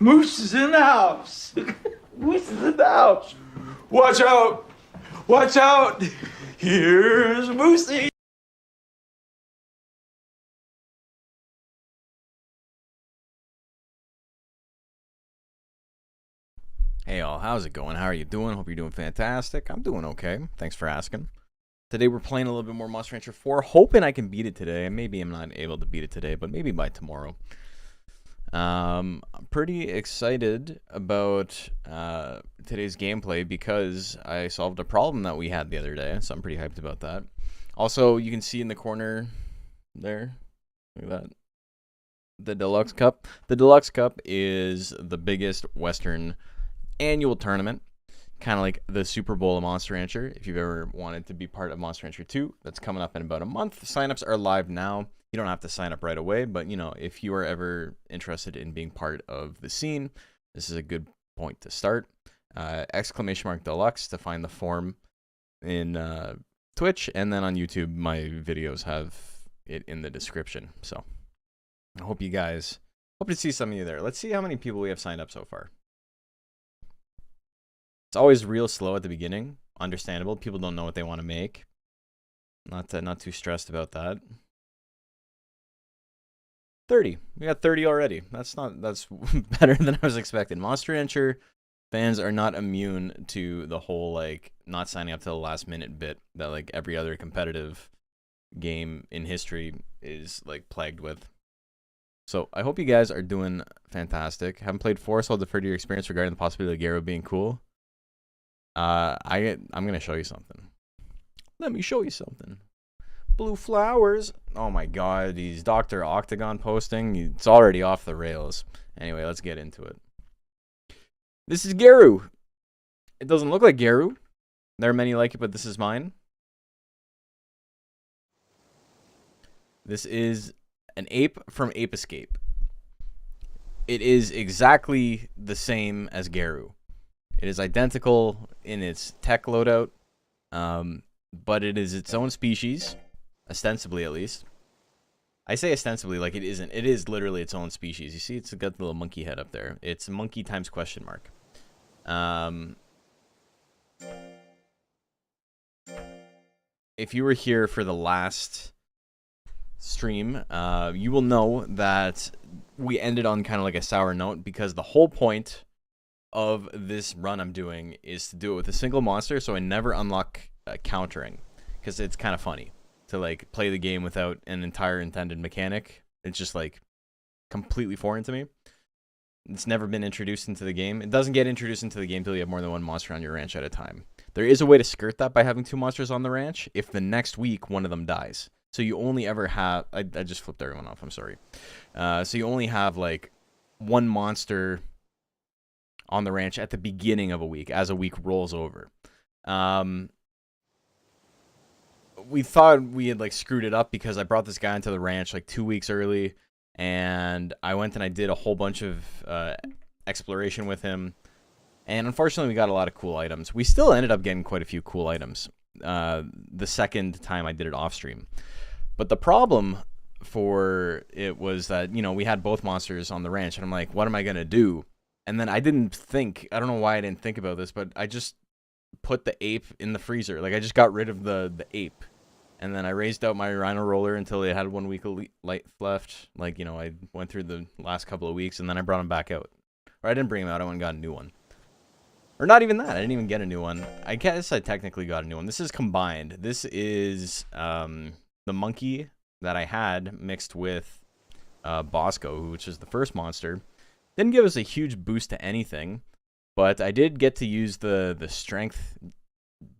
Moose is in the house. Moose is in the house. Watch out. Watch out. Here's Moosey. Hey all, how's it going? How are you doing? Hope you're doing fantastic. I'm doing okay. Thanks for asking. Today we're playing a little bit more Monster Rancher 4, hoping I can beat it today. Maybe I'm not able to beat it today, but maybe by tomorrow. I'm pretty excited about today's gameplay because I solved a problem that we had the other day, so I'm pretty hyped about that. Also, you can see in the corner there, look at that, the Deluxe Cup. The Deluxe Cup is the biggest Western annual tournament, kind of like the Super Bowl of Monster Rancher. If you've ever wanted to be part of Monster Rancher 2, that's coming up in about a month. Signups are live now. You don't have to sign up right away, but you know, if you are ever interested in being part of the scene, this is a good point to start. !Deluxe to find the form in Twitch, and then on YouTube, my videos have it in the description. So I hope to see some of you there. Let's see how many people we have signed up so far. It's always real slow at the beginning. Understandable. People don't know what they want to make. Not too stressed about that. 30. We got 30 already. That's better than I was expecting. Monster Rancher fans are not immune to the whole like not signing up to the last minute bit that like every other competitive game in history is like plagued with. So I hope you guys are doing fantastic. Haven't played 4, so I'll defer to your experience regarding the possibility of Garu being cool. I'm gonna show you something. Let me show you something. Blue flowers. Oh my god, these Dr. Octagon posting. It's already off the rails. Anyway, let's get into it. This is Garu. It doesn't look like Garu. There are many like it, but this is mine. This is an ape from Ape Escape. It is exactly the same as Garu. It is identical in its tech loadout, but it is its own species, ostensibly at least. I say ostensibly like it isn't. It is literally its own species. You see, it's got the little monkey head up there. It's monkey times question mark. If you were here for the last stream, you will know that we ended on kind of like a sour note because the whole point of this run I'm doing is to do it with a single monster, so I never unlock countering, because it's kind of funny to like play the game without an entire intended mechanic. It's just like completely foreign to me. It's never been introduced into the game. It doesn't get introduced into the game until you have more than one monster on your ranch at a time. There is a way to skirt that by having 2 monsters on the ranch if the next week one of them dies. So you only ever have... I just flipped everyone off, I'm sorry. So you only have like 1 monster on the ranch at the beginning of a week as a week rolls over. We thought we had like screwed it up because I brought this guy into the ranch like 2 weeks early, and I went and I did a whole bunch of exploration with him, and unfortunately we got a lot of cool items. We still ended up getting quite a few cool items the second time I did it off stream, but the problem for it was that, you know, we had both monsters on the ranch, and I'm like, what am I gonna do? And then I didn't think, I don't know why I didn't think about this, but I just put the ape in the freezer. Like, I just got rid of the ape. And then I raised out my Rhino Roller until it had 1 week of life left. Like, you know, I went through the last couple of weeks, and then I brought him back out. Or I didn't bring him out, I went and got a new one. Or not even that, I didn't even get a new one. I guess I technically got a new one. This is combined. This is the monkey that I had mixed with Bosco, which is the first monster. Didn't give us a huge boost to anything, but I did get to use the strength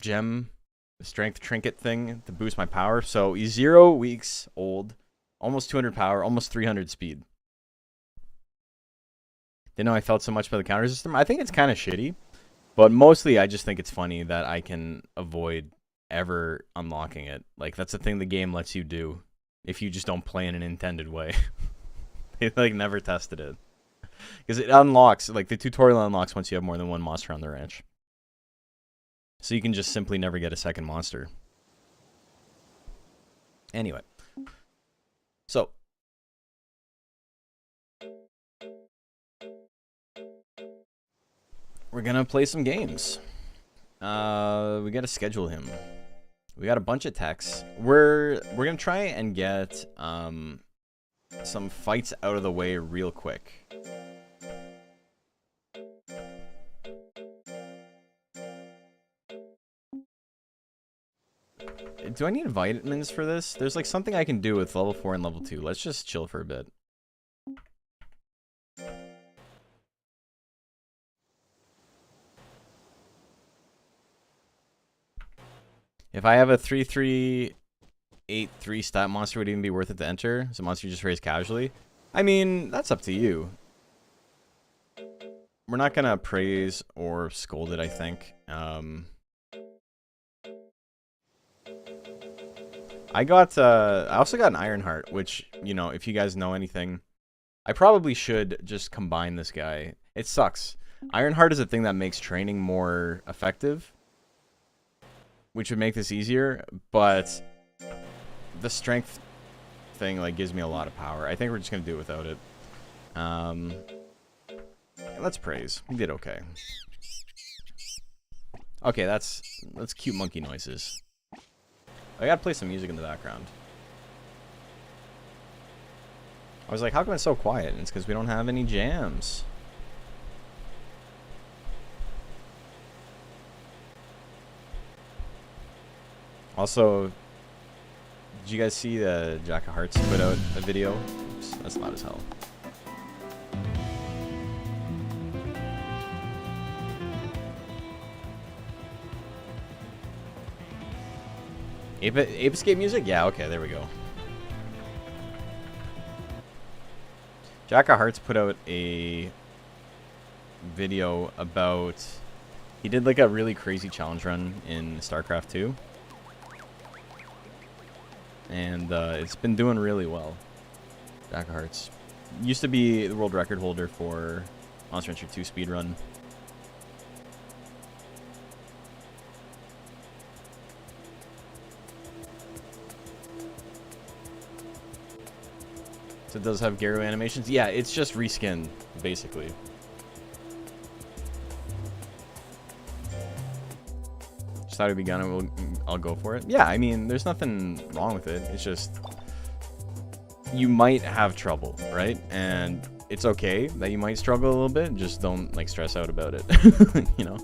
gem, the strength trinket thing to boost my power. So he's 0 weeks old, almost 200 power, almost 300 speed. Didn't know I felt so much about the counter system. I think it's kind of shitty, but mostly I just think it's funny that I can avoid ever unlocking it. Like, that's the thing the game lets you do if you just don't play in an intended way. They like never tested it. Because it unlocks, like the tutorial unlocks once you have more than 1 monster on the ranch. So you can just simply never get a second monster. Anyway. So we're gonna play some games. We gotta schedule him. We got a bunch of texts. We're gonna try and get some fights out of the way real quick. Do I need vitamins for this? There's like something I can do with level 4 and level 2. Let's just chill for a bit. If I have a 3-3-8-3 stat monster, would it even be worth it to enter? Is a monster you just raise casually? I mean, that's up to you. We're not gonna praise or scold it, I think. I also got an Ironheart, which, you know, if you guys know anything, I probably should just combine this guy. It sucks. Ironheart is a thing that makes training more effective, which would make this easier, but the strength thing like gives me a lot of power. I think we're just gonna do it without it. Let's praise. We did okay. Okay, that's cute monkey noises. I gotta play some music in the background. I was like, how come it's so quiet? And it's because we don't have any jams. Also, did you guys see the Jack of Hearts put out a video? Oops, that's loud as hell. Ape Escape music? Yeah, okay, there we go. Jack of Hearts put out a video about... He did like a really crazy challenge run in StarCraft 2. And it's been doing really well. Jack of Hearts. Used to be the world record holder for Monster Hunter 2 speedrun. So it does have Garu animations. Yeah, it's just reskin, basically. Just thought it'd be gonna. I'll go for it. Yeah, I mean, there's nothing wrong with it. It's just you might have trouble, right? And it's okay that you might struggle a little bit. Just don't like stress out about it, you know.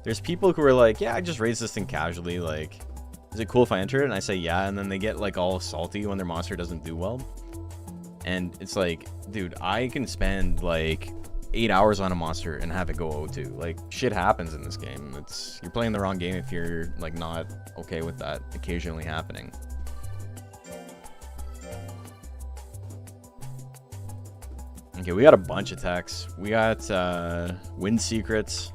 There's people who are like, yeah, I just raised this thing casually. Like, is it cool if I enter it? And I say, yeah. And then they get like all salty when their monster doesn't do well. And it's like, dude, I can spend like 8 hours on a monster and have it go 0-2. Like, shit happens in this game. You're playing the wrong game if you're like not okay with that occasionally happening. Okay, we got a bunch of techs. We got Wind Secrets.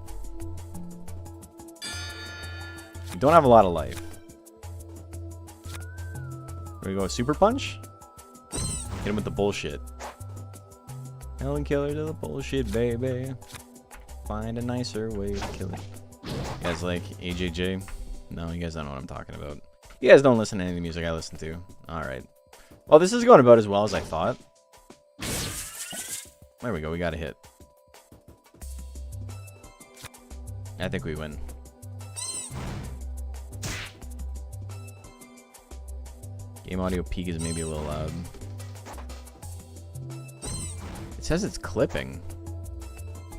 We don't have a lot of life. Here we go, Super Punch. Hit him with the bullshit. Helen killer to the bullshit, baby. Find a nicer way to kill it. You guys like AJJ? No, you guys don't know what I'm talking about. You guys don't listen to any of the music I listen to. Alright. Well, this is going about as well as I thought. There we go, we got a hit. I think we win. Game audio peak is maybe a little loud. It says it's clipping.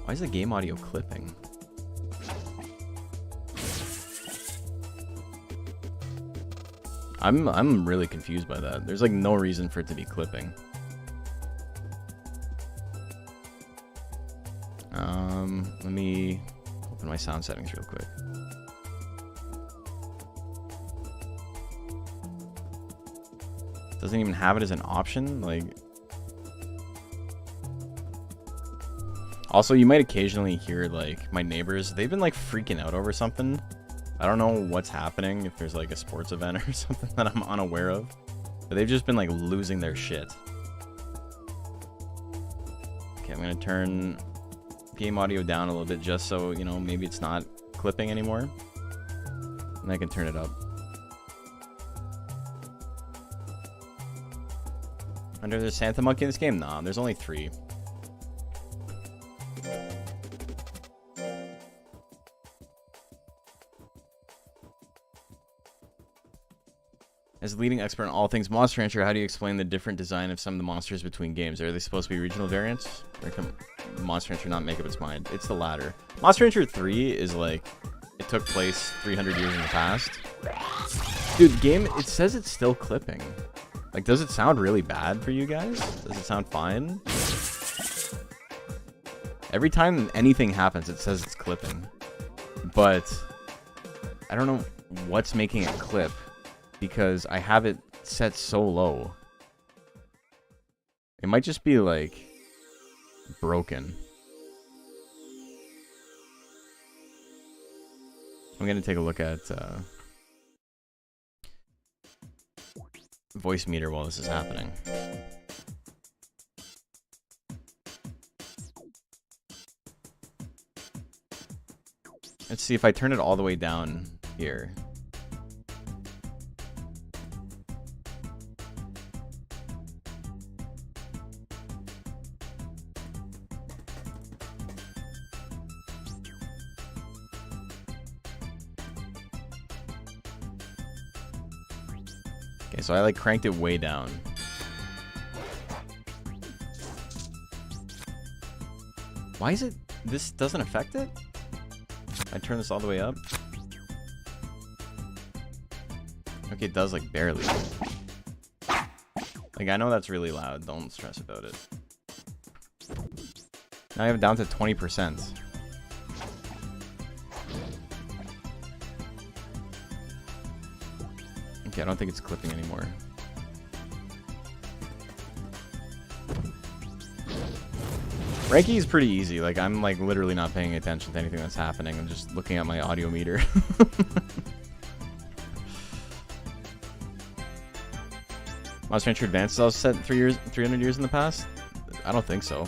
Why is the game audio clipping? I'm really confused by that. There's like no reason for it to be clipping. Let me open my sound settings real quick. Doesn't even have it as an option. Like, also, you might occasionally hear like my neighbors. They've been like freaking out over something. I don't know what's happening. If there's like a sports event or something that I'm unaware of, but they've just been like losing their shit. Okay, I'm gonna turn game audio down a little bit just so, you know, maybe it's not clipping anymore. And I can turn it up. Under the Santa Monkey in this game? Nah, there's only 3. As a leading expert on all things Monster Rancher, how do you explain the different design of some of the monsters between games? Are they supposed to be regional variants? Or can Monster Rancher not make up its mind? It's the latter. Monster Rancher 3 is like, it took place 300 years in the past. Dude, the game, it says it's still clipping. Like, does it sound really bad for you guys? Does it sound fine? Every time anything happens, it says it's clipping. But I don't know what's making it clip, because I have it set so low. It might just be, like, broken. I'm gonna take a look at voice meter while this is happening. Let's see if I turn it all the way down here. Okay, so I like cranked it way down. Why is it, this doesn't affect it? I turn this all the way up. Okay, it does like barely. Like, I know that's really loud, don't stress about it. Now I have it down to 20%. Okay, I don't think it's clipping anymore. Ranking is pretty easy. Like, I'm like literally not paying attention to anything that's happening. I'm just looking at my audio meter. Monster Rancher Advanced is also set 300 years in the past? I don't think so.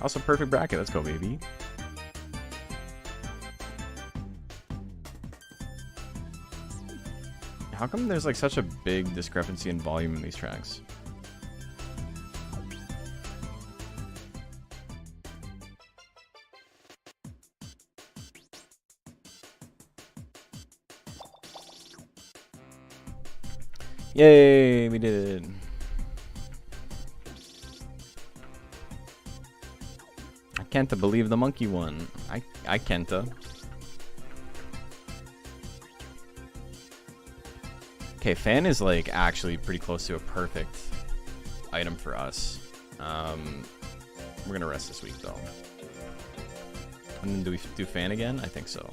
Also, perfect bracket. Let's go, baby. How come there's like such a big discrepancy in volume in these tracks? Yay, we did it. I can't believe the monkey won. I can't. Okay, fan is like actually pretty close to a perfect item for us. We're gonna rest this week though. And then do we do fan again? I think so.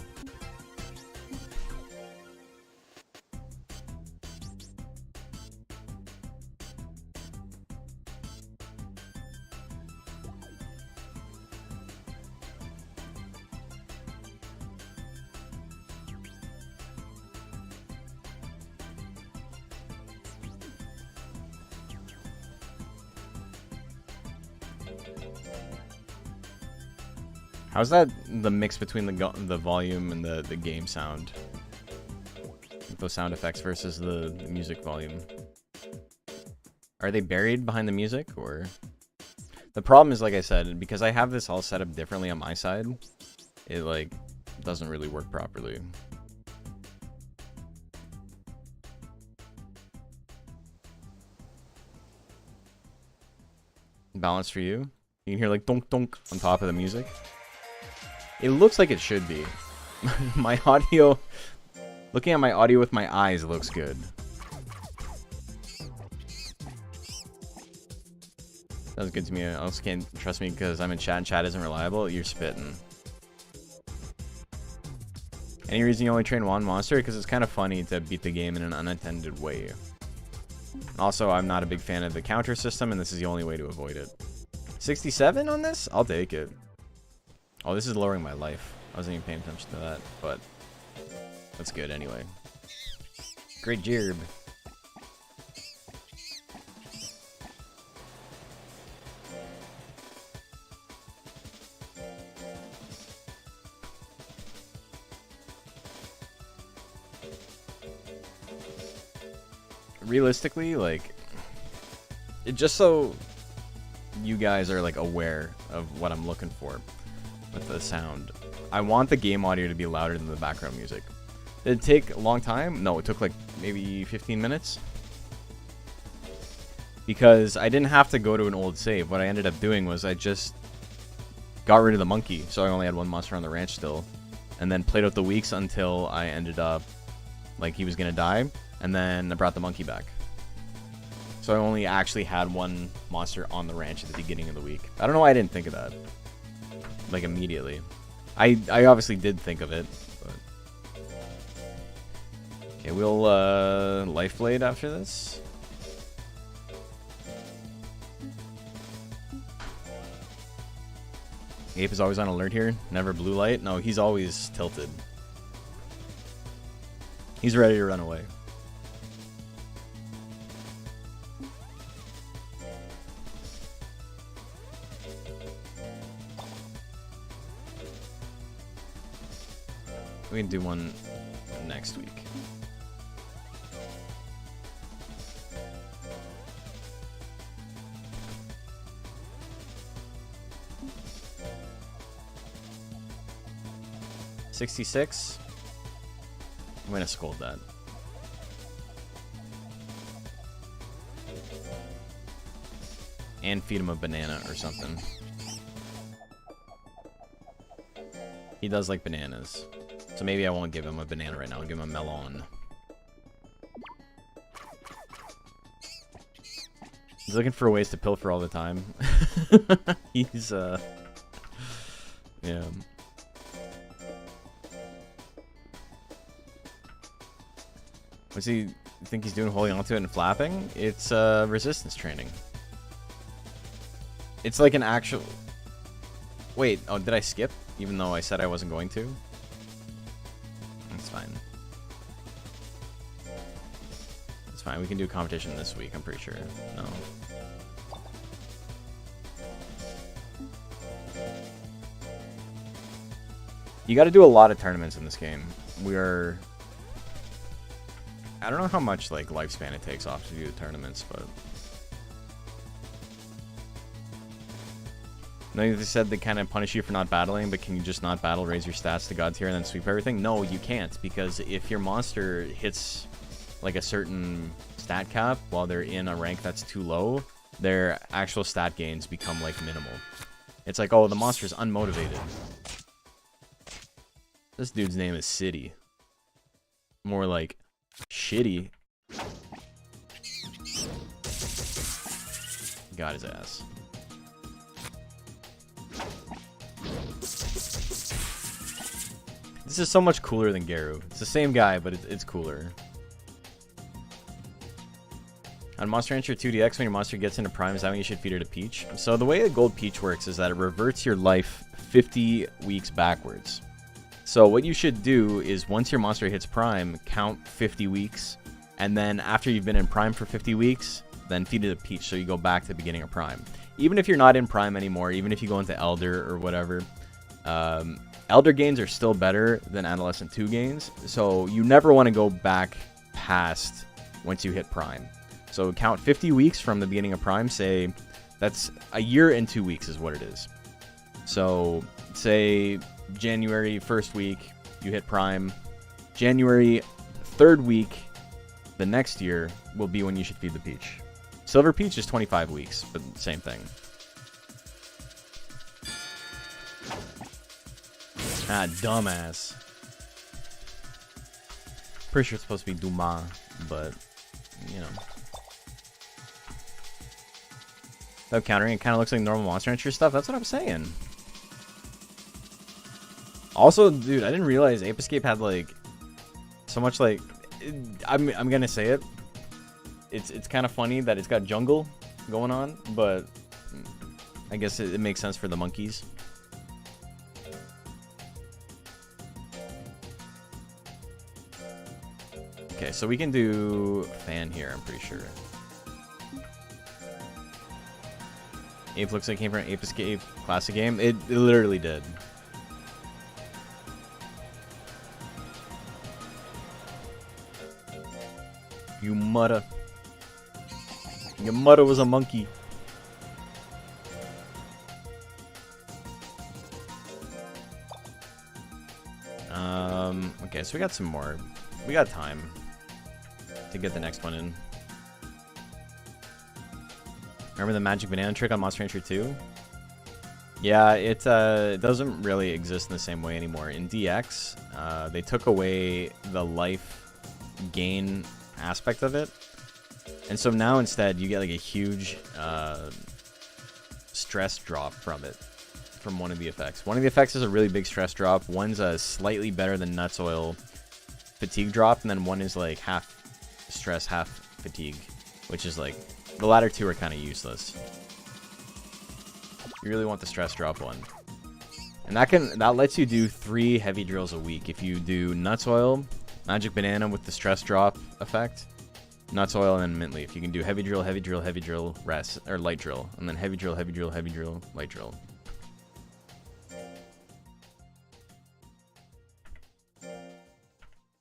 How's that the mix between the volume and the game sound? Those sound effects versus the music volume. Are they buried behind the music, or? The problem is, like I said, because I have this all set up differently on my side, it like doesn't really work properly. Balance for you? You can hear like donk donk on top of the music. It looks like it should be. My audio, looking at my audio with my eyes looks good. Sounds good to me. I also can't trust me because I'm in chat and chat isn't reliable. You're spitting. Any reason you only train one monster? Because it's kind of funny to beat the game in an unattended way. Also, I'm not a big fan of the counter system, and this is the only way to avoid it. 67 on this? I'll take it. Oh, this is lowering my life. I wasn't even paying attention to that, but that's good anyway. Great job. realistically, like, just so you guys are like aware of what I'm looking for with the sound, I want the game audio to be louder than the background music. Did it take a long time? No, it took like maybe 15 minutes. Because I didn't have to go to an old save. What I ended up doing was I just got rid of the monkey, so I only had one monster on the ranch still, and then played out the weeks until I ended up like he was gonna die, and then I brought the monkey back. So I only actually had one monster on the ranch at the beginning of the week. I don't know why I didn't think of that like immediately. I obviously did think of it, but okay, we'll Lifeblade after this. Ape is always on alert here. Never blue light. No, he's always tilted. He's ready to run away. We can do one next week. $66. I'm gonna scold that. And feed him a banana or something. He does like bananas. So maybe I won't give him a banana right now. I'll give him a melon. He's looking for ways to pilfer all the time. He's, yeah. What's he think he's doing holding onto it and flapping? It's resistance training. It's like an actual... Wait, oh, did I skip? Even though I said I wasn't going to? That's fine. It's fine, we can do a competition this week, I'm pretty sure. No. You gotta do a lot of tournaments in this game. We are... I don't know how much like lifespan it takes off to do the tournaments, but... No, they said they kind of punish you for not battling, but can you just not battle, raise your stats to God tier, and then sweep everything? No, you can't, because if your monster hits like a certain stat cap while they're in a rank that's too low, their actual stat gains become like minimal. It's like, oh, the monster's unmotivated. This dude's name is City. More like shitty. Got his ass. This is so much cooler than Garu. It's the same guy, but it's cooler. On Monster Rancher 2DX, when your monster gets into Prime, is that when you should feed it a peach? So the way a gold peach works is that it reverts your life 50 weeks backwards. So what you should do is once your monster hits Prime, count 50 weeks, and then after you've been in Prime for 50 weeks, then feed it a peach so you go back to the beginning of Prime. Even if you're not in Prime anymore, even if you go into Elder or whatever, Elder gains are still better than Adolescent 2 gains, so you never want to go back past once you hit Prime. So count 50 weeks from the beginning of Prime, say that's a year and 2 weeks is what it is. So say January 1st week, you hit Prime. January 3rd week, the next year, will be when you should feed the peach. Silver peach is 25 weeks, but same thing. Ah, dumbass. Pretty sure it's supposed to be Dumas, but, you know. Without countering, it kind of looks like normal Monster Rancher stuff. That's what I'm saying. Also, dude, I didn't realize Ape Escape had, like, so much, like... I'm gonna say it. It's kind of funny that it's got jungle going on, but I guess it makes sense for the monkeys. Okay, so we can do fan here, I'm pretty sure. Ape looks like it came from an Ape Escape classic game. It literally did. You mudda. Your mother was a monkey. Okay, so we got some more. We got time to get the next one in. Remember the magic banana trick on Monster Rancher 2? Yeah, it doesn't really exist in the same way anymore. In DX, they took away the life gain aspect of it. And so now instead you get like a huge stress drop from it. From one of the effects. One of the effects is a really big stress drop. One's a slightly better than Nuts Oil fatigue drop, and then one is like half stress, half fatigue, which is like the latter two are kind of useless. You really want the stress drop one, and that lets you do 3 heavy drills a week. If you do Nuts Oil, Magic Banana with the stress drop effect, Nuts Oil, and then Mint Leaf, you can do heavy drill, heavy drill, heavy drill, rest or light drill, and then heavy drill, heavy drill, heavy drill, light drill.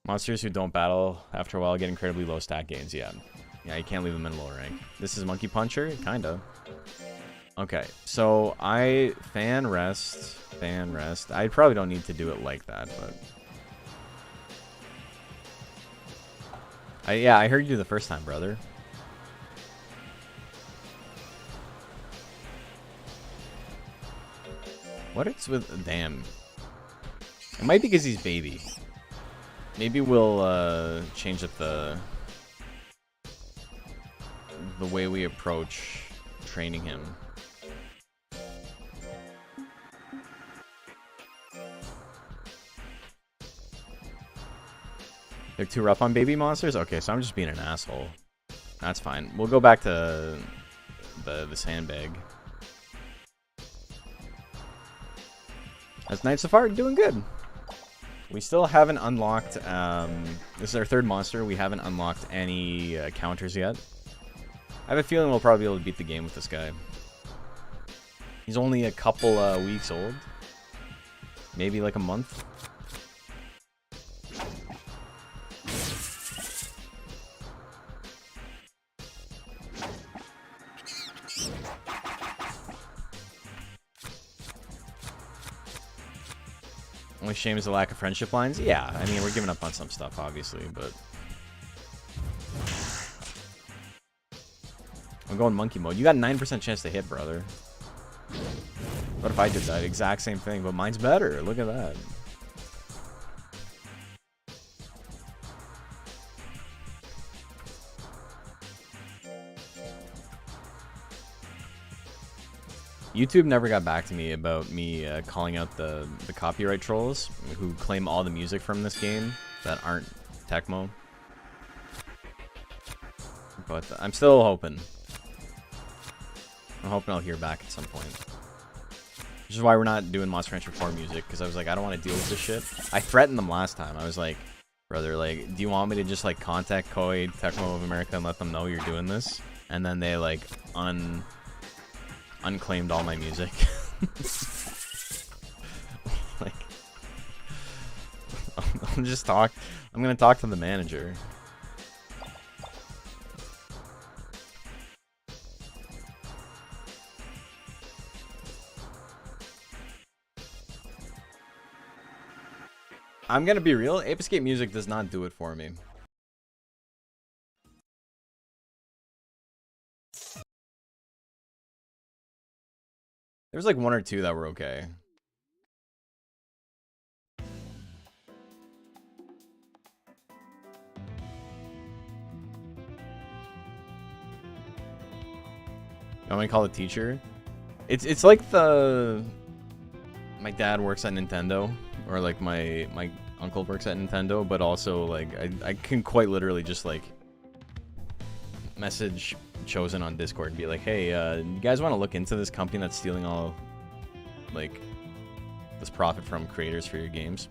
Monsters who don't battle after a while get incredibly low stat gains. Yeah, you can't leave them in lower rank. This is Monkey Puncher, kinda. Okay, so I fan rest. I probably don't need to do it like that, but yeah, I heard you the first time, brother. What is with damn? It might be because he's baby. Maybe we'll change up the way we approach training him. They're too rough on baby monsters? Okay, so I'm just being an asshole. That's fine. We'll go back to the sandbag. That's Night Safari doing good. We still haven't unlocked, this is our 3rd monster. We haven't unlocked any counters yet. I have a feeling we'll probably be able to beat the game with this guy. He's only a couple weeks old. Maybe like a month. Only shame is the lack of friendship lines. Yeah, I mean, we're giving up on some stuff, obviously, but... I'm going monkey mode. You got 9% chance to hit, brother. What if I did that exact same thing, but mine's better? Look at that. YouTube never got back to me about me calling out the copyright trolls who claim all the music from this game that aren't Tecmo. But I'm still hoping. I'm hoping I'll hear back at some point. Which is why we're not doing Monster Rancher 4 music, because I was like, I don't want to deal with this shit. I threatened them last time. I was like, brother, like, do you want me to just like contact Koei Tecmo of America and let them know you're doing this? And then they like unclaimed all my music. Like, I'm gonna talk to the manager. I'm gonna be real, Ape Escape music does not do it for me. There's like 1 or 2 that were okay. You want me to call the teacher? It's like my dad works at Nintendo, or like my uncle works at Nintendo, but also like I can quite literally just like message Chosen on Discord and be like, hey, you guys want to look into this company that's stealing all like this profit from creators for your games?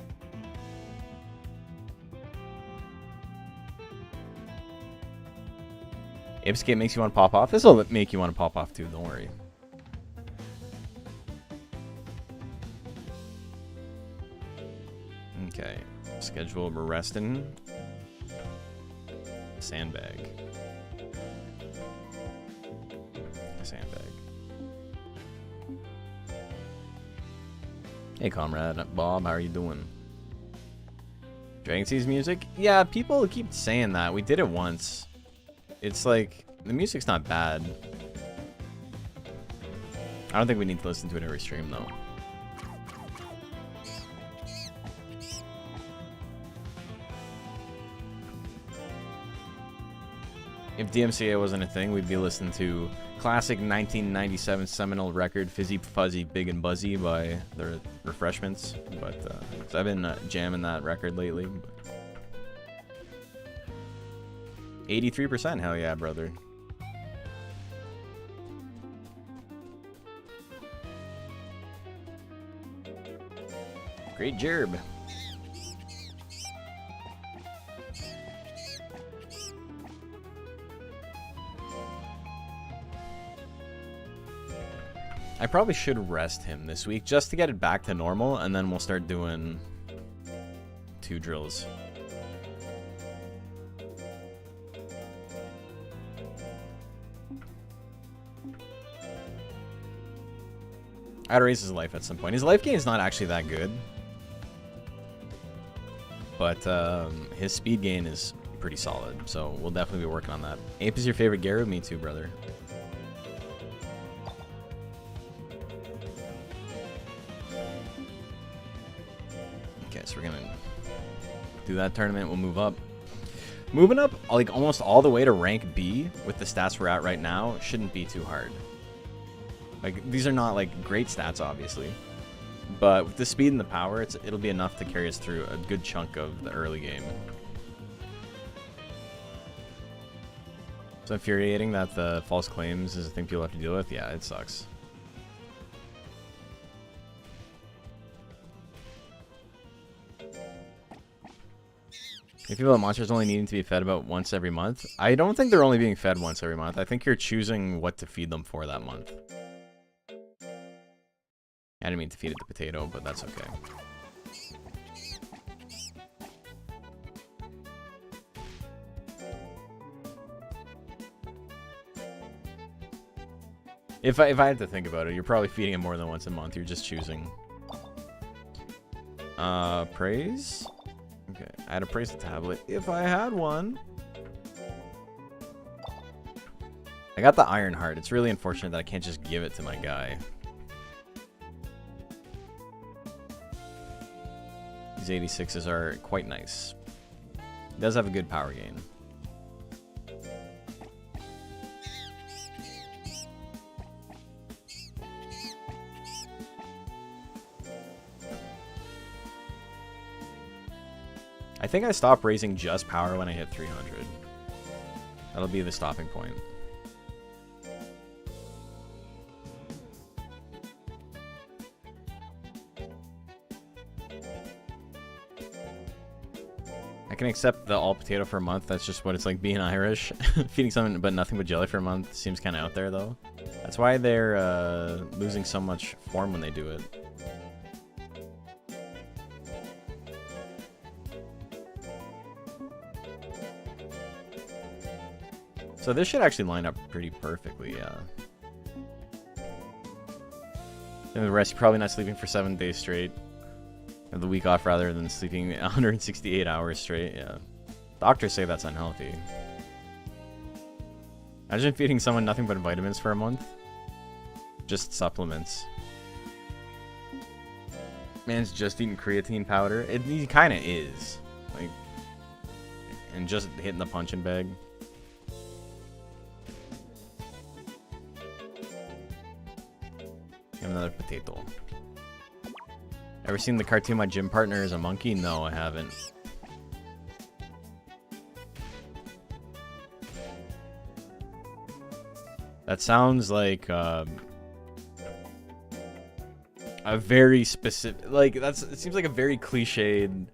Ape Escape makes you want to pop off. This will make you want to pop off too, don't worry. Okay, schedule Reston. Sandbag. a sandbag. Hey, comrade Bob, how are you doing? Dragon Sea's music? Yeah, people keep saying that. We did it once. It's like, the music's not bad. I don't think we need to listen to it every stream, though. If DMCA wasn't a thing, we'd be listening to classic 1997 seminal record Fizzy Fuzzy Big and Buzzy by the Refreshments. But so I've been jamming that record lately. 83%, hell yeah, brother. Great gerb. I probably should rest him this week just to get it back to normal, and then we'll start doing 2 drills. I'd raise his life at some point. His life gain is not actually that good, but his speed gain is pretty solid, so we'll definitely be working on that. Ape is your favorite Garu? Me too, brother. Okay, so we're gonna do that tournament. We'll move up. Moving up, like, almost all the way to rank B with the stats we're at right now shouldn't be too hard. Like, these are not, like, great stats, obviously. But with the speed and the power, it'll be enough to carry us through a good chunk of the early game. It's infuriating that the false claims is a thing people have to deal with. Yeah, it sucks. If you feel that monsters only needing to be fed about once every month, I don't think they're only being fed once every month. I think you're choosing what to feed them for that month. I didn't mean to feed it the potato, but that's okay. If I had to think about it, you're probably feeding it more than once a month. You're just choosing. Praise? Okay, I had a praise tablet. If I had one. I got the Iron Heart. It's really unfortunate that I can't just give it to my guy. These 86s are quite nice. It does have a good power gain. I think I stop raising just power when I hit 300. That'll be the stopping point. I can accept the all potato for a month. That's just what it's like being Irish. Feeding someone but nothing but jelly for a month seems kind of out there, though. That's why they're losing so much form when they do it. So this should actually line up pretty perfectly, yeah. And the rest, you're probably not sleeping for 7 days straight. Or the week off rather than sleeping 168 hours straight, yeah. Doctors say that's unhealthy. Imagine feeding someone nothing but vitamins for a month. Just supplements. Man's just eating creatine powder. He kind of is. Like, and just hitting the punching bag. Another potato. Ever seen the cartoon My Gym Partner is a Monkey? No, I haven't. That sounds like a very specific, like, it seems like a very cliched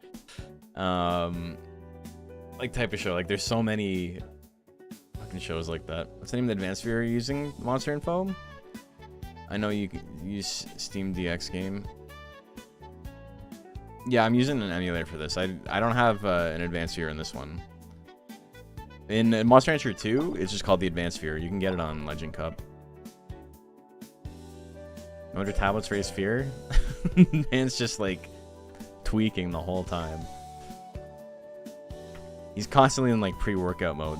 like type of show. Like, there's so many fucking shows like that. What's the name of the advanced viewer you're using? Monster Info? I know you can use Steam DX game. Yeah, I'm using an emulator for this. I don't have an advanced viewer in this one. In Monster Rancher 2, it's just called the Advanced Viewer. You can get it on Legend Cup. No wonder tablets raise fear. Man's just like tweaking the whole time. He's constantly in like pre-workout mode.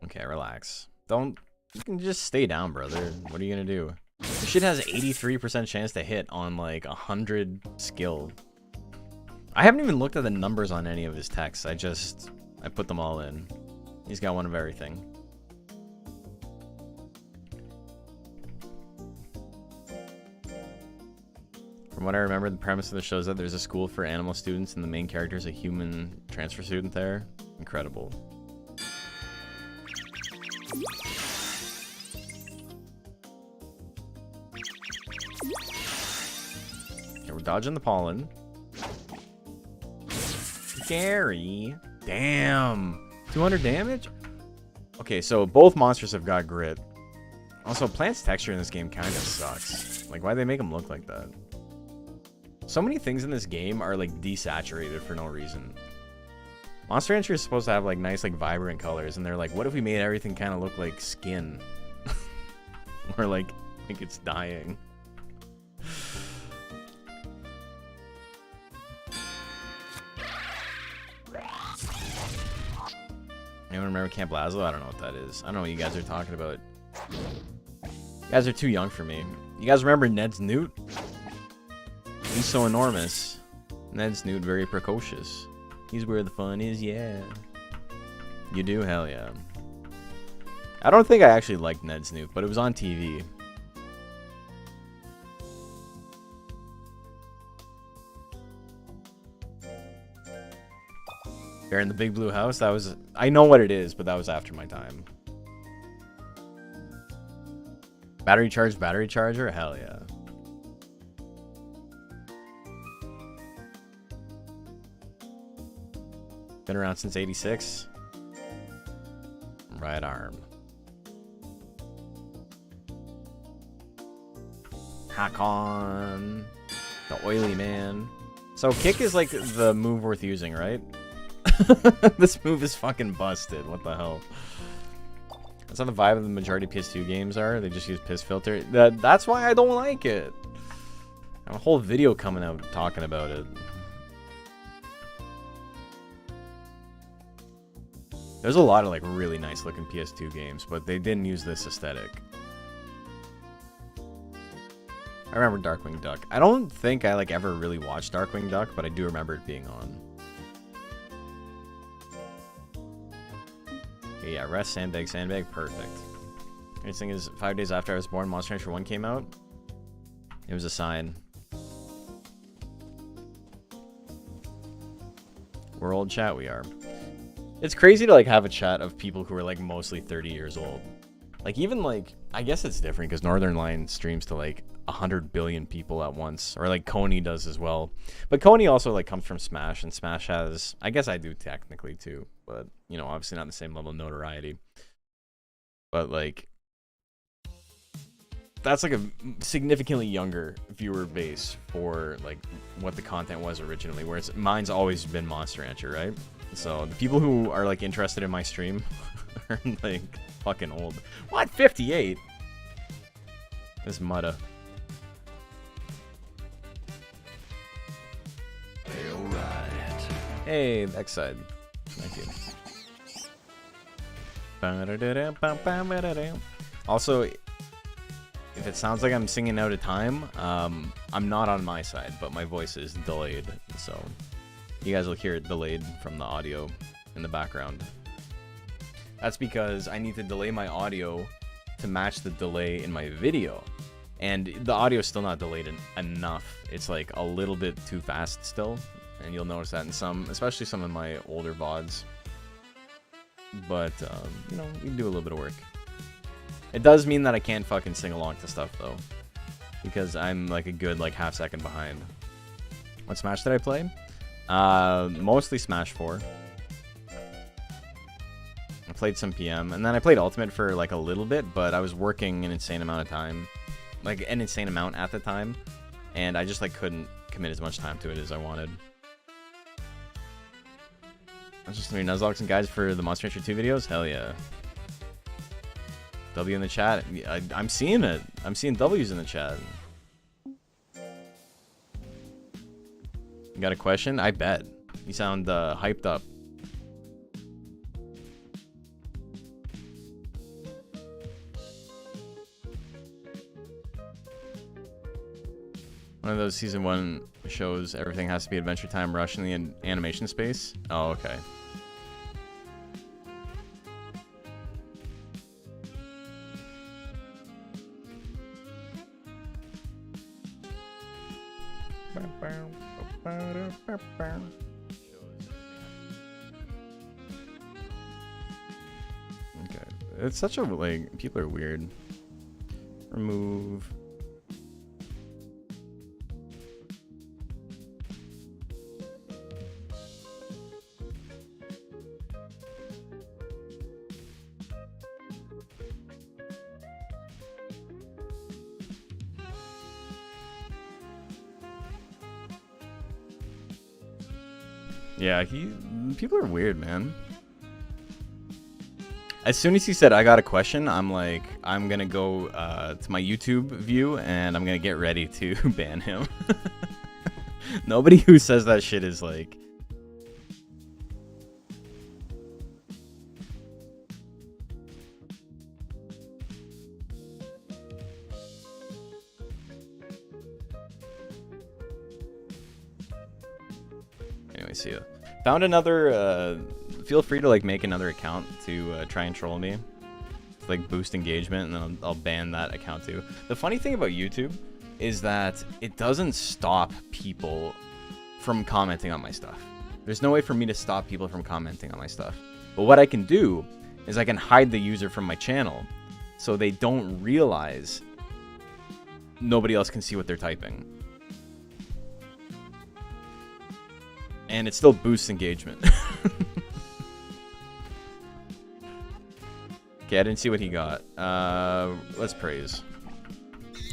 Okay, relax. Don't. You can just stay down, brother. What are you gonna do? This shit has 83% chance to hit on like 100 skill. I haven't even looked at the numbers on any of his texts. I put them all in. He's got one of everything. From what I remember, the premise of the show is that there's a school for animal students and the main character is a human transfer student there. Incredible. Okay, we're dodging the pollen. Scary. Damn. 200 damage? Okay, so both monsters have got grit. Also, plant's texture in this game kind of sucks. Like, why'd they make them look like that? So many things in this game are, like, desaturated for no reason. Monster Rancher is supposed to have, like, nice, like, vibrant colors, and they're like, what if we made everything kind of look like skin? Or, like it's dying. Anyone remember Camp Lazlo? I don't know what that is. I don't know what you guys are talking about. You guys are too young for me. You guys remember Ned's Newt? He's so enormous. Ned's Newt very precocious. He's where the fun is, yeah. You do? Hell yeah. I don't think I actually liked Ned's Newt, but it was on TV. Bear in the Big Blue House? That was... I know what it is, but that was after my time. Battery charger? Hell yeah. Been around since 86. Right arm. Hakon. The oily man. So kick is like the move worth using, right? This move is fucking busted. What the hell? That's how the vibe of the majority of PS2 games are. They just use piss filter. That's why I don't like it. I have a whole video coming out talking about it. There's a lot of like really nice looking PS2 games, but they didn't use this aesthetic. I remember Darkwing Duck. I don't think I like ever really watched Darkwing Duck, but I do remember it being on. Okay, yeah, rest, sandbag, perfect. Next thing is 5 days after I was born, Monster Rancher 1 came out. It was a sign. We're old chat, we are. It's crazy to like have a chat of people who are like mostly 30 years old. Like even like, I guess it's different because Northern Line streams to like 100 billion people at once, or like Coney does as well. But Coney also like comes from Smash, and Smash has, I guess I do technically too, but you know, obviously not the same level of notoriety. But like, that's like a significantly younger viewer base for like what the content was originally, whereas mine's always been Monster Rancher, right? So the people who are like interested in my stream are like fucking old. What? 58? This Mutta. Alright. Hey, X side. Thank you. Also, if it sounds like I'm singing out of time, I'm not on my side, but my voice is delayed, so you guys will hear it delayed from the audio in the background. That's because I need to delay my audio to match the delay in my video. And the audio is still not delayed enough. It's like a little bit too fast still. And you'll notice that in some, especially some of my older VODs. But, you know, we can do a little bit of work. It does mean that I can't fucking sing along to stuff, though. Because I'm like a good, like, half second behind. What Smash did I play? Mostly Smash 4. I played some PM, and then I played Ultimate for like a little bit, but I was working an insane amount of time. Like, an insane amount at the time. And I just like couldn't commit as much time to it as I wanted. That's just some of your Nuzlocke and guides for the Monster Rancher 2 videos? Hell yeah. W in the chat. I'm seeing it. I'm seeing W's in the chat. You got a question? I bet. You sound hyped up. One of those season 1 shows, everything has to be Adventure Time Rush in the animation space. Oh, okay. Okay, it's such a, like, people are weird. Remove. Yeah, people are weird, man. As soon as he said, I got a question, I'm like, I'm gonna go to my YouTube view and I'm gonna get ready to ban him. Nobody who says that shit is like... Anyway, see ya. Found another, feel free to like make another account to try and troll me. To, like boost engagement, and then I'll ban that account too. The funny thing about YouTube is that it doesn't stop people from commenting on my stuff. There's no way for me to stop people from commenting on my stuff. But what I can do is I can hide the user from my channel so they don't realize nobody else can see what they're typing. And it still boosts engagement. Okay, I didn't see what he got. Let's praise.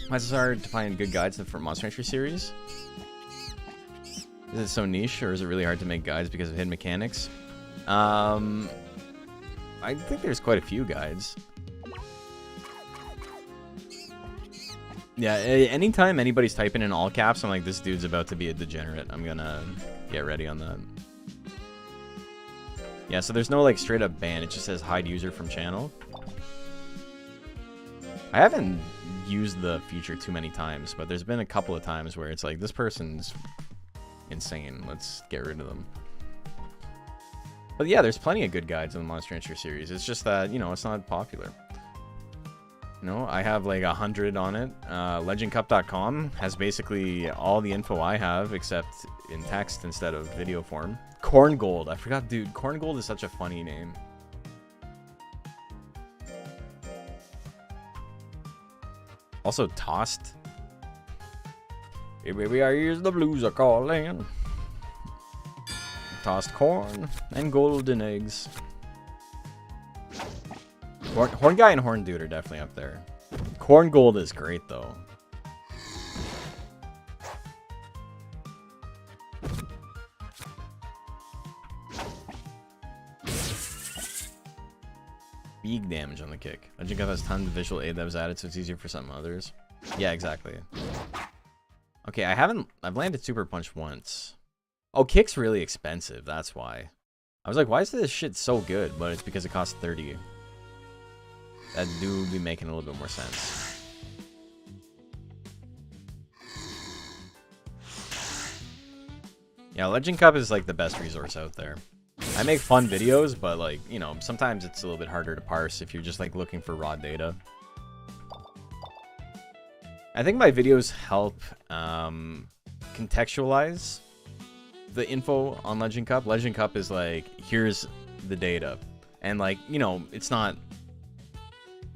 Why is it hard to find good guides for Monster Entry series? Is it so niche, or is it really hard to make guides because of hidden mechanics? I think there's quite a few guides. Yeah, anytime anybody's typing in all caps, I'm like, this dude's about to be a degenerate. I'm gonna get ready on that. Yeah, so there's no like straight up ban. It just says hide user from channel. I haven't used the feature too many times, but there's been a couple of times where it's like, this person's insane. Let's get rid of them. But yeah, there's plenty of good guides in the Monster Rancher series. It's just that, you know, it's not popular. You know, I have like 100 on it. Legendcup.com has basically all the info I have, except in text instead of video form. Corn Gold. I forgot, dude. Corn Gold is such a funny name. Also, Tossed. Hey, baby, I hear the blues are calling. Tossed corn and golden eggs. Horn Guy and Horn Dude are definitely up there. Corn Gold is great, though. Big damage on the kick. Legend Cup has tons of visual aid that was added, so it's easier for some others. Yeah, exactly. Okay, I've landed Super Punch once. Oh, kick's really expensive, that's why. I was like, why is this shit so good? But it's because it costs 30. That do be making a little bit more sense. Yeah, Legend Cup is like the best resource out there. I make fun videos, but like, you know, sometimes it's a little bit harder to parse if you're just like looking for raw data. I think my videos help contextualize the info on Legend Cup. Legend Cup is like, here's the data. And like, you know, it's not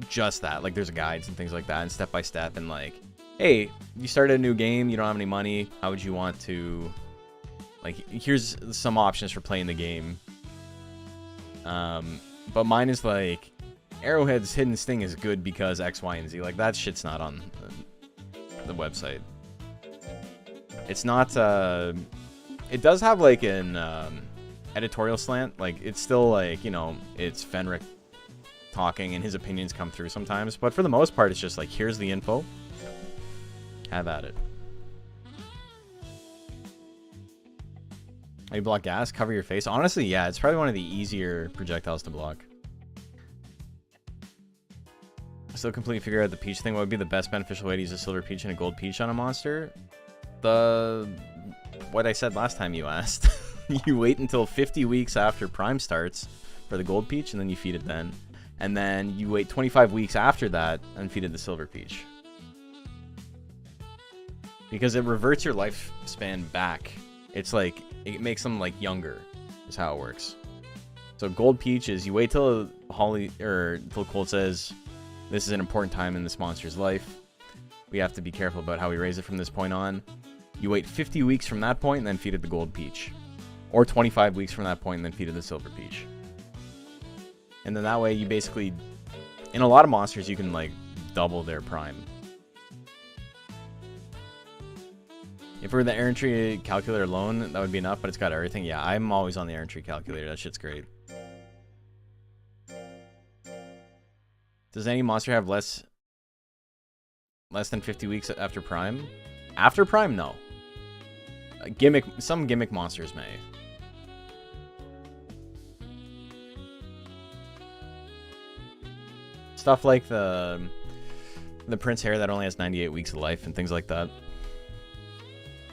just that. Like, there's guides and things like that, and step by step, and like, hey, you started a new game, you don't have any money, how would you want to, like, here's some options for playing the game. But mine is like, Arrowhead's Hidden Sting is good because X, Y, and Z. Like, that shit's not on the website. It's not, it does have like an editorial slant. Like, it's still like, you know, it's Fenric talking and his opinions come through sometimes. But for the most part, it's just like, here's the info. Have at it. You block gas, cover your face. Honestly, yeah, it's probably one of the easier projectiles to block. Still completely figure out the peach thing. What would be the best beneficial way to use a silver peach and a gold peach on a monster? What I said last time you asked. You wait until 50 weeks after Prime starts for the gold peach, and then you feed it then. And then you wait 25 weeks after that and feed it the silver peach. Because it reverts your lifespan back. It's like, it makes them like younger, is how it works. So gold peach is, you wait till till Colt says, this is an important time in this monster's life. We have to be careful about how we raise it from this point on. You wait 50 weeks from that point and then feed it the gold peach. Or 25 weeks from that point and then feed it the silver peach. And then that way you basically, in a lot of monsters, you can like double their prime. If it were the errantry calculator alone, that would be enough, but it's got everything. Yeah, I'm always on the errantry calculator. That shit's great. Does any monster have less than 50 weeks after Prime? After Prime, no. Some gimmick monsters may. Stuff like the Prince Hair that only has 98 weeks of life and things like that.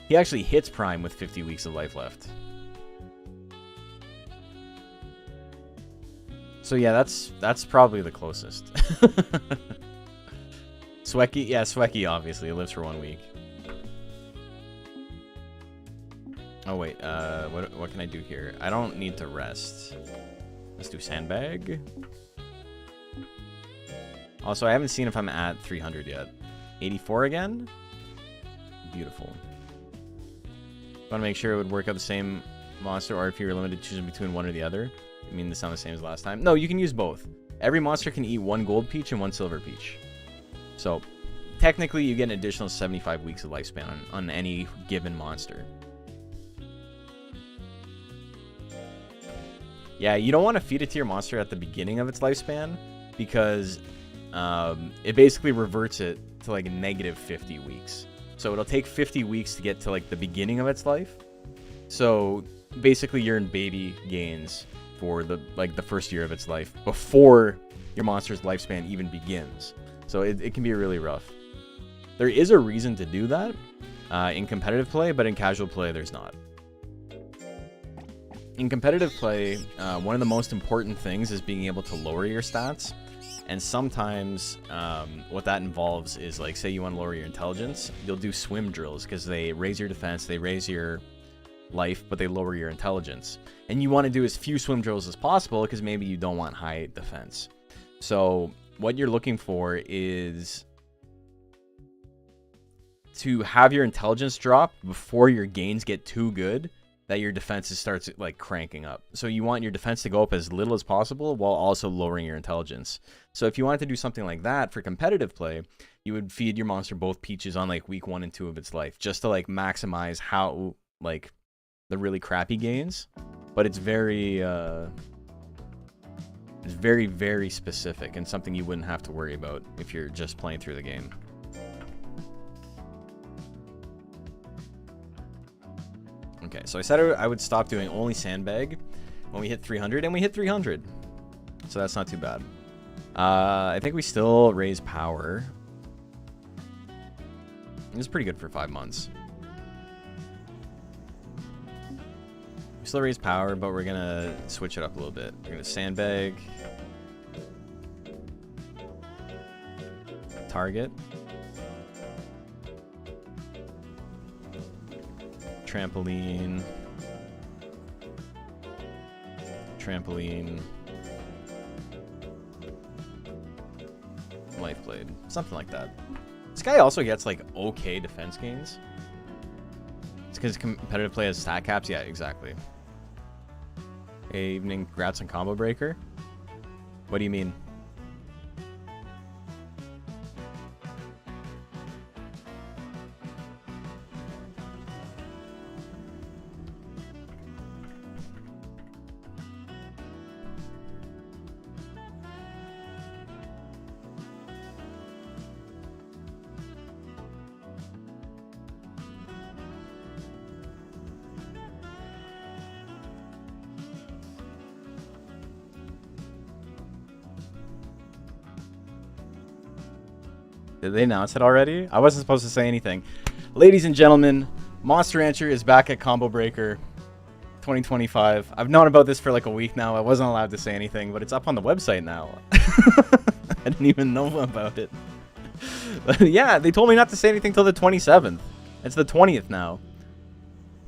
He actually hits Prime with 50 weeks of life left. So yeah, that's probably the closest. Sweki, yeah, Sweki obviously it lives for 1 week. Oh wait, what can I do here? I don't need to rest. Let's do sandbag. Also, I haven't seen if I'm at 300 yet. 84 again? Beautiful. Want to make sure it would work out the same monster, or if you were limited to choosing between one or the other. I mean, this sounds the same as last time. No, you can use both. Every monster can eat 1 gold peach and 1 silver peach. So, technically, you get an additional 75 weeks of lifespan on any given monster. Yeah, you don't want to feed it to your monster at the beginning of its lifespan, because it basically reverts it to like negative 50 weeks. So it'll take 50 weeks to get to like the beginning of its life. So basically you're in baby gains for the first year of its life before your monster's lifespan even begins. So it can be really rough. There is a reason to do that in competitive play, but in casual play there's not. In competitive play, one of the most important things is being able to lower your stats. And sometimes what that involves is, like, say you want to lower your intelligence, you'll do swim drills because they raise your defense, they raise your life, but they lower your intelligence. And you want to do as few swim drills as possible because maybe you don't want high defense. So what you're looking for is to have your intelligence drop before your gains get too good that your defense starts like cranking up. So you want your defense to go up as little as possible while also lowering your intelligence. So if you wanted to do something like that for competitive play, you would feed your monster both peaches on like week 1 and 2 of its life, just to like maximize how like the really crappy gains. But it's very very specific and something you wouldn't have to worry about if you're just playing through the game. Okay, so I said I would stop doing only sandbag when we hit 300, and we hit 300. So that's not too bad. I think we still raise power. It's pretty good for 5 months. We still raise power, but we're gonna switch it up a little bit. We're gonna sandbag. Target. Trampoline. Trampoline. Life blade. Something like that. This guy also gets like okay defense gains. It's because competitive play has stat caps? Yeah, exactly. Hey, evening, congrats on Combo Breaker. What do you mean? Did they announce it already? I wasn't supposed to say anything. Ladies and gentlemen, Monster Rancher is back at Combo Breaker 2025. I've known about this for like a week now. I wasn't allowed to say anything, but it's up on the website now. I didn't even know about it. But yeah, they told me not to say anything till the 27th. It's the 20th now.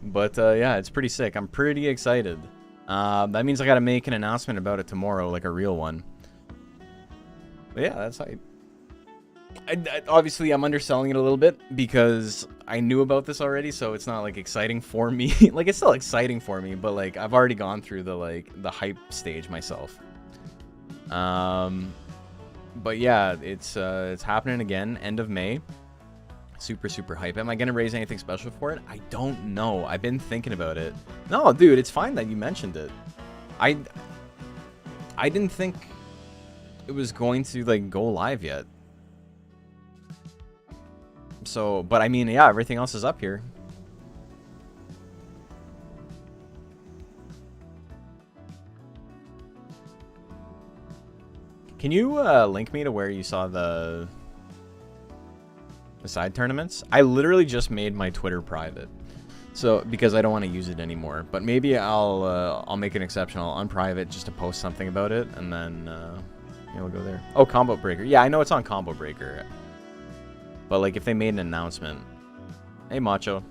But yeah, it's pretty sick. I'm pretty excited. That means I gotta make an announcement about it tomorrow, like a real one. But yeah, that's hype. Obviously, I'm underselling it a little bit because I knew about this already, so it's not like exciting for me. Like, it's still exciting for me, but like I've already gone through the hype stage myself. But yeah, it's happening again, end of May. Super hype. Am I gonna raise anything special for it? I don't know. I've been thinking about it. No, dude, it's fine that you mentioned it. I didn't think it was going to like go live yet. So, but I mean, yeah, everything else is up here. Can you link me to where you saw the side tournaments? I literally just made my Twitter private, so because I don't want to use it anymore. But maybe I'll make an exception. I'll unprivate just to post something about it, and then yeah, we'll go there. Oh, Combo Breaker. Yeah, I know it's on Combo Breaker. But like, if they made an announcement, hey Macho.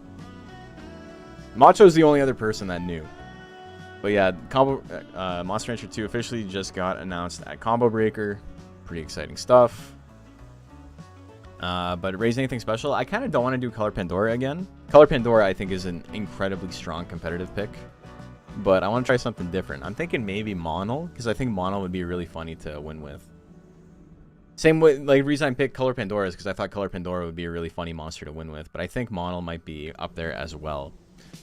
Macho's the only other person that knew. But yeah, Monster Rancher 2 officially just got announced at Combo Breaker. Pretty exciting stuff. But raise anything special? I kind of don't want to do Color Pandora again. Color Pandora, I think, is an incredibly strong competitive pick. But I want to try something different. I'm thinking maybe Monal, because I think Monal would be really funny to win with. Same way, like, reason I picked Color Pandora is because I thought Color Pandora would be a really funny monster to win with. But I think Monal might be up there as well.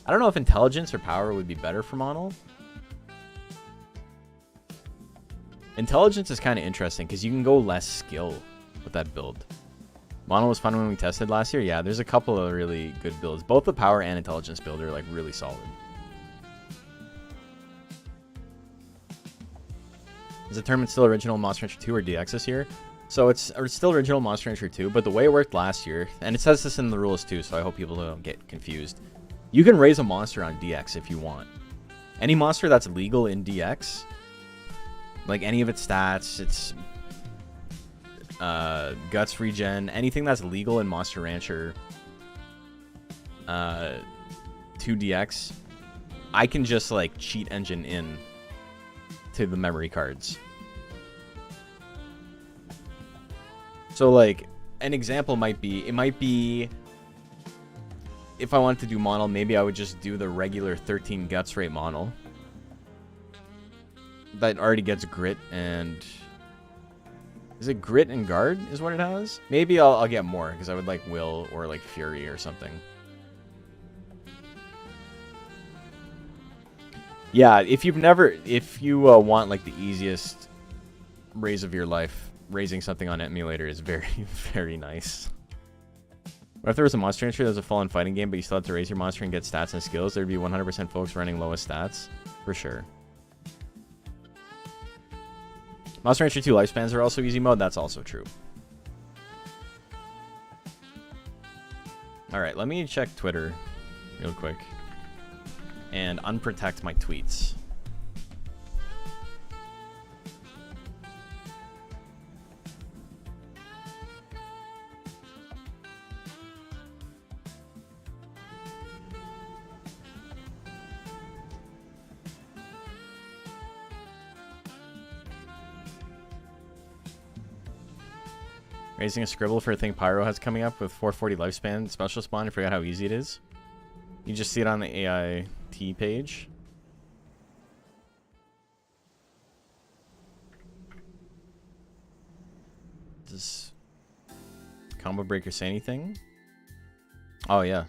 I don't know if Intelligence or Power would be better for Monal. Intelligence is kind of interesting because you can go less skill with that build. Monal was fun when we tested last year. Yeah, there's a couple of really good builds. Both the Power and Intelligence build are like really solid. Is the tournament still original Monster Rancher 2 or DX this year? So it's still original Monster Rancher 2, but the way it worked last year, and it says this in the rules too, so I hope people don't get confused. You can raise a monster on DX if you want. Any monster that's legal in DX, like any of its stats, its guts regen, anything that's legal in Monster Rancher 2DX, I can just like cheat engine in to the memory cards. So like an example might be, if I wanted to do Monal, maybe I would just do the regular 13 guts rate Monal that already gets grit and, is it grit and guard is what it has? Maybe I'll get more because I would like will or like fury or something. Yeah, if you want like the easiest raise of your life, raising something on emulator is very, very nice. What if there was a Monster Rancher that was a full-on fighting game, but you still had to raise your monster and get stats and skills? There'd be 100% folks running lowest stats, for sure. Monster Rancher 2 lifespans are also easy mode. That's also true. All right, let me check Twitter real quick and unprotect my tweets. Raising a scribble for a thing Pyro has coming up with 440 lifespan special spawn. I forgot how easy it is. You just see it on the AIT page. Does Combo Breaker say anything? Oh, yeah.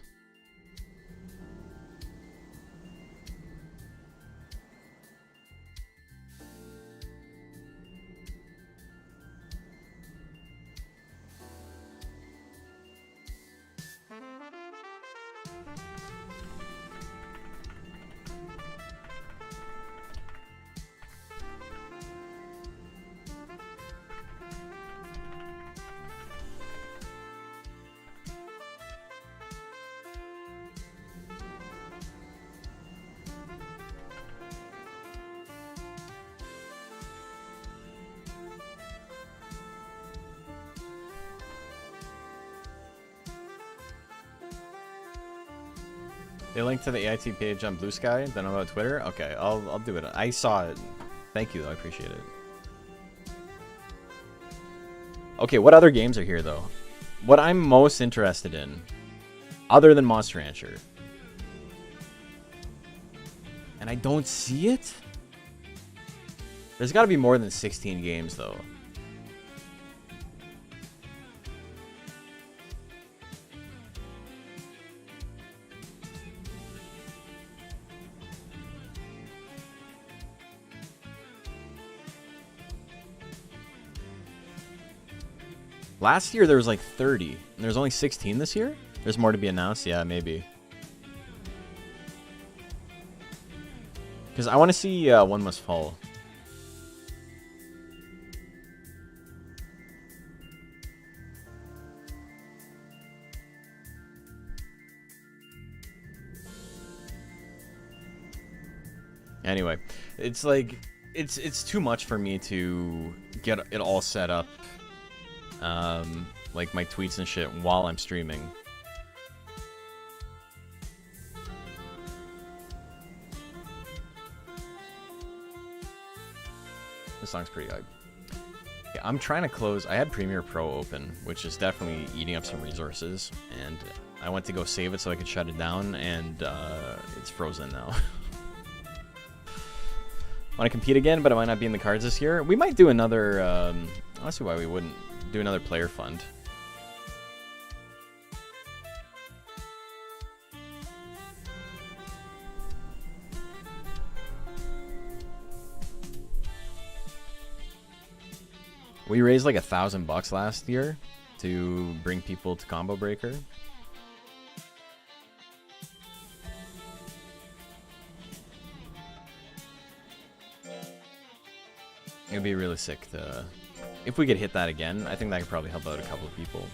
They linked to the AIT page on Blue Sky. Don't know about Twitter. Okay, I'll do it. I saw it. Thank you though. I appreciate it. Okay, what other games are here though? What I'm most interested in, other than Monster Rancher, and I don't see it. There's got to be more than 16 games though. Last year there was like 30, and there's only 16 this year? There's more to be announced? Yeah, maybe. Because I want to see One Must Fall. Anyway, it's like, it's too much for me to get it all set up. Like my tweets and shit while I'm streaming. This song's pretty good. Okay, I'm trying to close. I had Premiere Pro open, which is definitely eating up some resources, and I went to go save it so I could shut it down, and it's frozen now. Want to compete again, but it might not be in the cards this year. We might do another. I don't see why we wouldn't do another player fund. We raised like $1,000 last year to bring people to Combo Breaker. It'd be really sick to, if we could hit that again. I think that could probably help out a couple of people.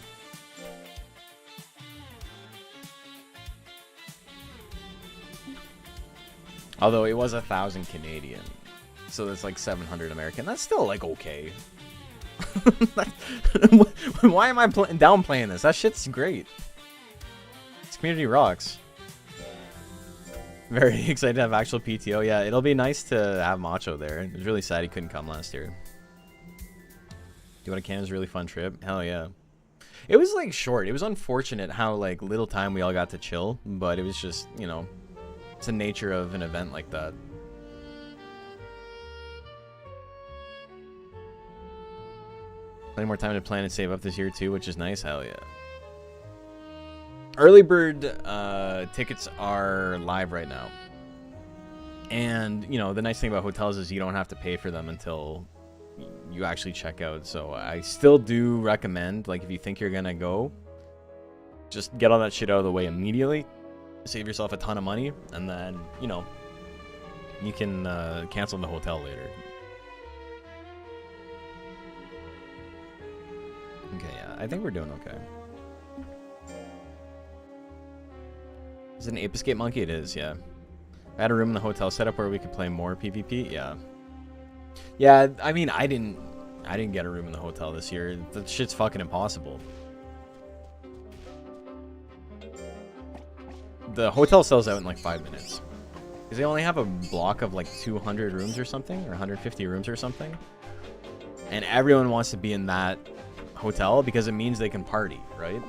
Although it was 1,000 Canadian, so that's like 700 American. That's still like okay. Why am I downplaying this? That shit's great. This community rocks. Very excited to have actual PTO. Yeah, it'll be nice to have Macho there. It was really sad he couldn't come last year. Do what I can. It was a really fun trip. Hell yeah. It was like short. It was unfortunate how like little time we all got to chill, but it was just, you know, it's the nature of an event like that. Plenty more time to plan and save up this year too, which is nice. Hell yeah. Early bird tickets are live right now. And, you know, the nice thing about hotels is you don't have to pay for them until you actually check out. So I still do recommend, like, if you think you're going to go, just get all that shit out of the way immediately. Save yourself a ton of money. And then, you know, you can cancel the hotel later. Okay, yeah. I think we're doing okay. Is it an Ape Escape Monkey? It is, yeah. I had a room in the hotel set up where we could play more PvP. Yeah. Yeah, I mean, I didn't get a room in the hotel this year. That shit's fucking impossible. The hotel sells out in like 5 minutes. Because they only have a block of like 200 rooms or something, or 150 rooms or something. And everyone wants to be in that hotel because it means they can party, right?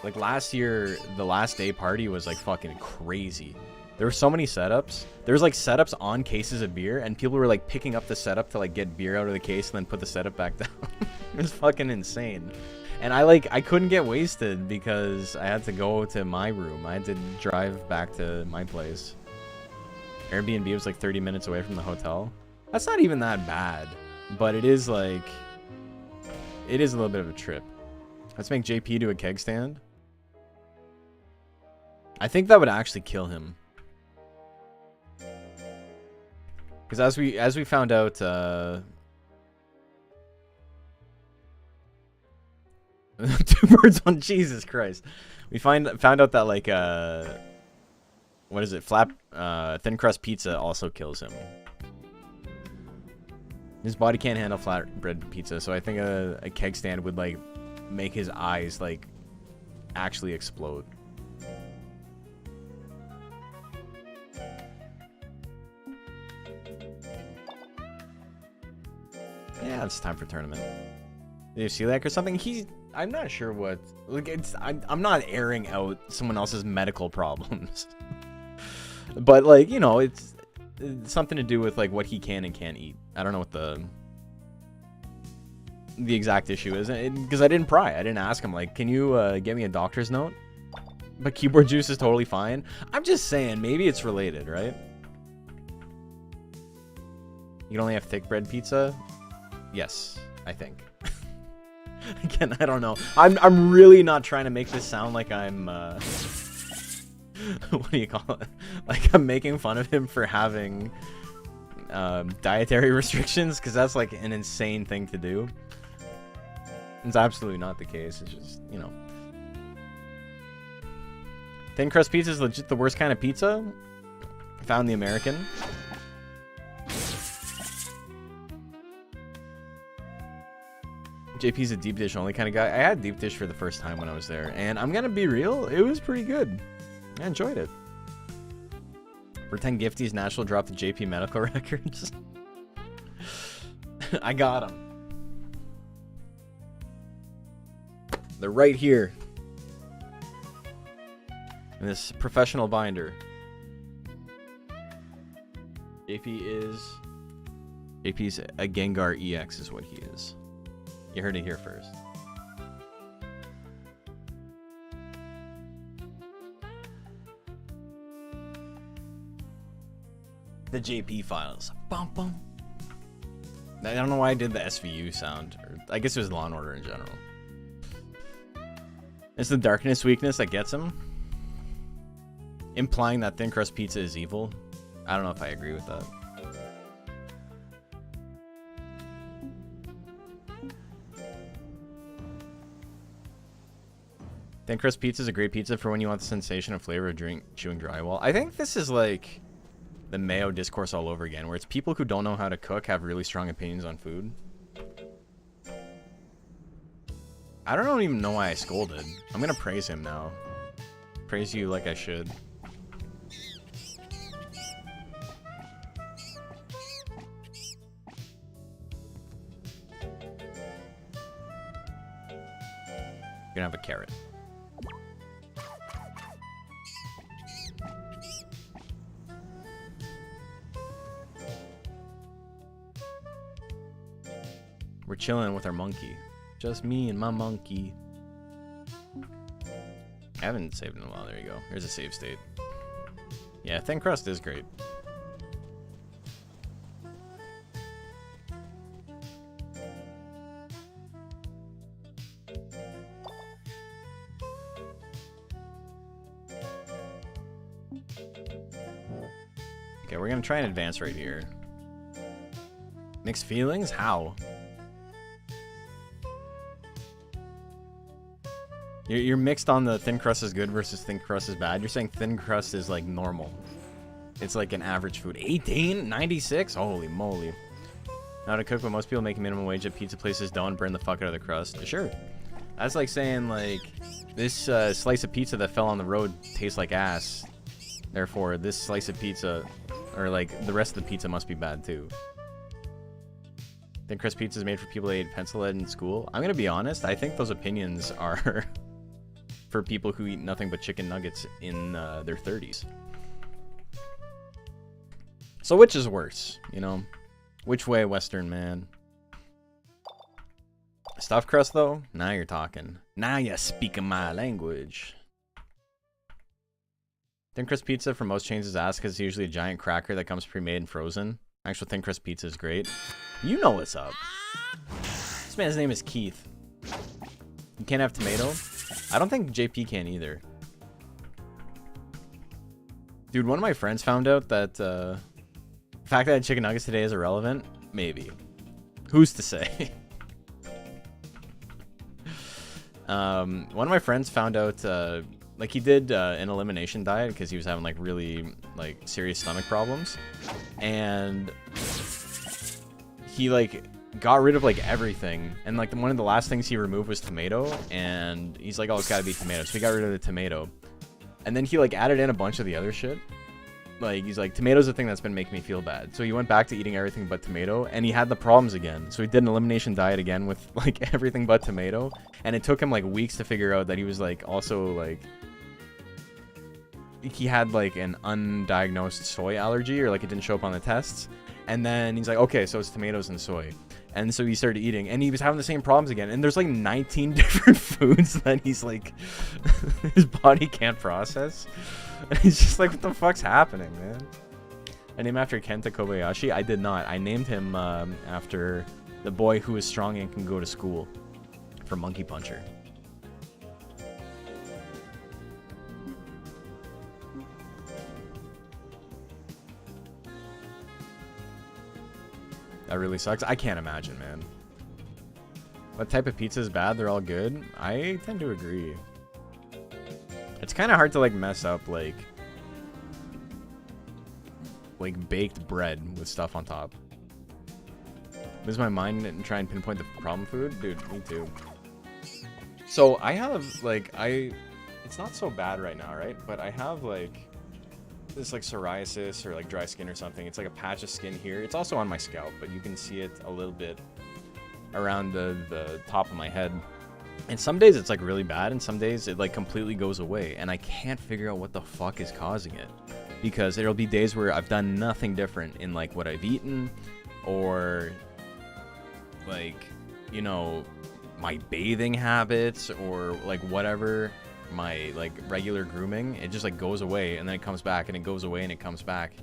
Like last year, the last day party was like fucking crazy. There were so many setups. There was like setups on cases of beer, and people were like picking up the setup to like get beer out of the case and then put the setup back down. It was fucking insane. And I couldn't get wasted because I had to go to my room. I had to drive back to my place. Airbnb was like 30 minutes away from the hotel. That's not even that bad, but it is like, it is a little bit of a trip. Let's make JP do a keg stand. I think that would actually kill him. Because as we found out, two birds on Jesus Christ. We found out that like what is it? Thin crust pizza also kills him. His body can't handle flatbread pizza, so I think a keg stand would like make his eyes like actually explode. yeah, it's time for tournament. Did you see that or something? I'm not sure what. Like, I'm not airing out someone else's medical problems, but like, you know, it's something to do with like what he can and can't eat. I don't know what the exact issue is, because I didn't pry. I didn't ask him like, can you get me a doctor's note? But keyboard juice is totally fine. I'm just saying, maybe it's related, right? You can only have thick bread pizza? Yes, I think. Again, I don't know. I'm really not trying to make this sound like I'm what do you call it? Like I'm making fun of him for having dietary restrictions, because that's like an insane thing to do. It's absolutely not the case. It's just, you know. Thin crust pizza is legit the worst kind of pizza. Found the American. JP's a deep dish only kind of guy. I had deep dish for the first time when I was there, and I'm gonna be real, it was pretty good. I enjoyed it. For 10 gifties, Nashville dropped the JP medical records. I got them. They're right here. In this professional binder. JP's a Gengar EX is what he is. You heard it here first. The JP files. Bum, bum. I don't know why I did the SVU sound. Or I guess it was Law and Order in general. It's the darkness weakness that gets him. Implying that thin crust pizza is evil. I don't know if I agree with that. Thin crust pizza is a great pizza for when you want the sensation and flavor of chewing drywall. I think this is like the mayo discourse all over again, where it's people who don't know how to cook have really strong opinions on food. I don't even know why I scolded. I'm gonna praise him now. Praise you like I should. You're gonna have a carrot. We're chilling with our monkey. Just me and my monkey. I haven't saved in a while. There you go. Here's a save state. Yeah, thin crust is great. Okay, we're gonna try and advance right here. Mixed feelings? How? You're mixed on the thin crust is good versus thin crust is bad. You're saying thin crust is like normal. It's like an average food. 18? 96? Holy moly. Not to cook, but most people make minimum wage at pizza places don't burn the fuck out of the crust. Sure. That's like saying like this slice of pizza that fell on the road tastes like ass. Therefore, this slice of pizza, or like the rest of the pizza, must be bad too. Thin crust pizza is made for people that ate pencil lead in school. I'm gonna be honest. I think those opinions are for people who eat nothing but chicken nuggets in their 30s. So which is worse, you know? Which way, Western man? Stuffed crust though? Now you're talking. Now you're speaking my language. Thin crust pizza for most chains is ass because it's usually a giant cracker that comes pre-made and frozen. Actual thin crust pizza is great. You know what's up. This man's name is Keith. You can't have tomato? I don't think JP can either. Dude, one of my friends found out that the fact that I had chicken nuggets today is irrelevant. Maybe. Who's to say? One of my friends found out like he did an elimination diet because he was having like really like serious stomach problems, and he like got rid of like everything, and like one of the last things he removed was tomato, and he's like, oh, it's gotta be tomato, so he got rid of the tomato, and then he like added in a bunch of the other shit, like, he's like, tomato's the thing that's been making me feel bad. So he went back to eating everything but tomato, and he had the problems again. So he did an elimination diet again with, like, everything but tomato. And it took him, like, weeks to figure out that he was, like, also, like, he had, like, an undiagnosed soy allergy, or, like, it didn't show up on the tests. And then he's like, okay, so it's tomatoes and soy. And so he started eating, and he was having the same problems again. And there's, like, 19 different foods that he's, like, his body can't process. And he's just like, what the fuck's happening, man? I named after Kenta Kobayashi. I did not. I named him after the boy who is strong and can go to school for Monkey Puncher. That really sucks. I can't imagine, man. What type of pizza is bad? They're all good? I tend to agree. It's kind of hard to, like, mess up, like, baked bread with stuff on top. Lose my mind and try and pinpoint the problem food? Dude, me too. So, I have, like, it's not so bad right now, right? But I have, like, this, like, psoriasis or, like, dry skin or something. It's, like, a patch of skin here. It's also on my scalp, but you can see it a little bit around the top of my head. And some days it's, like, really bad, and some days it, like, completely goes away, and I can't figure out what the fuck is causing it. Because there'll be days where I've done nothing different in, like, what I've eaten, or, like, you know, my bathing habits, or, like, whatever, my, like, regular grooming. It just, like, goes away, and then it comes back, and it goes away, and it comes back.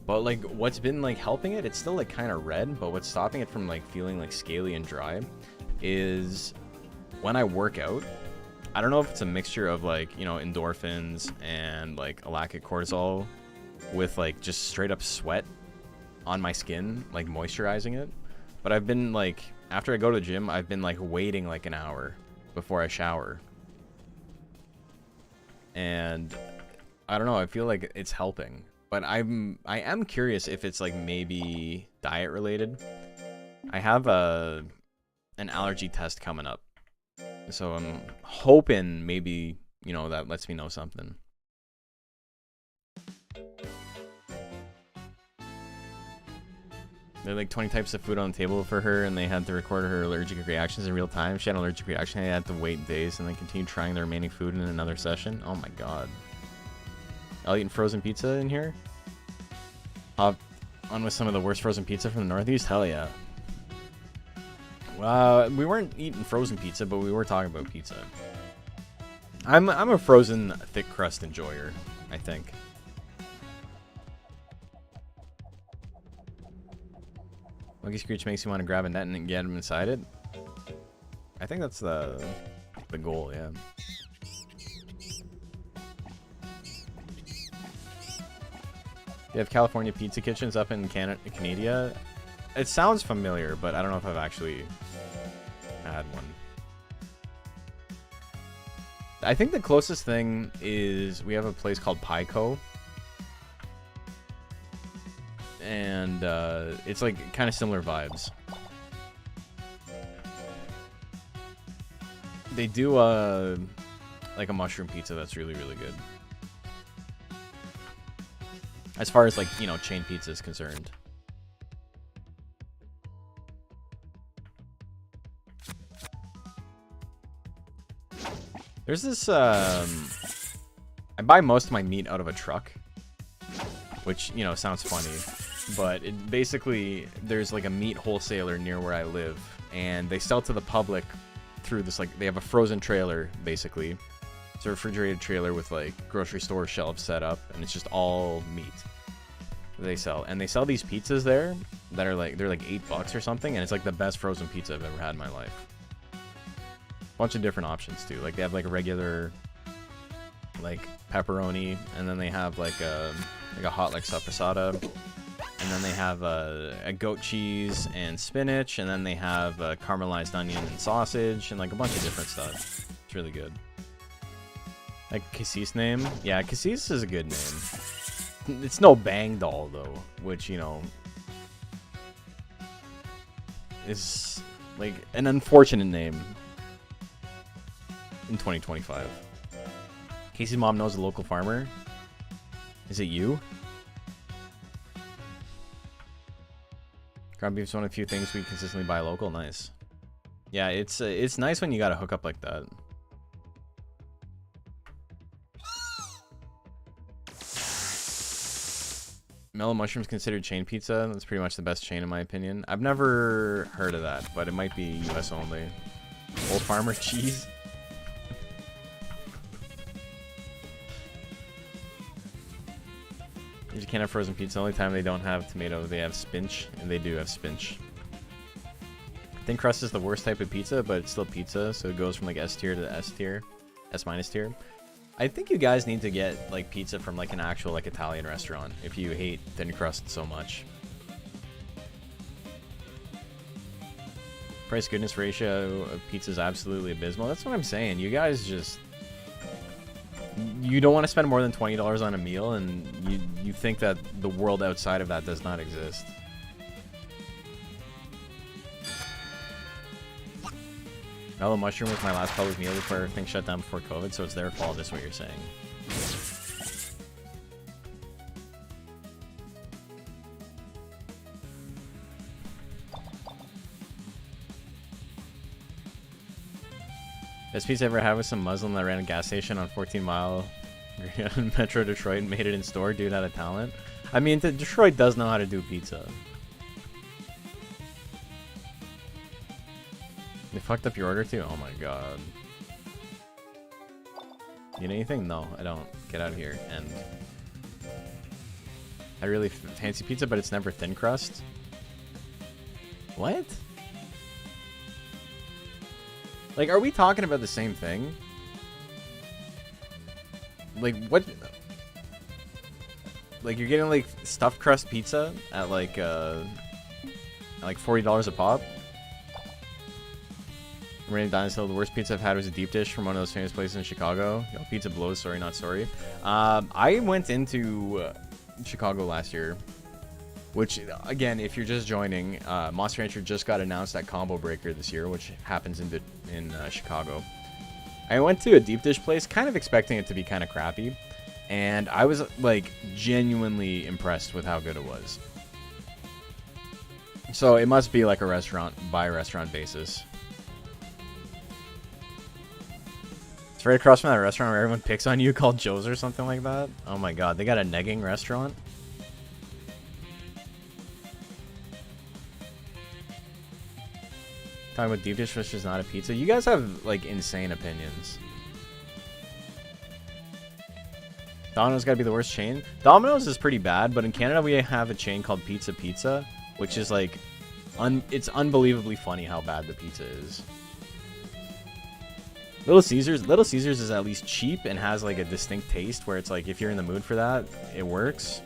But, like, what's been, like, helping it, it's still, like, kind of red, but what's stopping it from, like, feeling, like, scaly and dry is when I work out. I don't know if it's a mixture of, like, you know, endorphins and, like, a lack of cortisol with, like, just straight up sweat on my skin, like, moisturizing it. But I've been, like, after I go to the gym, I've been, like, waiting, like, an hour before I shower. And I don't know, I feel like it's helping. But I am curious if it's, like, maybe diet related. I have an allergy test coming up. So I'm hoping maybe, you know, that lets me know something. There are like 20 types of food on the table for her, and they had to record her allergic reactions in real time. She had an allergic reaction. They had to wait days and then continue trying the remaining food in another session. Oh my god. Y'all eating frozen pizza in here? Hop on with some of the worst frozen pizza from the Northeast? Hell yeah. We weren't eating frozen pizza, but we were talking about pizza. I'm a frozen thick crust enjoyer, I think. Monkey Screech makes you want to grab a net and get him inside it. I think that's the goal, yeah. You have California pizza kitchens up in Canada. It sounds familiar, but I don't know if I've actually had one. I think the closest thing is we have a place called Pico. And it's like kind of similar vibes. They do like a mushroom pizza that's really, really good. As far as, like, you know, chain pizza is concerned. There's this, I buy most of my meat out of a truck, which, you know, sounds funny, but it basically, there's like a meat wholesaler near where I live, and they sell to the public through this, like, they have a frozen trailer, basically. It's a refrigerated trailer with, like, grocery store shelves set up, and it's just all meat they sell. And they sell these pizzas there that are like, they're like $8 or something, and it's like the best frozen pizza I've ever had in my life. Bunch of different options too. Like, they have like a regular, like, pepperoni, and then they have like a hot, like, sopressata, and then they have a goat cheese and spinach, and then they have caramelized onion and sausage, and like a bunch of different stuff. It's really good. Like Cassis name? Yeah, Cassis is a good name. It's no Bang Doll though, which, you know, is like an unfortunate name in 2025. Casey's mom knows a local farmer. Is it you? Ground beef's one of the few things we consistently buy local. Nice. Yeah, it's nice when you got a hookup like that. Mellow Mushroom's considered chain pizza. That's pretty much the best chain in my opinion. I've never heard of that, but it might be US only. Old Farmer cheese. You can't have frozen pizza. The only time they don't have tomato, they have spinach, and they do have spinach. Thin crust is the worst type of pizza, but it's still pizza, so it goes from like S tier to S tier, S minus tier. I think you guys need to get like pizza from like an actual like Italian restaurant if you hate thin crust so much. Price goodness ratio of pizza is absolutely abysmal. That's what I'm saying. You guys just, you don't want to spend more than $20 on a meal, and you think that the world outside of that does not exist. Mellow Mushroom was my last public meal before everything shut down before COVID, so it's their fault, is what you're saying. Best pizza I ever had was some Muslim that ran a gas station on 14 Mile Metro Detroit and made it in store. Dude had a talent. I mean, Detroit does know how to do pizza. They fucked up your order too? Oh my god. You need anything? No, I don't. Get out of here. And I really fancy pizza, but it's never thin crust. What? Like, are we talking about the same thing? Like, what? Like, you're getting like stuffed crust pizza at like $40 a pop? Rainy Dinosaur, the worst pizza I've had was a deep dish from one of those famous places in Chicago. Yo, pizza blows, sorry, not sorry. I went into Chicago last year, which, again, if you're just joining, Monster Rancher just got announced at Combo Breaker this year, which happens in Chicago. I went to a deep dish place, kind of expecting it to be kind of crappy, and I was, like, genuinely impressed with how good it was. So it must be like a restaurant by restaurant basis. It's right across from that restaurant where everyone picks on you called Joe's or something like that. Oh my god, they got a negging restaurant? Talking about deep dish, which is not a pizza. You guys have, like, insane opinions. Domino's gotta be the worst chain. Domino's is pretty bad, but in Canada we have a chain called Pizza Pizza, which is, like, it's unbelievably funny how bad the pizza is. Little Caesars is at least cheap and has like a distinct taste where it's like if you're in the mood for that, it works,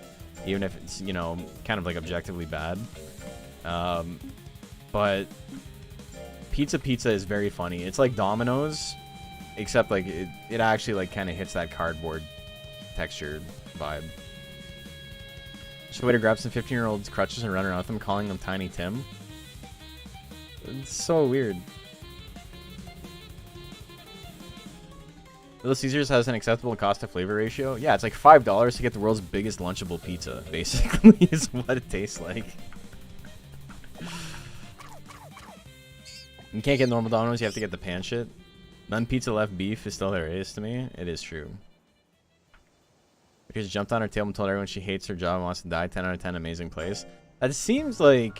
even if it's, you know, kind of like objectively bad. But Pizza Pizza is very funny. It's like Domino's, except like it actually like kind of hits that cardboard texture vibe. Just a way to grab some 15-year-olds' crutches and run around with them, calling them Tiny Tim. It's so weird. Little Caesars has an acceptable cost to flavor ratio. Yeah, it's like $5 to get the world's biggest lunchable pizza, basically, is what it tastes like. You can't get normal Domino's, you have to get the pan shit. None pizza left beef is still hilarious to me. It is true. Because jumped on her tail and told everyone she hates her job and wants to die. 10 out of 10, amazing place. That seems like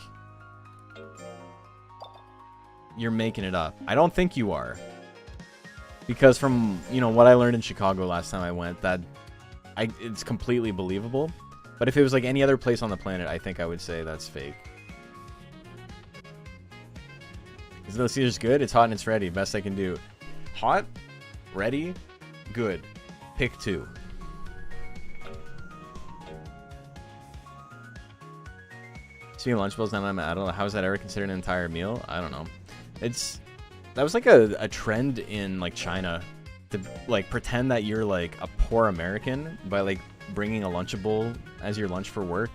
you're making it up. I don't think you are. Because from, you know, what I learned in Chicago last time I went, that it's completely believable. But if it was like any other place on the planet, I think I would say that's fake. Is Little Caesars good? It's hot and it's ready. Best I can do. Hot, ready, good. Pick two. Speaking of Lunchables, now that I'm an adult, how is that ever considered an entire meal? I don't know. That was like a trend in like China to like pretend that you're like a poor American by like bringing a Lunchable as your lunch for work.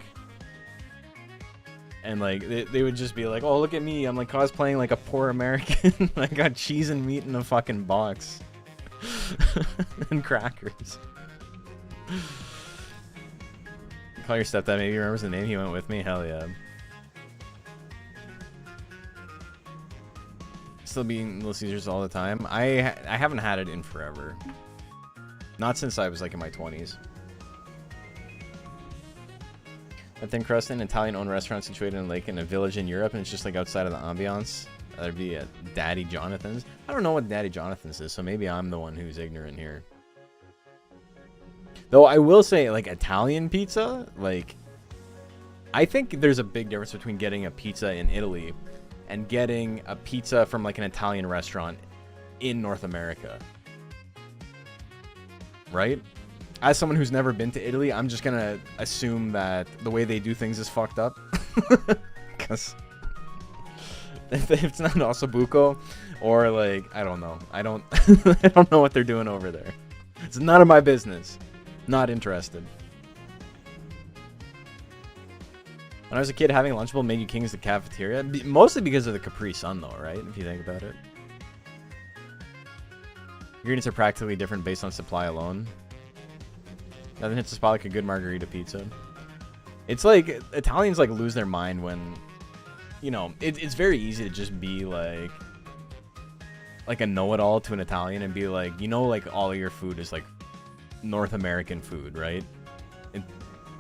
And like they would just be like, oh, look at me, I'm like cosplaying like a poor American. I got cheese and meat in a fucking box. And crackers. Call your stepdad, maybe he remembers the name, he went with me. Hell yeah. Still be eating Little Caesars all the time. I haven't had it in forever. Not since I was like in my 20s. A thin crust, an Italian-owned restaurant situated in a lake in a village in Europe, and it's just like outside of the ambiance. That'd be at Daddy Jonathan's. I don't know what Daddy Jonathan's is, so maybe I'm the one who's ignorant here. Though I will say, like, Italian pizza, like, I think there's a big difference between getting a pizza in Italy and getting a pizza from like an Italian restaurant in North America. Right? As someone who's never been to Italy, I'm just gonna assume that the way they do things is fucked up. Because if it's not ossobuco, or like, I don't know. I don't I don't know what they're doing over there. It's none of my business. Not interested. When I was a kid, having a Lunchable made you kings at the cafeteria. Mostly because of the Capri Sun, though, right? If you think about it. Ingredients are practically different based on supply alone. Nothing hits the spot like a good margarita pizza. It's like, Italians like lose their mind when, you know, it's very easy to just be like a know-it-all to an Italian and be like, you know, like all of your food is like North American food, right?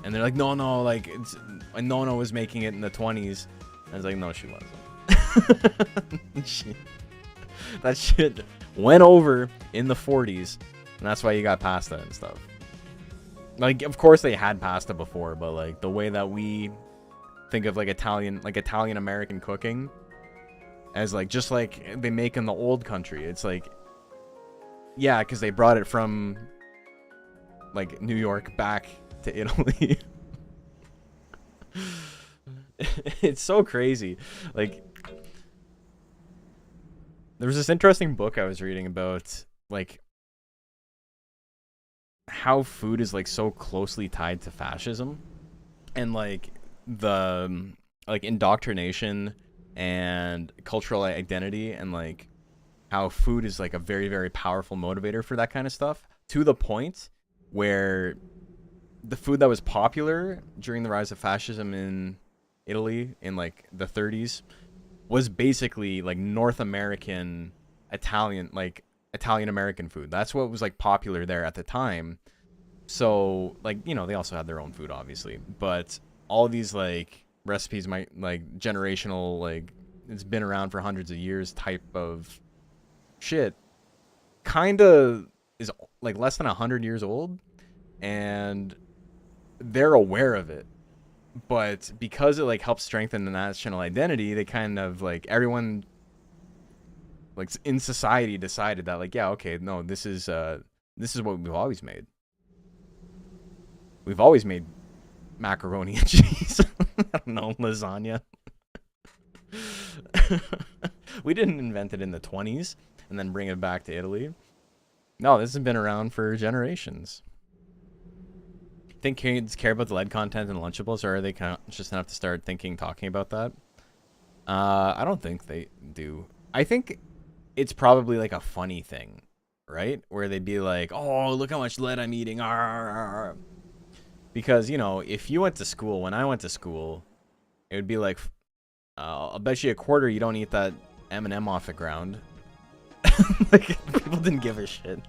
And they're like, no, like, it's, Nona was making it in the 20s. I was like, no, she wasn't. That shit went over in the 40s, and that's why you got pasta and stuff. Like, of course they had pasta before, but like the way that we think of like Italian American cooking as like just like they make in the old country, it's like, yeah, because they brought it from like New York back to Italy. It's so crazy. Like, there was this interesting book I was reading about like how food is like so closely tied to fascism and like the like indoctrination and cultural identity, and like how food is like a very, very powerful motivator for that kind of stuff, to the point where the food that was popular during the rise of fascism in Italy in like the 30s was basically like North American Italian American food. That's what was like popular there at the time. So like, you know, they also had their own food obviously, but all these like recipes might like generational, like it's been around for hundreds of years type of shit kind of is like less than 100 years old, and they're aware of it, but because it like helps strengthen the national identity, they kind of like, everyone like in society decided that like, yeah, okay, no, this is what we've always made. We've always made macaroni and cheese. I don't know, lasagna. We didn't invent it in the 20s and then bring it back to Italy. No, this has been around for generations. Think kids care about the lead content in Lunchables, or are they conscious enough to start talking about that? I don't think they do. I think it's probably like a funny thing, right? Where they'd be like, oh, look how much lead I'm eating. Arr. Because, you know, if you went to school, when I went to school, it would be like, I'll bet you a quarter you don't eat that M&M off the ground. Like, people didn't give a shit.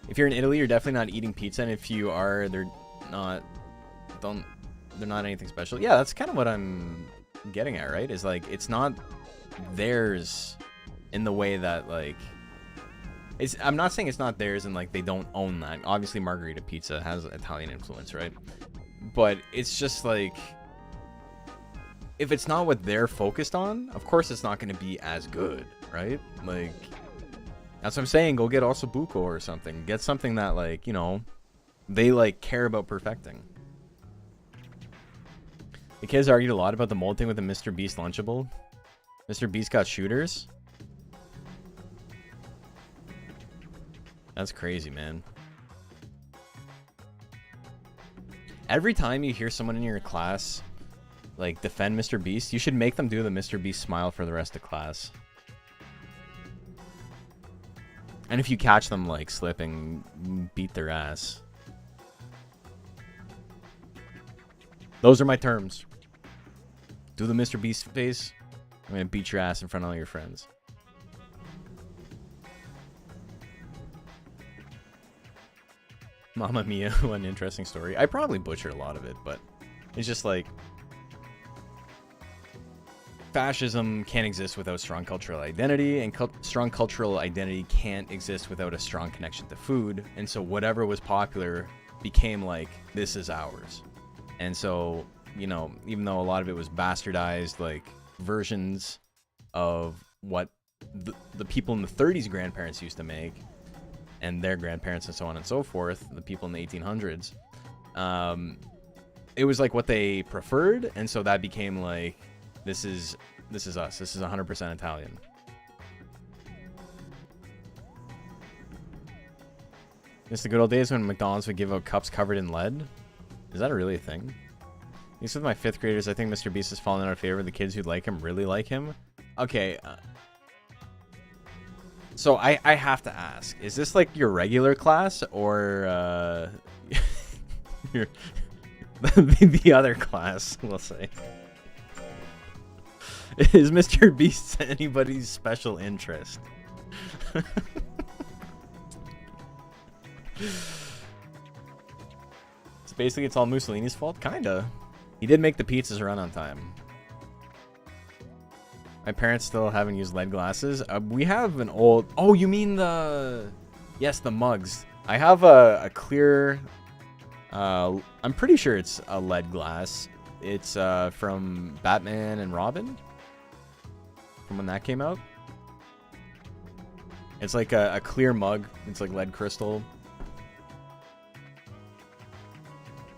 If you're in Italy, you're definitely not eating pizza, and if you are, they're not anything special. Yeah, that's kind of what I'm getting at, right? Is like, it's not theirs in the way that like, I'm not saying it's not theirs and like they don't own that. Obviously, margarita pizza has Italian influence, right? But it's just like, if it's not what they're focused on, of course it's not going to be as good, right? Like, that's what I'm saying. Go get ossobuco or something. Get something that, like, you know, they like care about perfecting. The kids argued a lot about the mold thing with the Mr. Beast Lunchable. Mr. Beast got shooters. That's crazy, man. Every time you hear someone in your class like defend Mr. Beast, you should make them do the Mr. Beast smile for the rest of class. And if you catch them like slipping, beat their ass. Those are my terms. Do the Mr. Beast face. I'm gonna beat your ass in front of all your friends. Mamma Mia, what an interesting story. I probably butchered a lot of it, but it's just like fascism can't exist without strong cultural identity, and strong cultural identity can't exist without a strong connection to food. And so whatever was popular became like, this is ours. And so, you know, even though a lot of it was bastardized, like versions of what the people in the 30s grandparents used to make, and their grandparents and so on and so forth, the people in the 1800s, it was like what they preferred, and so that became like, this is us. This is 100% Italian. It's the good old days when McDonald's would give out cups covered in lead. Is that really a thing? These with my 5th graders, I think Mr. Beast has fallen out of favor. The kids who like him really like him. Okay. So I have to ask, is this like your regular class or your the other class, we'll say? Is Mr. Beast anybody's special interest? So basically it's all Mussolini's fault? Kinda. He did make the pizzas run on time. My parents still haven't used lead glasses. We have an old... Oh, you mean the... Yes, the mugs. I have a clear... I'm pretty sure it's a lead glass. It's from Batman and Robin. From when that came out. It's like a clear mug. It's like lead crystal.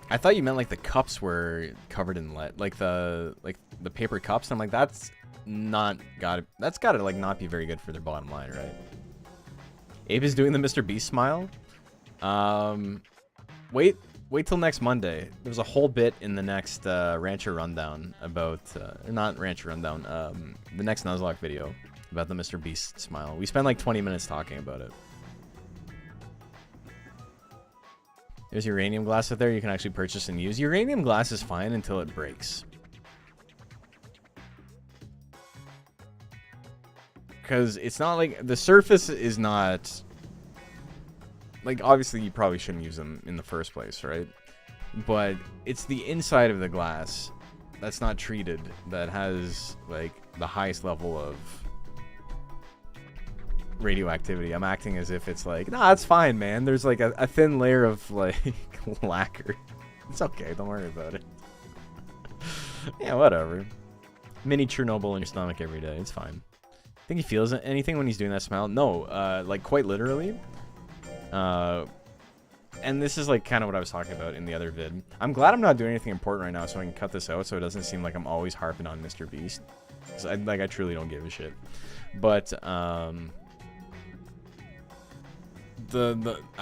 I thought you meant like the cups were covered in lead. Like the paper cups. I'm like, that's... That's gotta like not be very good for their bottom line, right? Abe is doing the Mr. Beast smile. Wait till next Monday. There's a whole bit in the next Rancher Rundown about not Rancher Rundown, the next Nuzlocke video about the Mr. Beast smile. We spent like 20 minutes talking about it. There's uranium glass out there you can actually purchase and use. Uranium glass is fine until it breaks. Because it's not like the surface is not like, obviously you probably shouldn't use them in the first place, right? But it's the inside of the glass that's not treated that has like the highest level of radioactivity. I'm acting as if it's like, nah, it's fine, man. There's like a thin layer of like lacquer. It's okay, don't worry about it. Yeah, whatever. Mini Chernobyl in your stomach every day. It's fine. Think he feels anything when he's doing that smile? No, like quite literally. And this is like kind of what I was talking about in the other vid. I'm glad I'm not doing anything important right now, so I can cut this out so it doesn't seem like I'm always harping on Mr. Beast. I truly don't give a shit. But I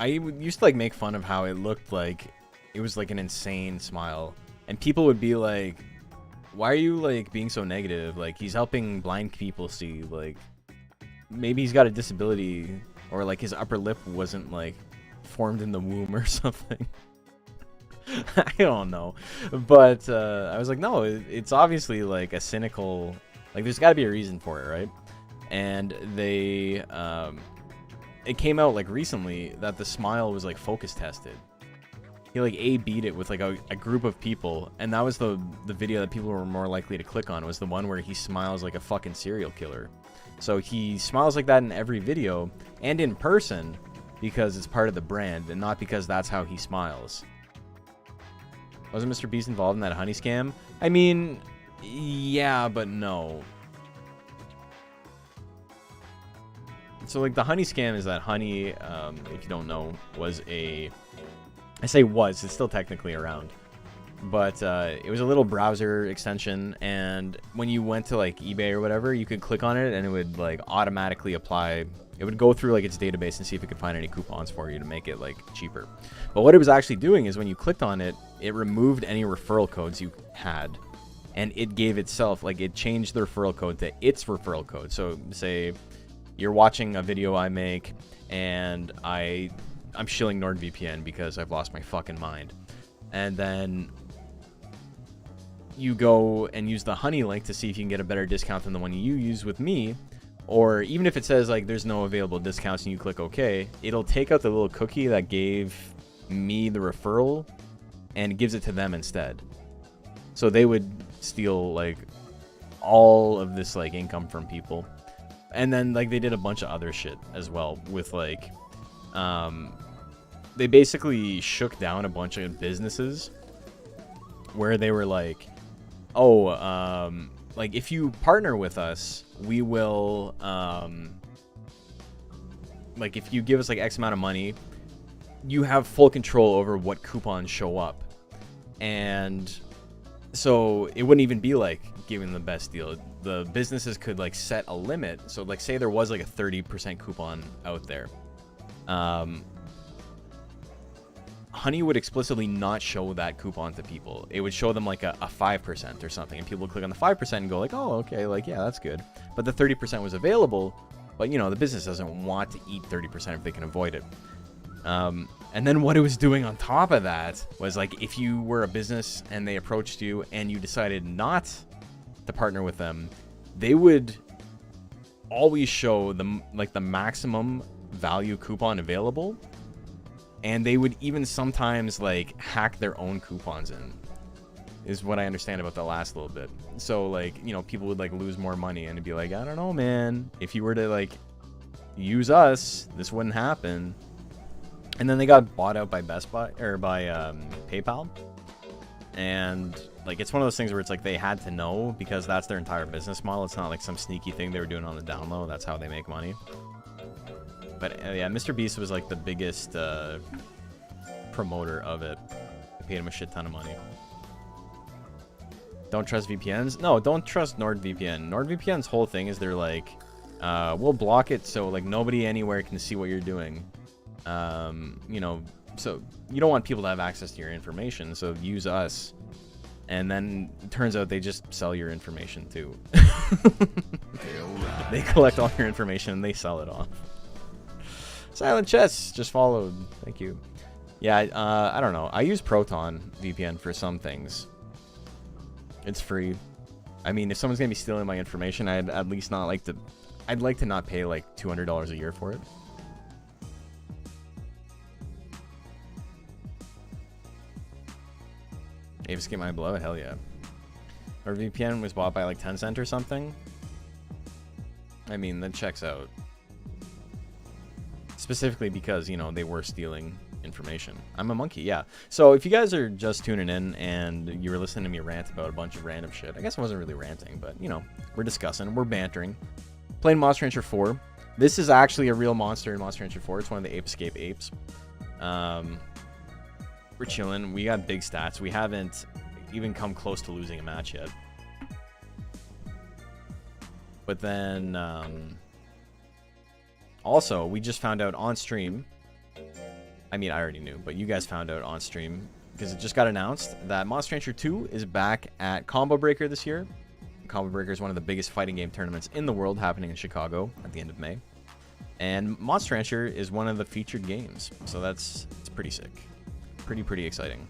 used to like make fun of how it looked like it was like an insane smile, and people would be like, why are you like being so negative? Like, he's helping blind people see. Like, maybe he's got a disability, or like his upper lip wasn't like formed in the womb or something. I don't know, but I was like, no, it's obviously like a cynical, like there's got to be a reason for it, right? And they it came out like recently that the smile was like focus tested. He like A/B'd it with like a group of people, and that was the video that people were more likely to click on, was the one where he smiles like a fucking serial killer. So he smiles like that in every video and in person because it's part of the brand and not because that's how he smiles. Wasn't Mr. Beast involved in that honey scam? I mean, yeah, but no. So like the honey scam is that Honey, if you don't know, was a... I say was, it's still technically around. But it was a little browser extension, and when you went to like eBay or whatever, you could click on it and it would like automatically apply. It would go through like its database and see if it could find any coupons for you to make it like cheaper. But what it was actually doing is when you clicked on it, it removed any referral codes you had. And it gave itself, like it changed the referral code to its referral code. So say you're watching a video I make and I'm shilling NordVPN because I've lost my fucking mind. And then you go and use the Honey link to see if you can get a better discount than the one you use with me. Or even if it says like there's no available discounts and you click OK, it'll take out the little cookie that gave me the referral and gives it to them instead. So they would steal like all of this like income from people. And then like they did a bunch of other shit as well with like they basically shook down a bunch of businesses where they were like, oh, like if you partner with us, we will like if you give us like X amount of money, you have full control over what coupons show up. And so it wouldn't even be like giving the best deal. The businesses could like set a limit. So like say there was like a 30% coupon out there. Honey would explicitly not show that coupon to people. It would show them like a 5% or something, and people would click on the 5% and go like, oh, okay, like, yeah, that's good. But the 30% was available, but, you know, the business doesn't want to eat 30% if they can avoid it. And then what it was doing on top of that was, like, if you were a business and they approached you and you decided not to partner with them, they would always show them, like, the maximum value coupon available. And they would even sometimes, like, hack their own coupons in, is what I understand about the last little bit. So, like, you know, people would, like, lose more money and it'd be like, I don't know, man. If you were to, like, use us, this wouldn't happen. And then they got bought out by Best Buy, or by PayPal. And, like, it's one of those things where it's like they had to know because that's their entire business model. It's not like some sneaky thing they were doing on the down low. That's how they make money. But yeah, Mr. Beast was like the biggest promoter of it. I paid him a shit ton of money. Don't trust VPNs? No, don't trust NordVPN. NordVPN's whole thing is they're like, we'll block it so like nobody anywhere can see what you're doing. You know, so you don't want people to have access to your information, so use us. And then it turns out they just sell your information too. They collect all your information and they sell it off. Silent Chess just followed. Thank you. Yeah, I don't know. I use Proton VPN for some things. It's free. I mean, if someone's gonna be stealing my information, I'd at least not like to. I'd like to not pay like $200 a year for it. Avis Get My Blow? Hell yeah. Our VPN was bought by like Tencent or something. I mean, that checks out. Specifically because, you know, they were stealing information. I'm a monkey, yeah. So if you guys are just tuning in and you were listening to me rant about a bunch of random shit, I guess I wasn't really ranting, but, you know, we're discussing, we're bantering. Playing Monster Rancher 4. This is actually a real monster in Monster Rancher 4. It's one of the Ape Escape apes. We're chilling. We got big stats. We haven't even come close to losing a match yet. But then, also, we just found out on stream. I mean, I already knew, but you guys found out on stream because it just got announced that Monster Rancher 2 is back at Combo Breaker this year. Combo Breaker is one of the biggest fighting game tournaments in the world, happening in Chicago at the end of May. And Monster Rancher is one of the featured games, so it's pretty sick. Pretty exciting.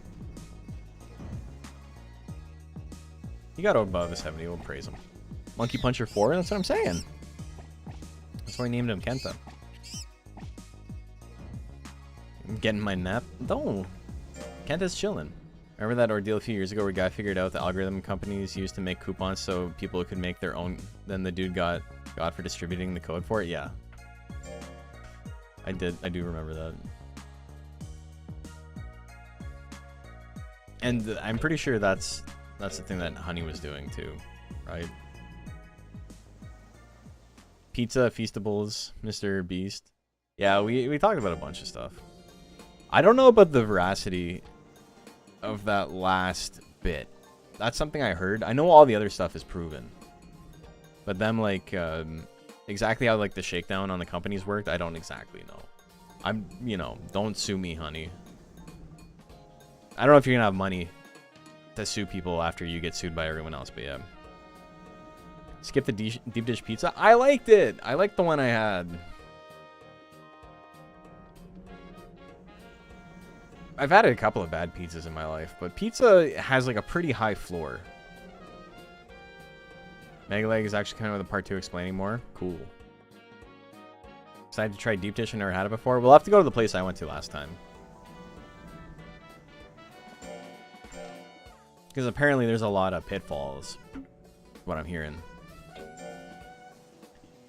He got above a 70, we'll praise him. Monkey Puncher 4, that's what I'm saying. That's why I named him Kenta. I'm getting my nap. No. Kenta's chilling. Remember that ordeal a few years ago where a guy figured out the algorithm companies used to make coupons so people could make their own? Then the dude got for distributing the code for it? Yeah. I do remember that. And I'm pretty sure that's the thing that Honey was doing too, right? Pizza, Feastables, Mr. Beast. Yeah, we talked about a bunch of stuff. I don't know about the veracity of that last bit. That's something I heard. I know all the other stuff is proven. But them, like, exactly how, like, the shakedown on the companies worked, I don't exactly know. You know, don't sue me, Honey. I don't know if you're gonna have money to sue people after you get sued by everyone else, but yeah. Skip the deep dish pizza. I liked it. I liked the one I had. I've had a couple of bad pizzas in my life, but pizza has like a pretty high floor. Mega Leg is actually kind of the part 2 explaining more. Cool. Decided to try deep dish. I never had it before. We'll have to go to the place I went to last time. Because apparently there's a lot of pitfalls. What I'm hearing.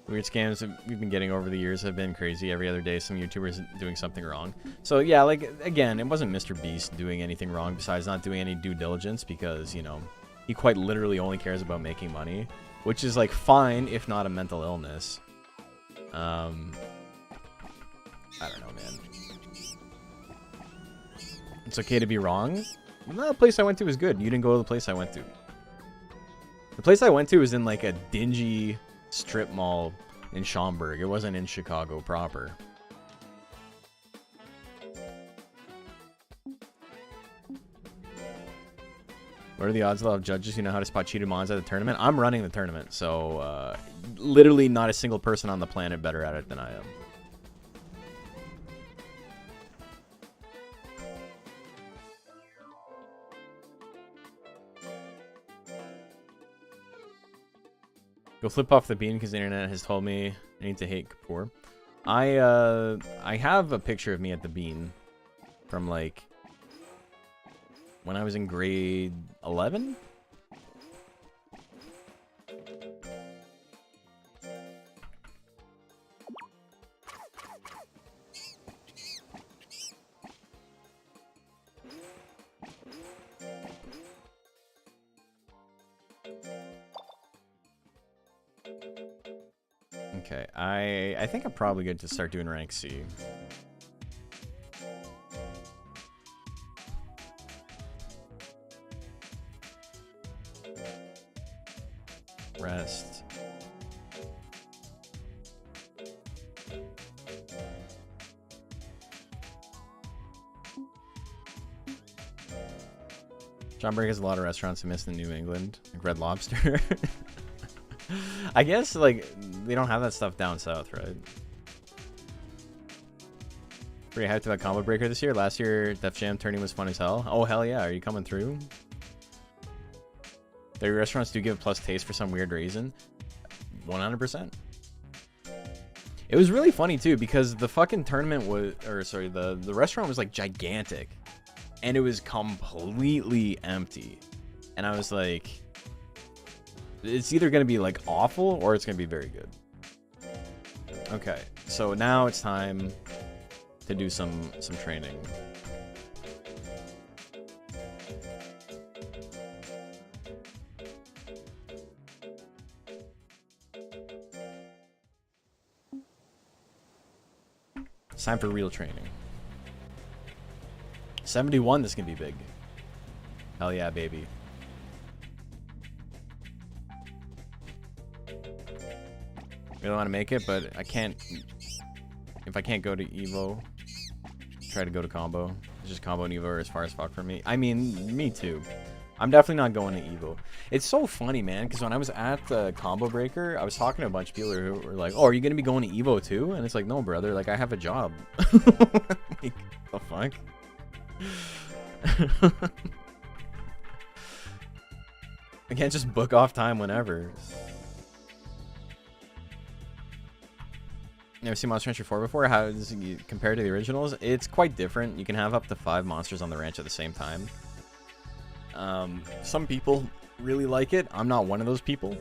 Weird scams that we've been getting over the years have been crazy. Every other day, some YouTubers doing something wrong. So yeah, like, again, it wasn't Mr. Beast doing anything wrong besides not doing any due diligence because, you know, he quite literally only cares about making money, which is, like, fine if not a mental illness. I don't know, man. It's okay to be wrong. No, the place I went to was good. You didn't go to the place I went to. The place I went to was in, like, a dingy strip mall in Schaumburg. It wasn't in Chicago proper. What are the odds of judges who know how to spot cheated mons at the tournament? I'm running the tournament, so literally not a single person on the planet better at it than I am. Go flip off the bean because the internet has told me I need to hate Kapoor. I have a picture of me at the bean from, like, when I was in grade 11? Okay, I think I'm probably good to start doing rank C. Rest. Schaumburg has a lot of restaurants I miss in New England, like Red Lobster. I guess, like, they don't have that stuff down south, right? Pretty hyped about Combo Breaker this year. Last year, Def Jam tourney was fun as hell. Oh, hell yeah. Are you coming through? Their restaurants do give plus taste for some weird reason. 100%. It was really funny, too, because the fucking tournament was... Or, sorry, the restaurant was, like, gigantic. And it was completely empty. And I was like... It's either going to be, like, awful or it's going to be very good. Okay, so now it's time to do some training. It's time for real training. 71, this can be big. Hell yeah, baby. Really want to make it, but I can't. If I can't go to Evo, try to go to combo. It's just combo and Evo are as far as fuck for me. I mean, me too. I'm definitely not going to Evo. It's so funny, man, because when I was at the Combo Breaker, I was talking to a bunch of people who were like, "Oh, are you gonna be going to Evo too?" And it's like, "No, brother. Like, I have a job." Like, the fuck. I can't just book off time whenever. Never seen Monster Rancher 4 before? How does it compare to the originals? It's quite different. You can have up to 5 monsters on the ranch at the same time. Some people really like it. I'm not one of those people.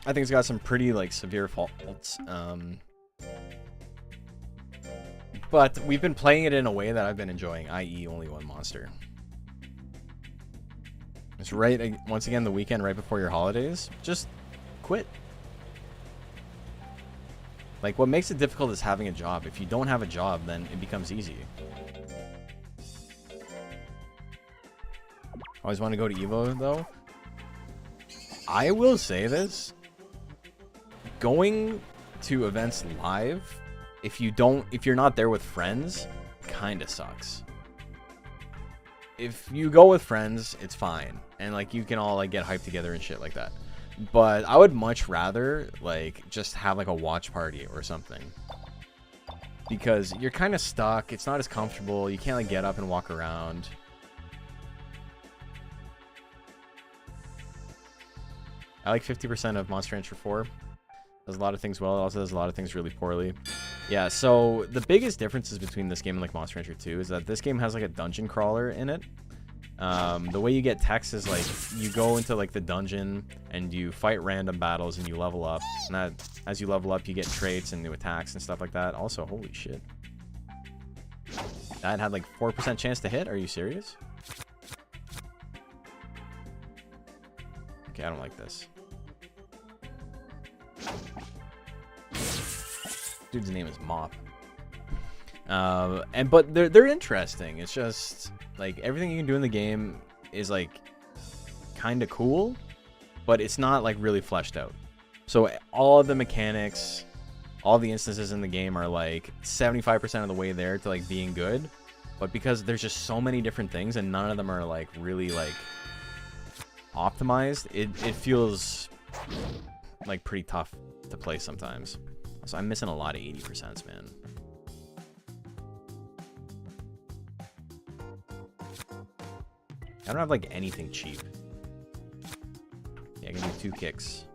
I think it's got some pretty, like, severe faults. But we've been playing it in a way that I've been enjoying, i.e. only 1 monster. It's right, once again, the weekend right before your holidays. Just quit. Like, what makes it difficult is having a job. If you don't have a job, then it becomes easy. Always want to go to Evo, though. I will say this. Going to events live, if you're not there with friends, kind of sucks. If you go with friends, it's fine. And, like, you can all, like, get hyped together and shit like that. But I would much rather, like, just have, like, a watch party or something. Because you're kind of stuck. It's not as comfortable. You can't, like, get up and walk around. I like 50% of Monster Rancher 4. Does a lot of things well. It also does a lot of things really poorly. Yeah, so the biggest differences between this game and like Monster Rancher 2 is that this game has like a dungeon crawler in it. The way you get text is like you go into like the dungeon and you fight random battles and you level up. And that, as you level up, you get traits and new attacks and stuff like that. Also, holy shit. That had like 4% chance to hit? Are you serious? Okay, I don't like this. Dude's name is Mop. But they're interesting. It's just like everything you can do in the game is like kind of cool, but it's not like really fleshed out. So all of the mechanics, all the instances in the game are like 75% of the way there to like being good, but because there's just so many different things and none of them are like really like optimized, it feels like pretty tough to play sometimes. So I'm missing a lot of 80%, man. I don't have like anything cheap. Yeah, I can do 2 kicks.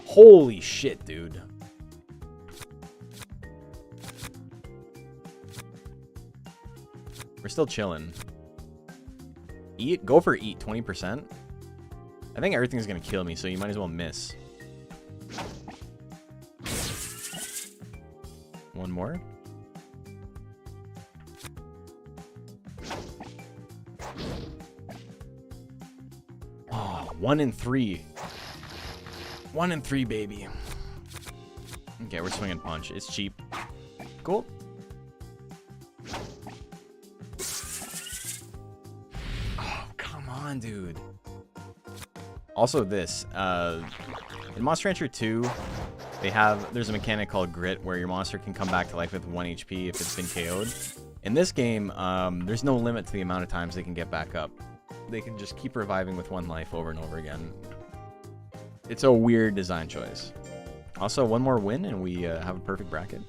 Holy shit, dude. We're still chilling. Eat? Go for eat, 20%. I think everything's gonna kill me, so you might as well miss. One more. Oh, 1 in 3. 1 in 3, baby. Okay, we're swinging punch. It's cheap. Cool. Oh, come on, dude. Also this, in Monster Rancher 2, there's a mechanic called Grit where your monster can come back to life with 1 HP if it's been KO'd. In this game, there's no limit to the amount of times they can get back up. They can just keep reviving with 1 life over and over again. It's a weird design choice. Also, 1 more win and we have a perfect bracket.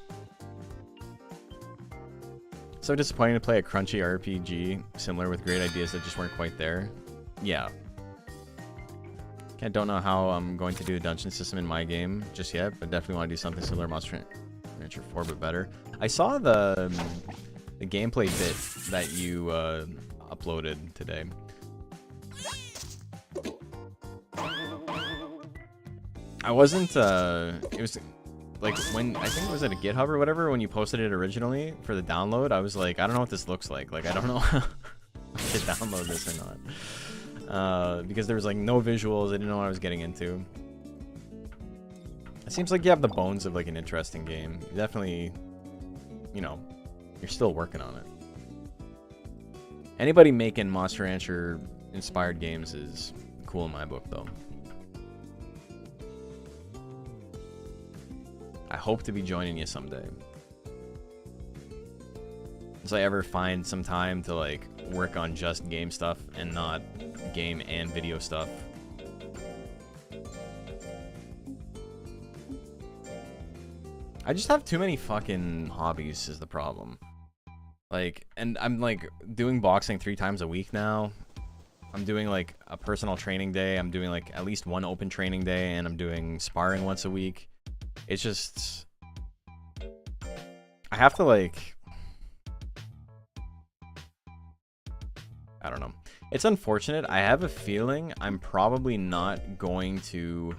So disappointing to play a crunchy RPG similar with great ideas that just weren't quite there. Yeah. I don't know how I'm going to do a dungeon system in my game just yet, but definitely want to do something similar to Monster Rancher 4, but better. I saw the gameplay bit that you uploaded today. I wasn't, it was like when, I think it was at a GitHub or whatever, when you posted it originally for the download, I was like, I don't know what this looks like. Like, I don't know how I should download this or not. Because there was like no visuals, I didn't know what I was getting into. It seems like you have the bones of like an interesting game. You definitely, you know, you're still working on it. Anybody making Monster Rancher inspired games is cool in my book though. I hope to be joining you someday. As I ever find some time to like work on just game stuff and not game and video stuff. I just have too many fucking hobbies is the problem. Like, and I'm like doing boxing 3 times a week now. I'm doing like a personal training day. I'm doing like at least 1 open training day, and I'm doing sparring once a week. It's just, I have to like, I don't know. It's unfortunate. I have a feeling I'm probably not going to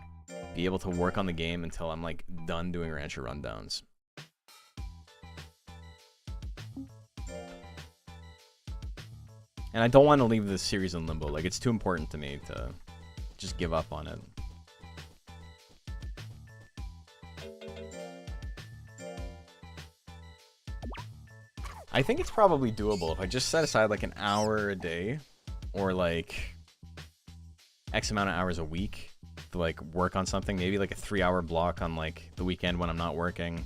be able to work on the game until I'm like done doing Rancher rundowns. And I don't want to leave this series in limbo. Like, it's too important to me to just give up on it. I think it's probably doable if I just set aside like an hour a day or like X amount of hours a week to like work on something, maybe like a 3-hour block on like the weekend when I'm not working.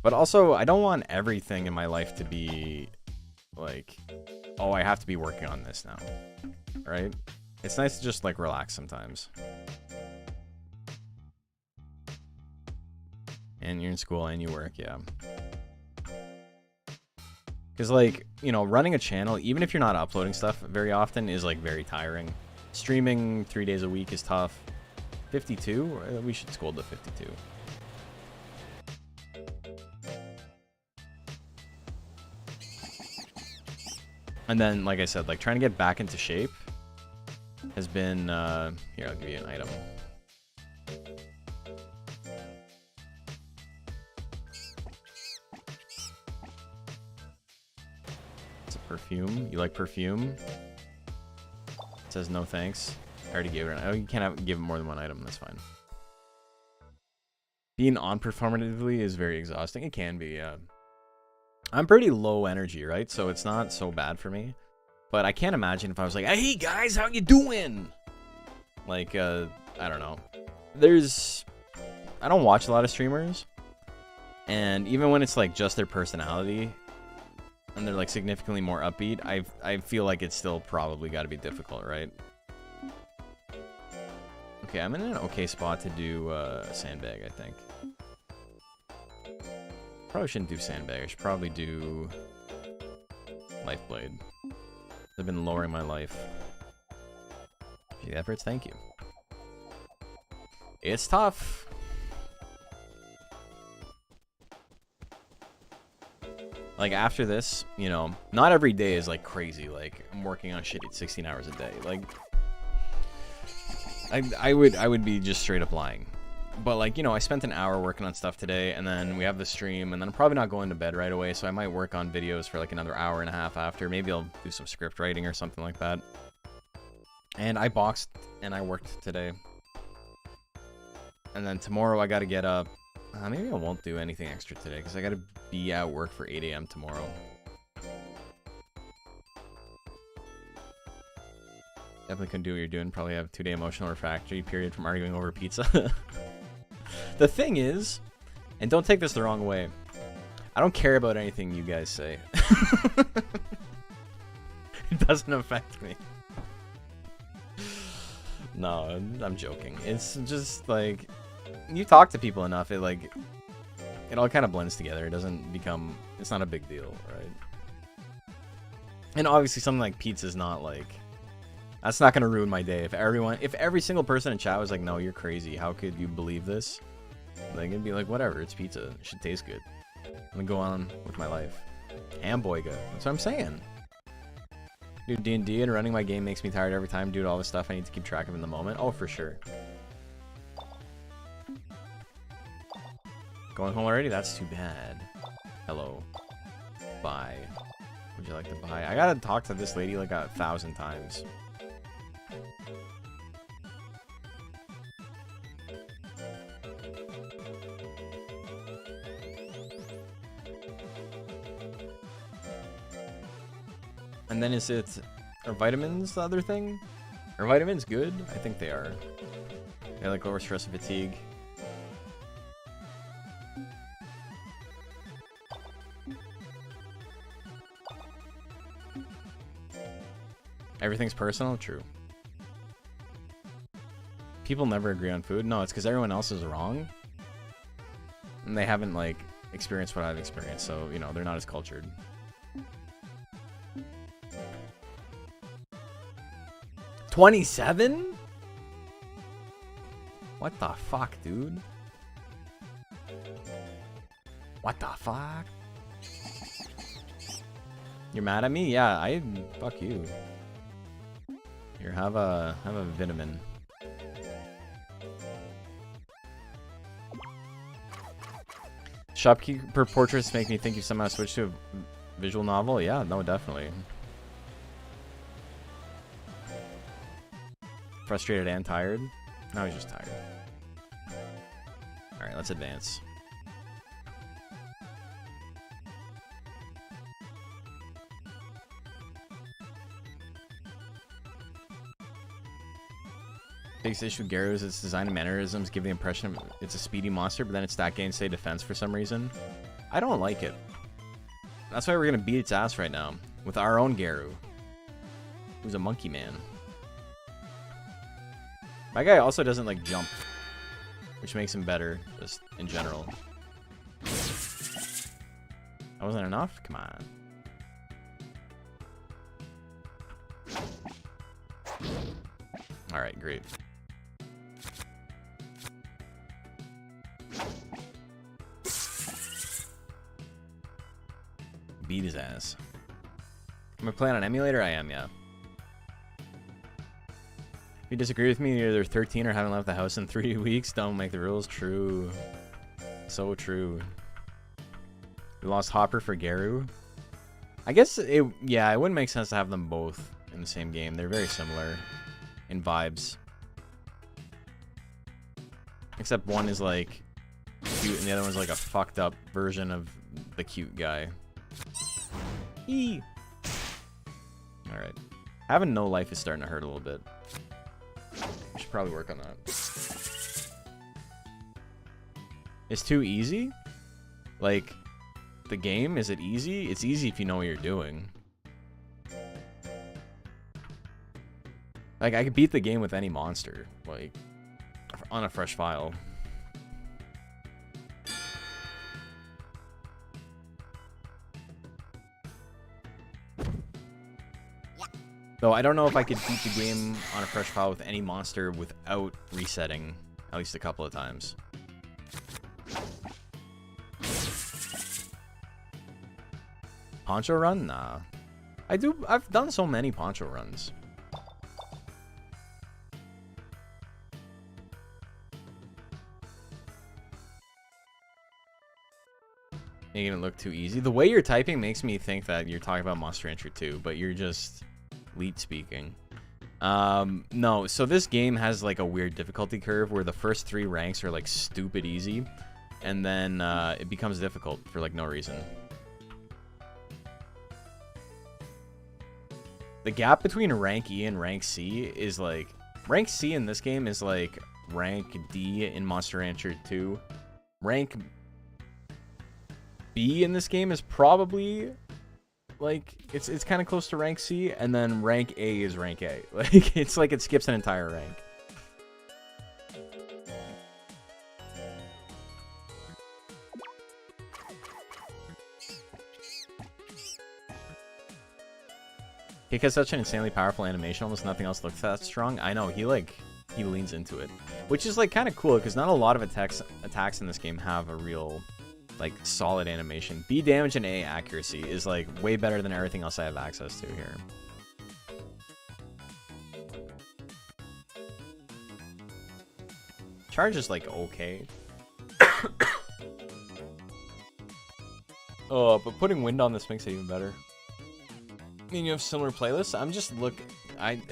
But also, I don't want everything in my life to be like, oh, I have to be working on this now, right? It's nice to just like relax sometimes. And you're in school and you work, yeah. Because, like, you know, running a channel, even if you're not uploading stuff very often, is, like, very tiring. Streaming 3 days a week is tough. 52? We should scold to 52. And then, like I said, like trying to get back into shape has been, here, I'll give you an item. It's a perfume. You like perfume? It says no thanks. I already gave it. Oh, you can't give it more than one item. That's fine. Being on performatively is very exhausting. It can be, yeah. I'm pretty low energy, right? So it's not so bad for me. But I can't imagine if I was like, hey guys, how you doing? Like, I don't know. I don't watch a lot of streamers. And even when it's like just their personality and they're like significantly more upbeat, I feel like it's still probably got to be difficult, right? Okay, I'm in an okay spot to do sandbag, I think. Probably shouldn't do sandbag. I should probably do Lifeblade. I've been lowering my life. The efforts, thank you. It's tough. Like after this, you know, not every day is like crazy. Like I'm working on shit at 16 hours a day. Like I would be just straight up lying. But like, you know, I spent an hour working on stuff today, and then we have the stream, and then I'm probably not going to bed right away, so I might work on videos for like another hour and a half after. Maybe I'll do some script writing or something like that. And I boxed and I worked today. And then tomorrow I gotta get up. Maybe I won't do anything extra today, because I gotta be at work for 8 a.m. tomorrow. Definitely couldn't do what you're doing. Probably have a 2-day emotional refractory period from arguing over pizza. The thing is, and don't take this the wrong way, I don't care about anything you guys say. It doesn't affect me. No, I'm joking. It's just like, you talk to people enough, it all kind of blends together. It doesn't become, it's not a big deal, right? And obviously something like pizza is not like, that's not gonna ruin my day. If every single person in chat was like, no, you're crazy, how could you believe this? Like, it'd be like, whatever, it's pizza, it should taste good. I'm gonna go on with my life. Hamboyga, that's what I'm saying. Dude, D&D and running my game makes me tired every time. Dude, all this stuff I need to keep track of in the moment. Oh, for sure. Going home already? That's too bad. Hello. Bye. Would you like to buy? I gotta talk to this lady like 1,000 times. And then are vitamins the other thing? Are vitamins good? I think they are. They like lower stress and fatigue. Everything's personal? True. People never agree on food? No, it's because everyone else is wrong. And they haven't, like, experienced what I've experienced, so, you know, they're not as cultured. $27? What the fuck, dude? What the fuck? You're mad at me? Yeah, fuck you. Here, have a vitamin. Shopkeeper portraits make me think you somehow switched to a visual novel. Yeah, no, definitely. Frustrated and tired? No, he's just tired. Alright, let's advance. Biggest issue with Garu is its design and mannerisms give the impression it's a speedy monster, but then its stat gains say defense for some reason. I don't like it. That's why we're gonna beat its ass right now with our own Garu, who's a monkey man. My guy also doesn't like jump, which makes him better just in general. That wasn't enough? Come on. Alright, great. Beat his ass. Am I playing on emulator? I am, yeah. If you disagree with me, you're either 13 or haven't left the house in 3 weeks. Don't make the rules. True. So true. We lost Hopper for Garu. I guess it wouldn't make sense to have them both in the same game. They're very similar in vibes. Except one is like cute and the other one's like a fucked up version of the cute guy. Eee. Alright. Having no life is starting to hurt a little bit. I should probably work on that. It's too easy? Like, the game, is it easy? It's easy if you know what you're doing. Like, I could beat the game with any monster. Like, on a fresh file. Though I don't know if I could beat the game on a fresh file with any monster without resetting at least a couple of times. Poncho run? Nah. I've done so many Poncho runs. Making it look too easy. The way you're typing makes me think that you're talking about Monster Rancher 2, but you're just leet speaking. No, so this game has like a weird difficulty curve where the first 3 ranks are like stupid easy, and then it becomes difficult for like no reason. The gap between rank E and rank C is like, rank C in this game is like rank D in Monster Rancher 2. Rank B in this game is probably like, it's kind of close to rank C, and then rank A is rank A. Like, it's like it skips an entire rank. Kick has such an insanely powerful animation, almost nothing else looks that strong. I know, he leans into it. Which is like kind of cool, because not a lot of attacks in this game have a real like solid animation. B damage and A accuracy is like way better than everything else I have access to here. Charge is like okay. Oh, but putting wind on this makes it even better. I mean, you have similar playlists. I'm just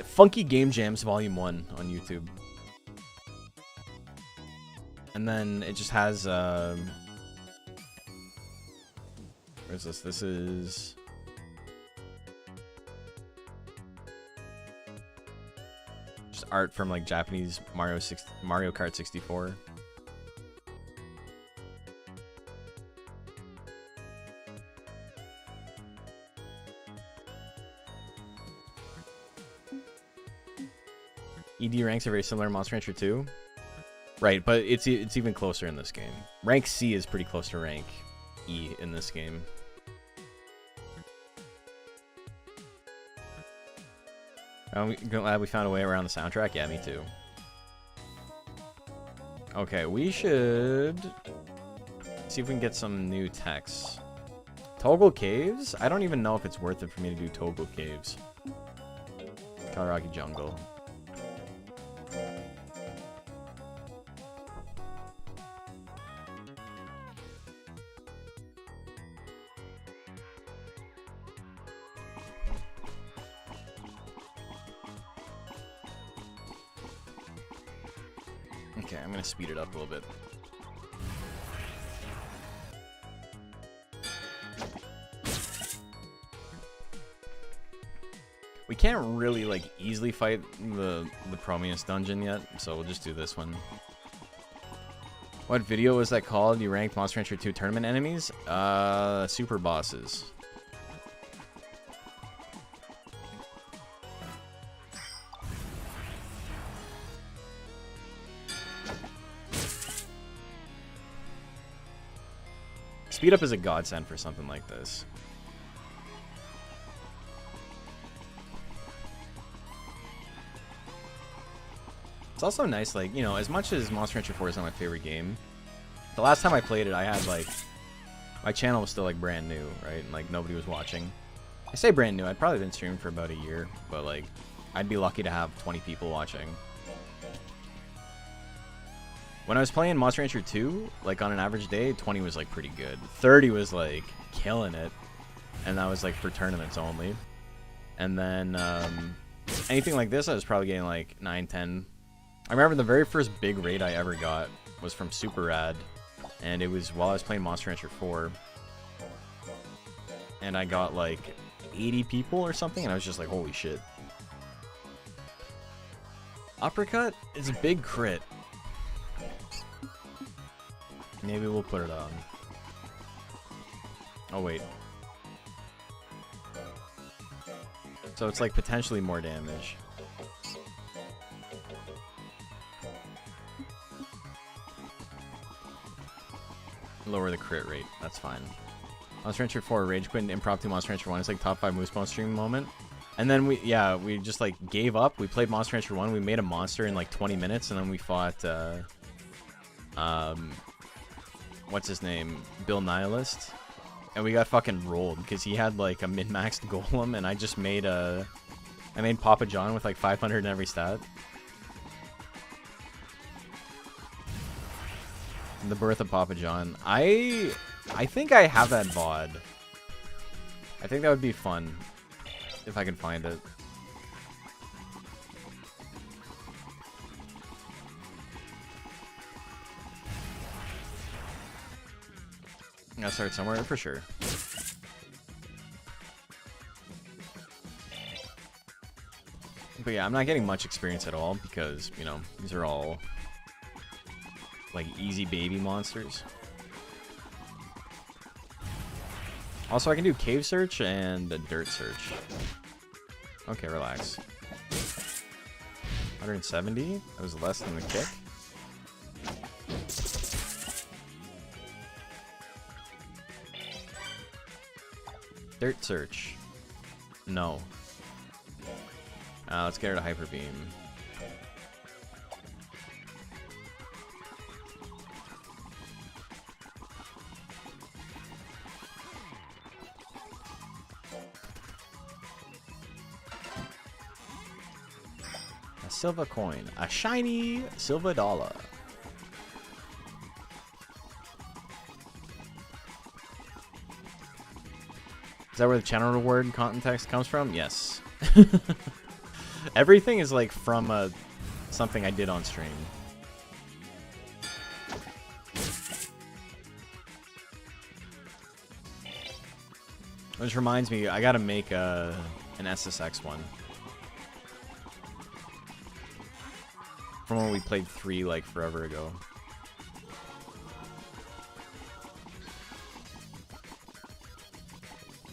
Funky Game Jams Volume 1 on YouTube. And then it just has where's this? This is just art from like Japanese Mario Kart 64. ED ranks are very similar to Monster Rancher 2. Right, but it's even closer in this game. Rank C is pretty close to rank E in this game. I'm glad we found a way around the soundtrack. Yeah, me too. Okay, we should see if we can get some new texts. Toggle Caves? I don't even know if it's worth it for me to do Toggle Caves. Kalaraki Jungle. Okay, I'm gonna speed it up a little bit. We can't really like easily fight the Prometheus dungeon yet, so we'll just do this one. What video was that called? You ranked Monster Rancher 2 tournament enemies? Super bosses. Speed up is a godsend for something like this. It's also nice, like, you know, as much as Monster Rancher 4 is not my favorite game, the last time I played it, I had, like, my channel was still, like, brand new, right? And, like, nobody was watching. I say brand new, I'd probably been streaming for about a year, but, like, I'd be lucky to have 20 people watching. When I was playing Monster Rancher 2, like, on an average day, 20 was, like, pretty good. 30 was, like, killing it, and that was, like, for tournaments only. And then, anything like this, I was probably getting, like, 9, 10. I remember the very first big raid I ever got was from Super Rad, and it was while I was playing Monster Rancher 4. And I got, like, 80 people or something, and I was just like, holy shit. Uppercut is a big crit. Maybe we'll put it on. Oh, wait. So it's, like, potentially more damage. Lower the crit rate. That's fine. Monster Rancher 4 Rage Quit and Impromptu Monster Rancher 1. It's like top 5 Moosebone stream moment. And then we just like gave up. We played Monster Rancher 1. We made a monster in like 20 minutes, and then we fought what's his name? Bill Nihilist. And we got fucking rolled because he had like a min-maxed golem, and I just made I made Papa John with like 500 in every stat. The Birth of Papa John. I think I have that VOD. I think that would be fun if I can find it. I gotta start somewhere for sure. But yeah, I'm not getting much experience at all because, you know, these are all like easy baby monsters. Also, I can do cave search and a dirt search. Okay, relax. 170? That was less than the kick. Dirt search. No. Let's get her to Hyper Beam. Silver coin. A shiny silver dollar. Is that where the channel reward context comes from? Yes. Everything is like from something I did on stream. Which reminds me, I gotta make an SSX one. From when we played 3 like forever ago.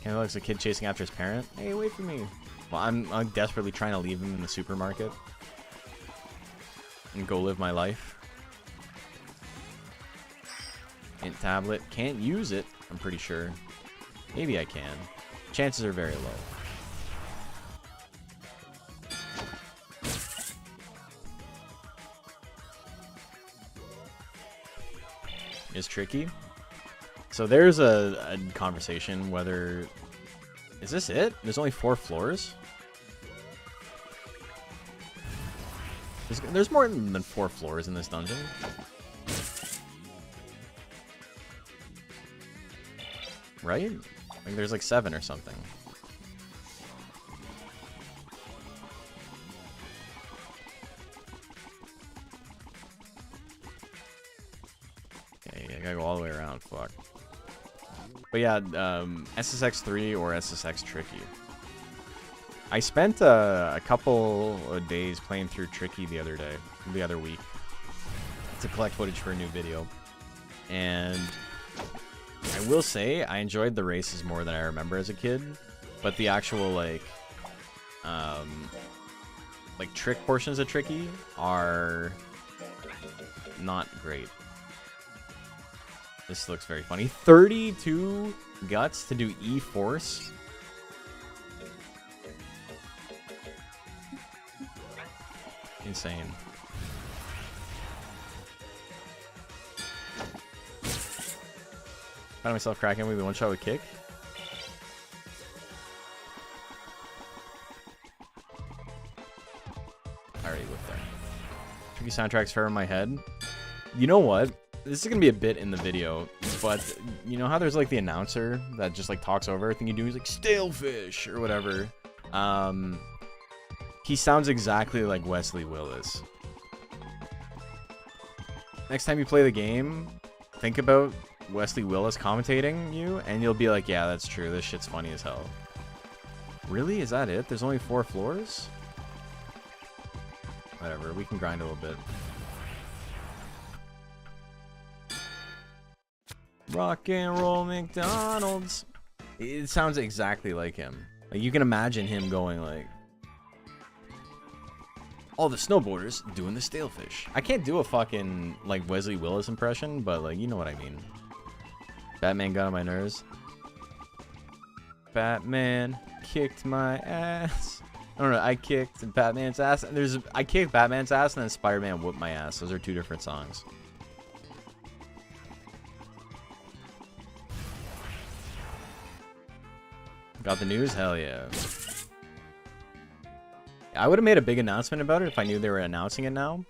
Kind of looks like a kid chasing after his parent. Hey, wait for me. Well, I'm desperately trying to leave him in the supermarket and go live my life. Int tablet. Can't use it, I'm pretty sure. Maybe I can. Chances are very low. Is tricky. So there's a conversation whether... Is this it? There's only 4 floors? There's more than 4 floors in this dungeon. Right? Like there's like 7 or something. I gotta go all the way around, fuck. But yeah, SSX3 or SSX Tricky. I spent a couple of days playing through Tricky the other week, to collect footage for a new video. And I will say, I enjoyed the races more than I remember as a kid, but the actual, like trick portions of Tricky are not great. This looks very funny. 32 guts to do E-Force. Insane. Found myself cracking maybe one shot with kick. Alright, whip there. Tricky soundtracks fire in my head. You know what? This is gonna be a bit in the video, but you know how there's like the announcer that just like talks over everything you do? He's like stale fish or whatever. He sounds exactly like Wesley Willis. Next time you play the game, think about Wesley Willis commentating you, and you'll be like, yeah, that's true. This shit's funny as hell. Really? Is that it? There's only 4 floors? Whatever, we can grind a little bit. Rock and roll McDonald's. It sounds exactly like him. Like, you can imagine him going like, all the snowboarders doing the stale fish. I can't do a fucking like Wesley Willis impression, but like, you know what I mean. Batman got on my nerves. Batman kicked my ass. I don't know, I kicked Batman's ass. And I kicked Batman's ass and then Spider-Man whooped my ass. Those are 2 different songs. Got the news? Hell yeah. I would have made a big announcement about it if I knew they were announcing it now.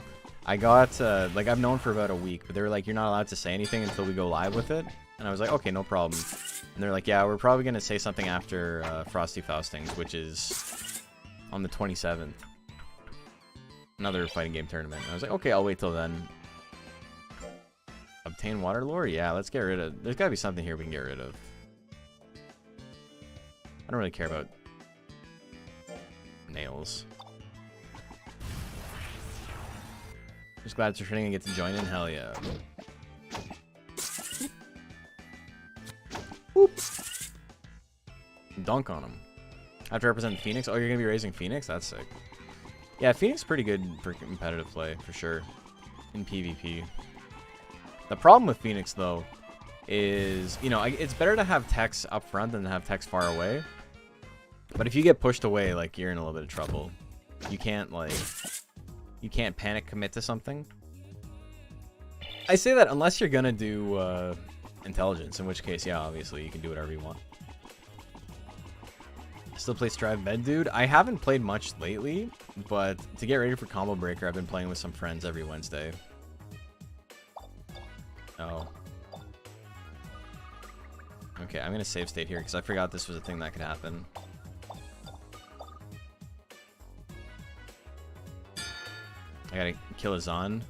I got, like, I've known for about a week, but they were like, you're not allowed to say anything until we go live with it. And I was like, okay, no problem. And they're like, yeah, we're probably going to say something after Frosty Faustings, which is on the 27th. Another fighting game tournament. And I was like, okay, I'll wait till then. Obtain water lore? Yeah, let's get rid of... There's got to be something here we can get rid of. I don't really care about nails. Just glad it's returning and get to join in. Hell yeah. Whoop. Dunk on him. I have to represent Phoenix. Oh, you're gonna be raising Phoenix? That's sick. Yeah, Phoenix is pretty good for competitive play, for sure. In PvP. The problem with Phoenix, though, is, you know, it's better to have techs up front than to have techs far away. But if you get pushed away, like, you're in a little bit of trouble. You can't, like... You can't panic commit to something. I say that unless you're gonna do intelligence, in which case, yeah, obviously, you can do whatever you want. Still play Strive Bed, dude? I haven't played much lately, but to get ready for Combo Breaker, I've been playing with some friends every Wednesday. Oh. Okay, I'm gonna save state here, because I forgot this was a thing that could happen. I gotta kill a Zon.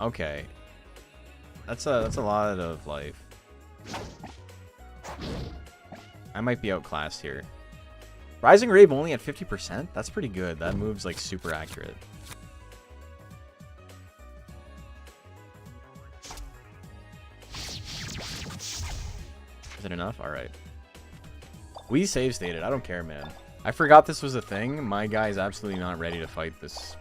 Okay. That's a lot of life. I might be outclassed here. Rising Rave only at 50%? That's pretty good. That move's like super accurate. Is it enough? Alright. We save stated. I don't care, man. I forgot this was a thing. My guy's absolutely not ready to fight this.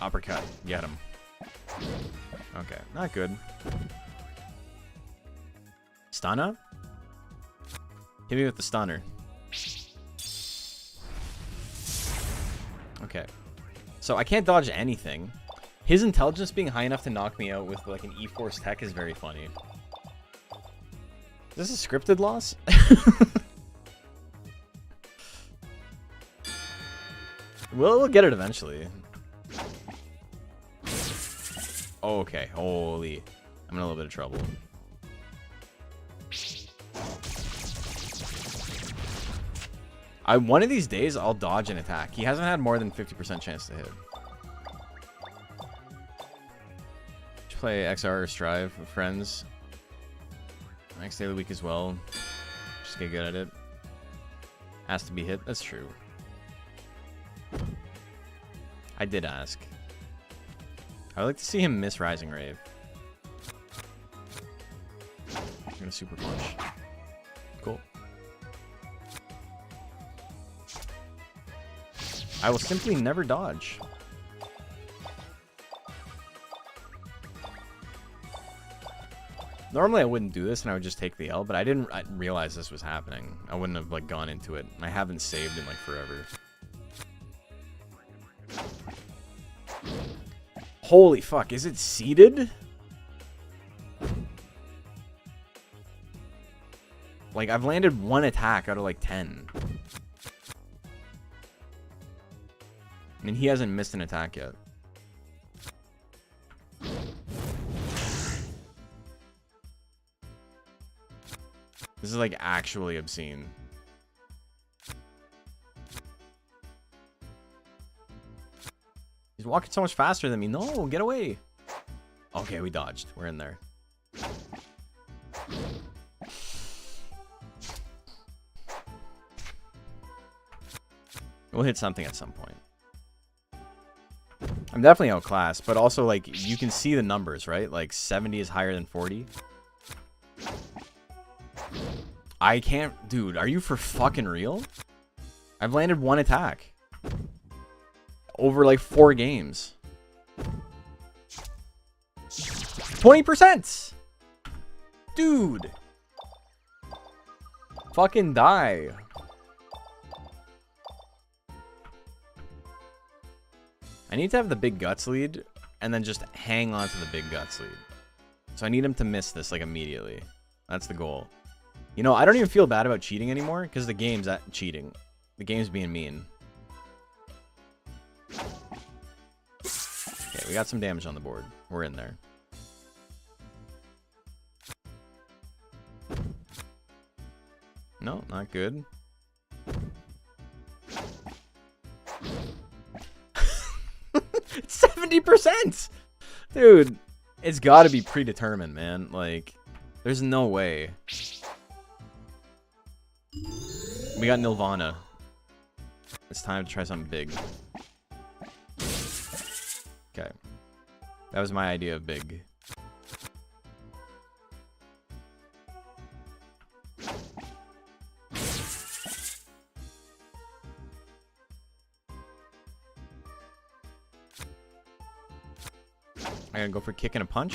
Uppercut. Get him. Okay, not good. Stunner? Hit me with the stunner. Okay. So I can't dodge anything. His intelligence being high enough to knock me out with like an E-Force tech is very funny. Is this a scripted loss? We'll get it eventually. Oh, okay, holy. I'm in a little bit of trouble. One of these days, I'll dodge an attack. He hasn't had more than 50% chance to hit. Just play XR or Strive with friends. Next day of the week as well. Just get good at it. Has to be hit. That's true. I did ask. I would like to see him miss Rising Rave. I'm gonna super punch. Cool. I will simply never dodge. Normally I wouldn't do this and I would just take the L, but I didn't realize this was happening. I wouldn't have like gone into it. I haven't saved in like forever. Holy fuck, is it seeded? Like, I've landed 1 attack out of like 10. I mean, he hasn't missed an attack yet. This is like actually obscene. He's walking so much faster than me. No, get away. Okay, we dodged. We're in there. We'll hit something at some point. I'm definitely outclassed, but also, like, you can see the numbers, right? Like, 70 is higher than 40. I can't... Dude, are you for fucking real? I've landed 1 attack. Over, like, 4 games. 20%! Dude! Fucking die. I need to have the big guts lead, and then just hang on to the big guts lead. So I need him to miss this, like, immediately. That's the goal. You know, I don't even feel bad about cheating anymore, because the game's cheating. The game's being mean. Okay, we got some damage on the board. We're in there. No, not good. 70%! Dude, it's got to be predetermined, man. Like, there's no way. We got Nirvana. It's time to try something big. Okay. That was my idea of big. I'm gonna go for kick and a punch.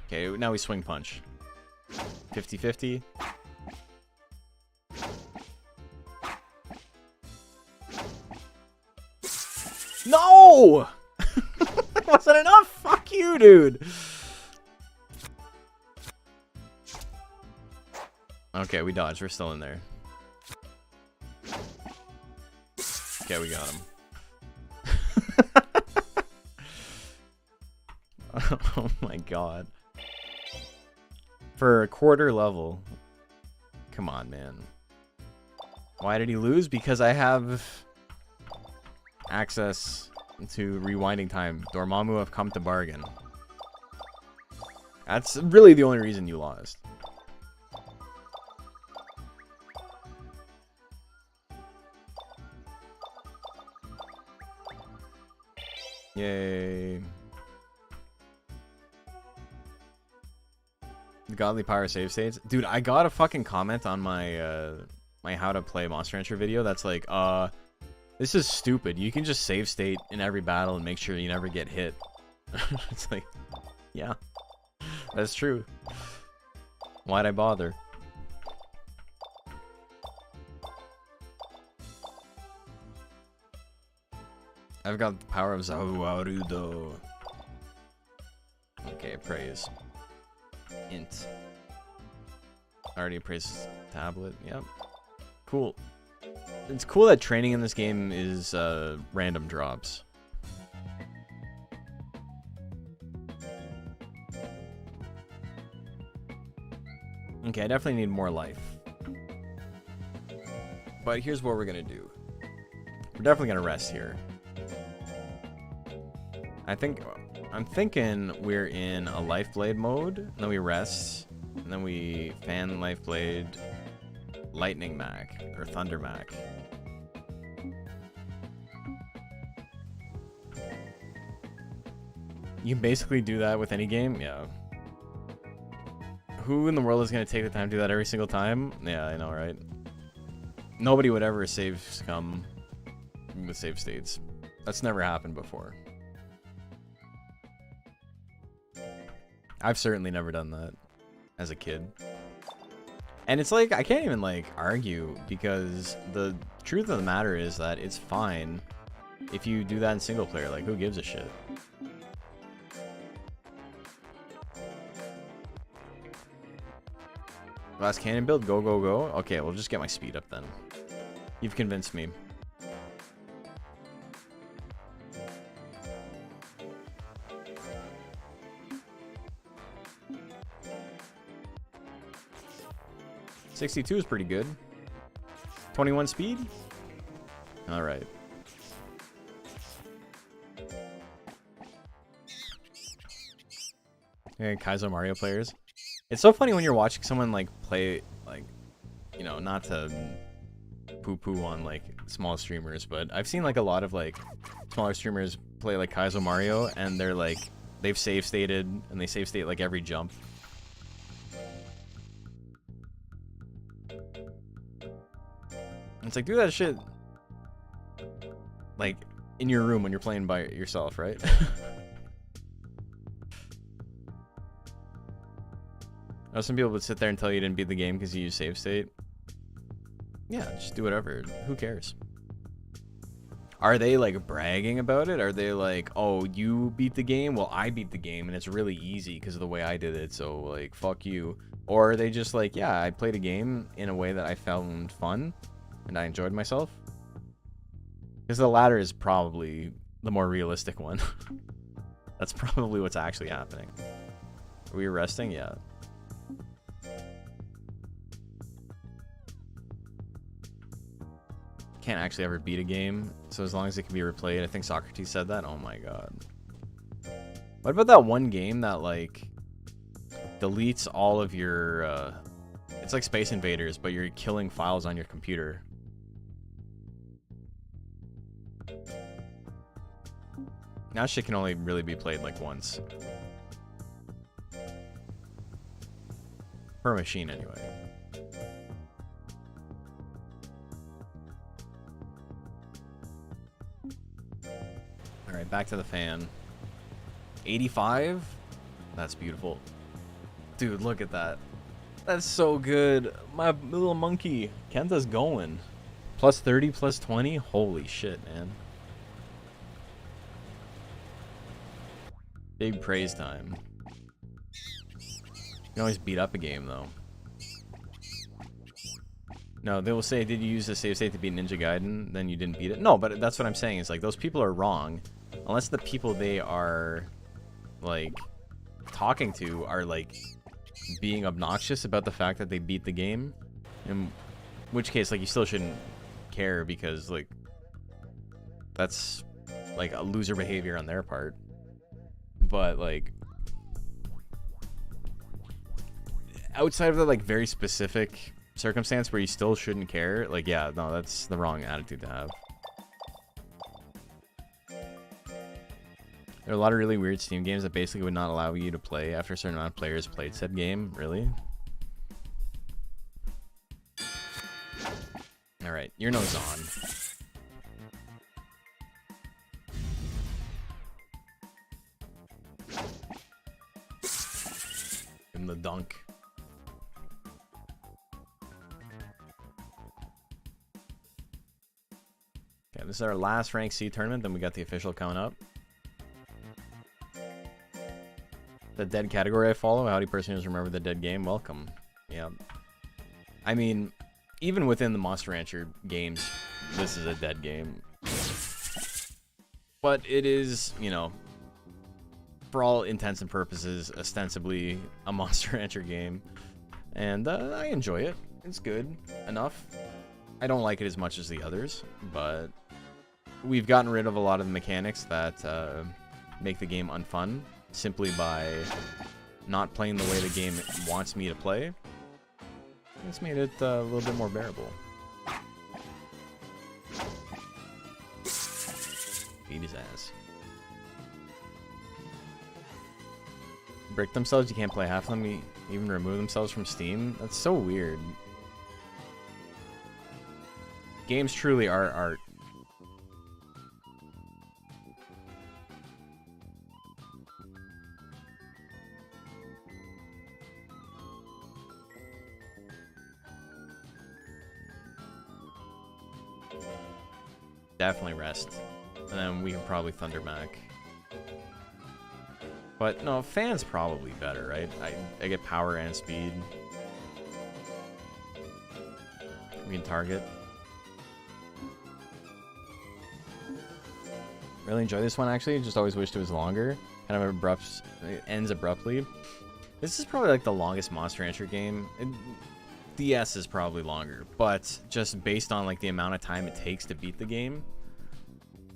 Okay, now we swing punch. 50-50. No! That wasn't enough! Fuck you, dude! Okay, we dodged. We're still in there. Okay, we got him. Oh my god. For a quarter level. Come on, man. Why did he lose? Because I have access to rewinding time. Dormammu have come to bargain. That's really the only reason you lost. Yay. The godly power save states. Dude, I got a fucking comment on my my how to play Monster Rancher video that's like, this is stupid. You can just save state in every battle and make sure you never get hit. It's like, yeah. That's true. Why'd I bother? I've got the power of Zawarudo. Okay, praise. Int. Already praise tablet. Yep. Cool. It's cool that training in this game is random drops. Okay, I definitely need more life. But here's what we're gonna do. We're definitely gonna rest here. I'm thinking we're in a life blade mode, then we rest, and then we fan life blade, lightning mac or thunder mac. You can basically do that with any game, yeah. Who in the world is gonna take the time to do that every single time? Yeah, I know, right? Nobody would ever save scum with save states. That's never happened before. I've certainly never done that as a kid. And it's like, I can't even like argue, because the truth of the matter is that it's fine if you do that in single player. Like, who gives a shit? Glass cannon build, go, go, go. Okay, we'll just get my speed up then. You've convinced me. $62 is pretty good. 21 speed? Alright. Yeah, Kaizo Mario players. It's so funny when you're watching someone like play, like, you know, not to poo-poo on like small streamers, but I've seen like a lot of like smaller streamers play like Kaizo Mario, and they're like, they've save stated, and they save state like every jump. It's like, do that shit like in your room when you're playing by yourself, right? I know some people would sit there and tell you didn't beat the game because you use save state. Yeah, just do whatever. Who cares? Are they like bragging about it? Are they like, oh, you beat the game? Well, I beat the game and it's really easy because of the way I did it. So like, fuck you. Or are they just like, yeah, I played a game in a way that I found fun and I enjoyed myself? Because the latter is probably the more realistic one. That's probably what's actually happening. Are we resting? Yeah. Can't actually ever beat a game, so as long as it can be replayed. I think Socrates said that. Oh my god. What about that one game that like deletes all of your it's like Space Invaders, but you're killing files on your computer? Now shit can only really be played like once per machine anyway. Alright, back to the fan. 85? That's beautiful. Dude, look at that. That's so good. My little monkey. Kenta's going. Plus 30, plus 20? Holy shit, man. Big praise time. You can always beat up a game, though. No, they will say, did you use the save state to beat Ninja Gaiden? Then you didn't beat it. No, but that's what I'm saying. Is like, those people are wrong. Unless the people they are, like, talking to are, like, being obnoxious about the fact that they beat the game. In which case, like, you still shouldn't care because, like, that's, like, a loser behavior on their part. But, like, outside of the, like, very specific circumstance where you still shouldn't care, like, yeah, no, that's the wrong attitude to have. There are a lot of really weird Steam games that basically would not allow you to play after a certain amount of players played said game. Really? Alright, your nose on. Give him the dunk. Okay, this is our last rank C tournament, then we got the official coming up. The dead category I follow. Howdy personally remember the dead game. Welcome. Yeah. I mean, even within the Monster Rancher games, this is a dead game. But it is, you know, for all intents and purposes, ostensibly a Monster Rancher game. And I enjoy it. It's good enough. I don't like it as much as the others, but we've gotten rid of a lot of the mechanics that make the game unfun, simply by not playing the way the game wants me to play. It's made it a little bit more bearable. Beat his ass. Brick themselves, you can't play half of them, even remove themselves from Steam? That's so weird. Games truly are art. Definitely rest. And then we can probably Thundermac. But no, Fan's probably better, right? I get power and speed. We can target. Really enjoy this one, actually. Just always wished it was longer. Kind of abrupt. It ends abruptly. This is probably like the longest Monster Rancher game. DS is probably longer, but just based on like the amount of time it takes to beat the game,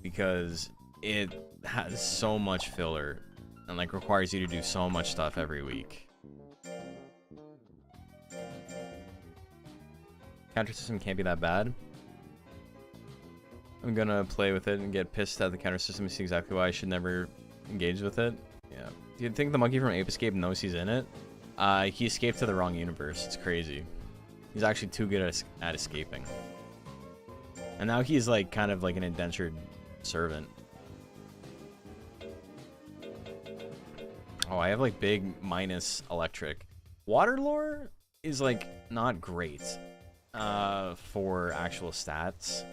because it has so much filler and like requires you to do so much stuff every week. Counter system can't be that bad. I'm gonna play with it and get pissed at the counter system and see exactly why I should never engage with it. Yeah. Do you think the monkey from Ape Escape knows he's in it? He escaped to the wrong universe. It's crazy. He's actually too good at escaping. And now he's like kind of like an indentured servant. Oh, I have like big minus electric. Water lore is like not great for actual stats.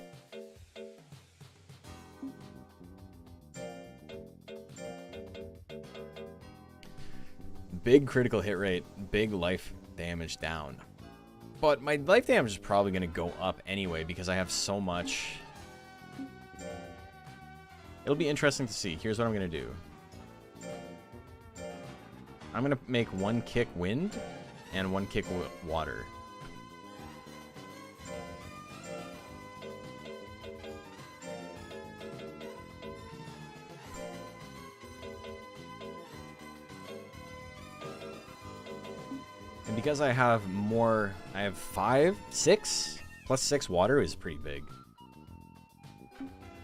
Big critical hit rate, big life damage down. But my life damage is probably going to go up anyway because I have so much. It'll be interesting to see. Here's what I'm going to do. I'm going to make one kick wind and one kick water. And because I have more, I have 5, 6, plus 6 water is pretty big.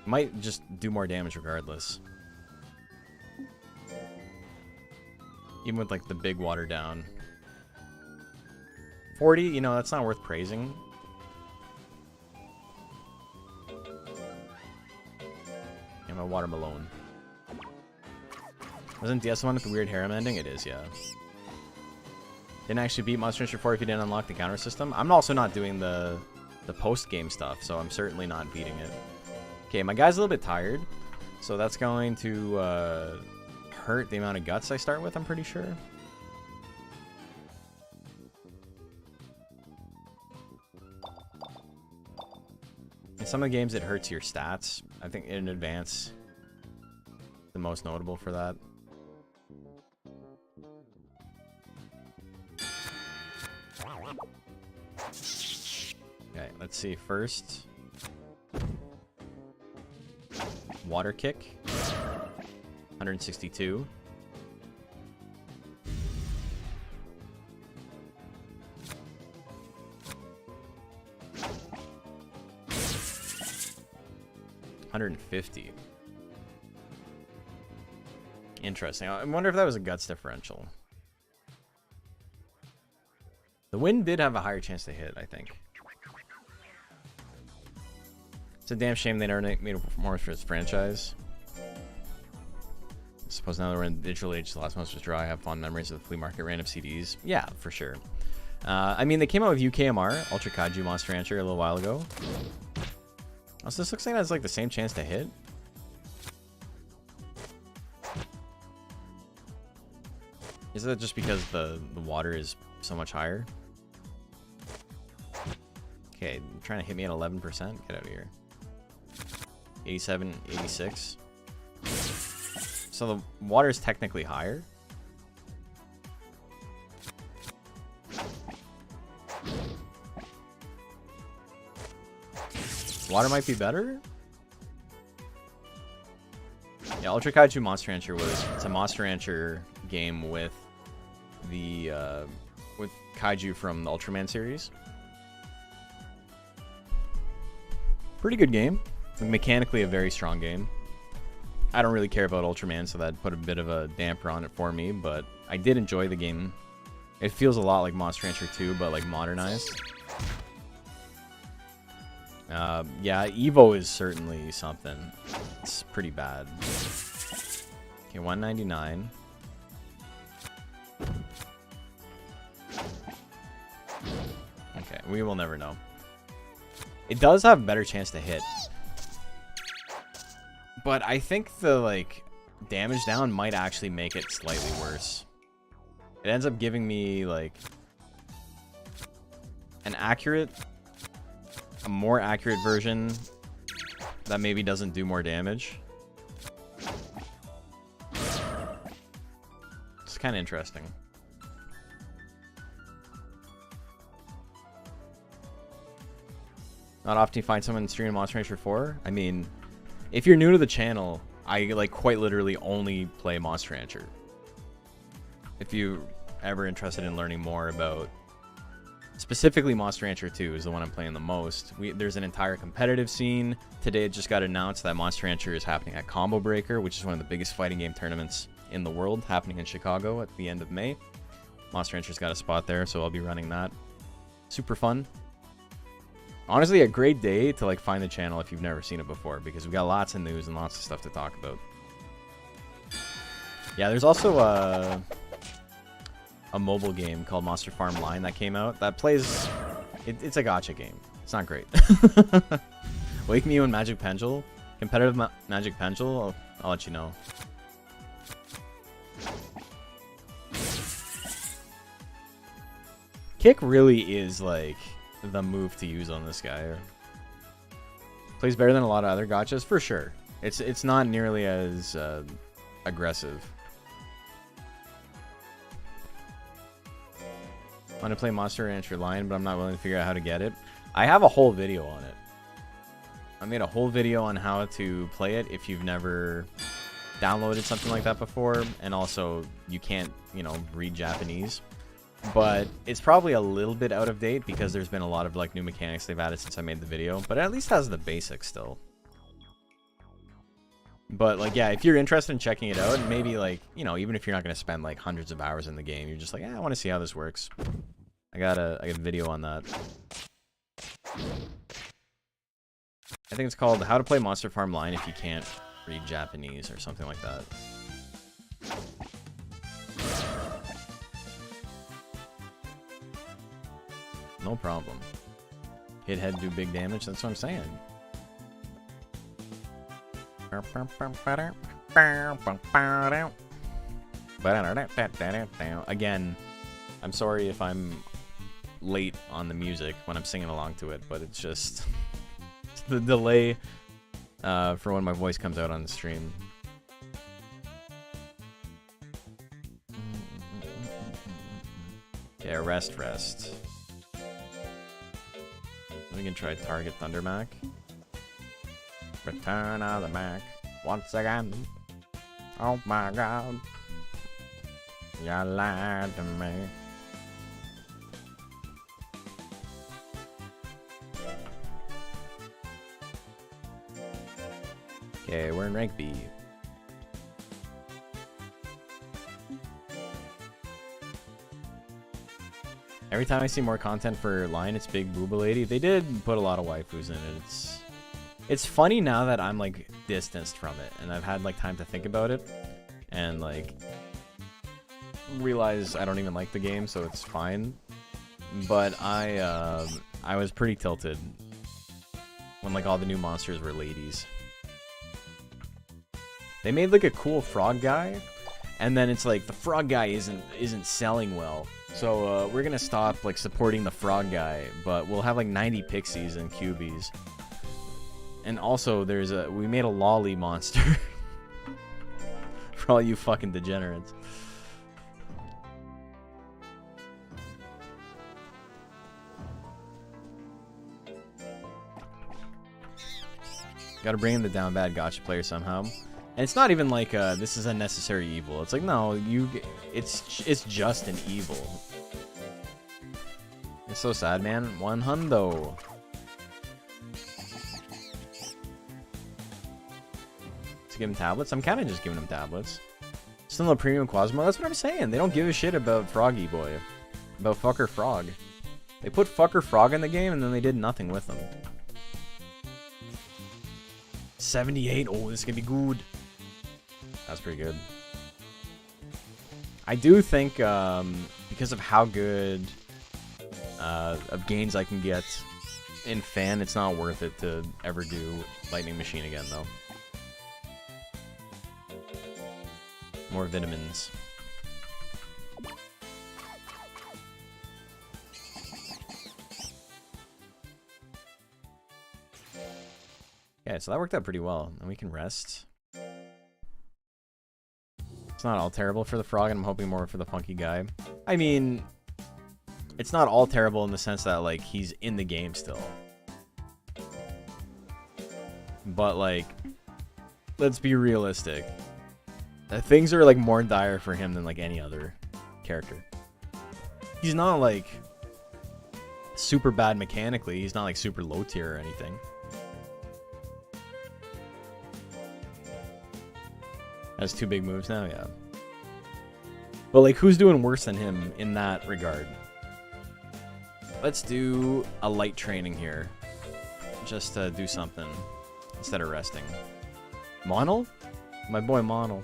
Might just do more damage regardless. Even with like the big water down. 40, you know, that's not worth praising. And my watermelon. Wasn't DS one with the weird harem ending? It is, yeah. Didn't actually beat Monster Rancher 4 if you didn't unlock the counter system. I'm also not doing the post-game stuff, so I'm certainly not beating it. Okay, my guy's a little bit tired, so that's going to hurt the amount of guts I start with, I'm pretty sure. In some of the games, it hurts your stats. I think in advance, the most notable for that. Okay, let's see. First, water kick, 162. $150. Interesting. I wonder if that was a guts differential. The wind did have a higher chance to hit, I think. It's a damn shame they never made more for its franchise. I suppose now that we're in the digital age, the last month was dry. I have fond memories of the flea market random CDs. Yeah, for sure. I mean, they came out with UKMR, Ultra Kaiju Monster Rancher, a little while ago. Also, this looks like it has like the same chance to hit. Is that just because the water is so much higher? Okay, you're trying to hit me at 11%? Get out of here. 87, 86. So the water is technically higher. Water might be better? Yeah, Ultra Kaiju Monster Rancher it's a Monster Rancher game with the with Kaiju from the Ultraman series. Pretty good game. Mechanically a very strong game. I don't really care about Ultraman, so that put a bit of a damper on it for me, but I did enjoy the game. It feels a lot like Monster Rancher 2, but like modernized. Yeah, Evo is certainly something. It's pretty bad. Okay, 199. Okay, we will never know. It does have a better chance to hit. But I think the, like, damage down might actually make it slightly worse. It ends up giving me, like, a more accurate version that maybe doesn't do more damage. It's kind of interesting. Not often you find someone streaming Monster Rancher 4. I mean, if you're new to the channel, I like quite literally only play Monster Rancher. If you're ever interested in learning more about specifically Monster Rancher 2 is the one I'm playing the most. There's an entire competitive scene. Today it just got announced that Monster Rancher is happening at Combo Breaker, which is one of the biggest fighting game tournaments in the world, happening in Chicago at the end of May. Monster Rancher's got a spot there, so I'll be running that. Super fun. Honestly, a great day to like find the channel if you've never seen it before, because we got lots of news and lots of stuff to talk about. Yeah, there's also a mobile game called Monster Farm Line that came out that plays... It's a gacha game. It's not great. Wake Me and Magic Pendule. Competitive Magic Pendule. I'll let you know. Kick really is like the move to use on this guy. Plays better than a lot of other gachas for sure. It's not nearly as aggressive. I want to play Monster Rancher Line, but I'm not willing to figure out how to get it. I have a whole video on it. I made a whole video on how to play it if you've never downloaded something like that before, and also you can't, you know, read Japanese. But it's probably a little bit out of date because there's been a lot of like new mechanics they've added since I made the video, but it at least has the basics still. But like, yeah, if you're interested in checking it out, and maybe like, you know, even if you're not going to spend like hundreds of hours in the game, you're just like, I want to see how this works. I got a video on that. I think it's called How to Play Monster Farm Line If You Can't Read Japanese or something like that. No problem. Hit head, do big damage, that's what I'm saying. Again, I'm sorry if I'm late on the music when I'm singing along to it, but it's just the delay for when my voice comes out on the stream. Okay, rest. We can try target Thundermac. Return of the Mac once again. Oh my god. You lied to me. Okay, we're in rank B. Every time I see more content for Line, it's Big Booba Lady. They did put a lot of waifus in it. It's funny now that I'm like distanced from it and I've had like time to think about it and like realize I don't even like the game, so it's fine. But I was pretty tilted when like all the new monsters were ladies. They made like a cool frog guy, and then it's like the frog guy isn't selling well. So we're gonna stop like supporting the frog guy, but we'll have like 90 pixies and cubies. And also we made a lolly monster for all you fucking degenerates. Gotta bring in the down bad gacha player somehow. And it's not even like this is a necessary evil. It's like, no, it's just an evil. It's so sad, man. 100. To give him tablets? I'm kind of just giving him tablets. Still no premium Quasmo? That's what I'm saying. They don't give a shit about Froggy Boy. About Fucker Frog. They put Fucker Frog in the game and then they did nothing with him. 78. Oh, this is gonna be good. That's pretty good. I do think, because of how good of gains I can get in Fan, it's not worth it to ever do Lightning Machine again, though. More vitamins. Okay, so that worked out pretty well. And we can rest. It's not all terrible for the frog, and I'm hoping more for the funky guy. I mean, it's not all terrible in the sense that, like, he's in the game still. But, like, let's be realistic. Things are, like, more dire for him than, like, any other character. He's not, like, super bad mechanically. He's not, like, super low tier or anything. Has 2 big moves now, yeah. But, like, who's doing worse than him in that regard? Let's do a light training here. Just to do something instead of resting. Monel? My boy Monel.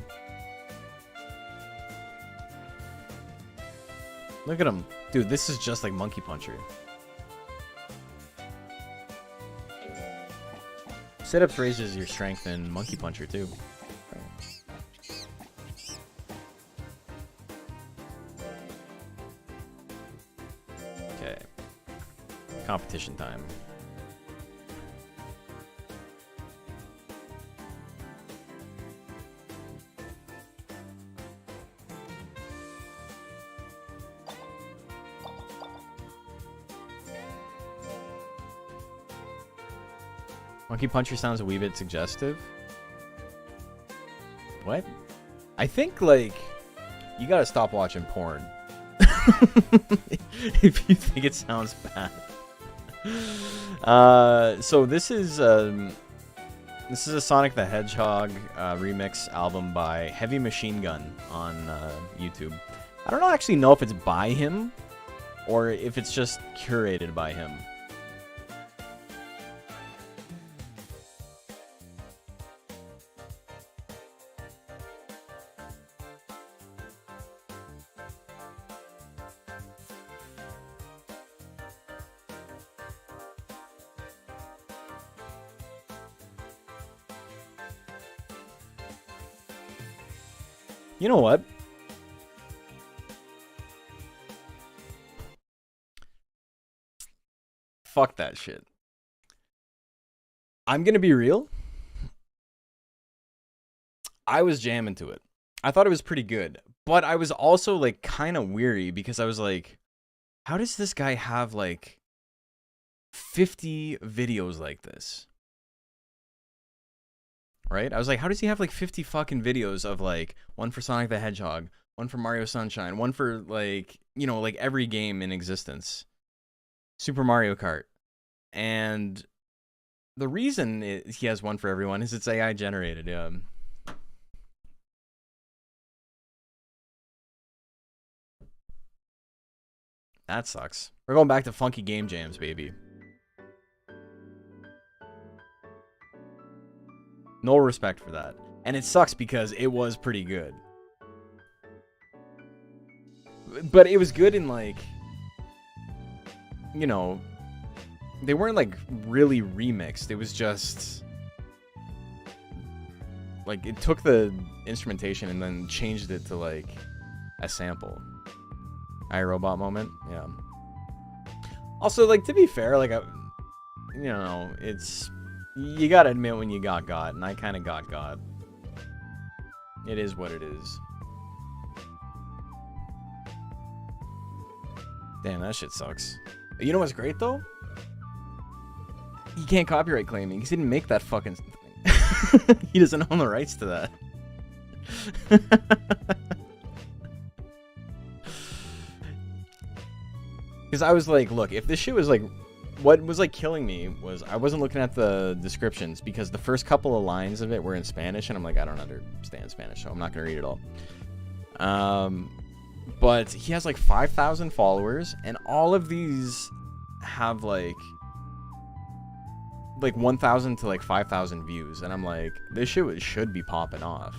Look at him. Dude, this is just like Monkey Puncher. Sit-ups raises your strength in Monkey Puncher, too. Okay. Competition time. Monkey Puncher sounds a wee bit suggestive. What? I think, like, you gotta stop watching porn. If you think it sounds bad. So this is a Sonic the Hedgehog remix album by Heavy Machine Gun on YouTube. I don't actually know if it's by him or if it's just curated by him. You know what? Fuck that shit. I'm gonna be real. I was jamming to it. I thought it was pretty good. But I was also, like, kind of weary because I was like, how does this guy have, like, 50 videos like this? Right? I was like, how does he have like 50 fucking videos of like one for Sonic the Hedgehog, one for Mario Sunshine, one for like, you know, like every game in existence, Super Mario Kart. And the reason he has one for everyone is it's AI generated. That sucks. We're going back to funky game jams, baby. No respect for that. And it sucks because it was pretty good. But it was good in, like, you know, they weren't, like, really remixed. It was just, like, it took the instrumentation and then changed it to, like, a sample. iRobot moment, yeah. Also, like, to be fair, like, you know, it's... You gotta admit when you got, and I kind of got. It is what it is. Damn, that shit sucks. You know what's great, though? He can't copyright claim me because he didn't make that fucking thing. He doesn't own the rights to that. Because I was like, look, if this shit was like... What was, like, killing me was I wasn't looking at the descriptions because the first couple of lines of it were in Spanish, and I'm like, I don't understand Spanish, so I'm not going to read it all. But he has, like, 5,000 followers, and all of these have, like 1,000 to, like, 5,000 views, and I'm like, this shit should be popping off.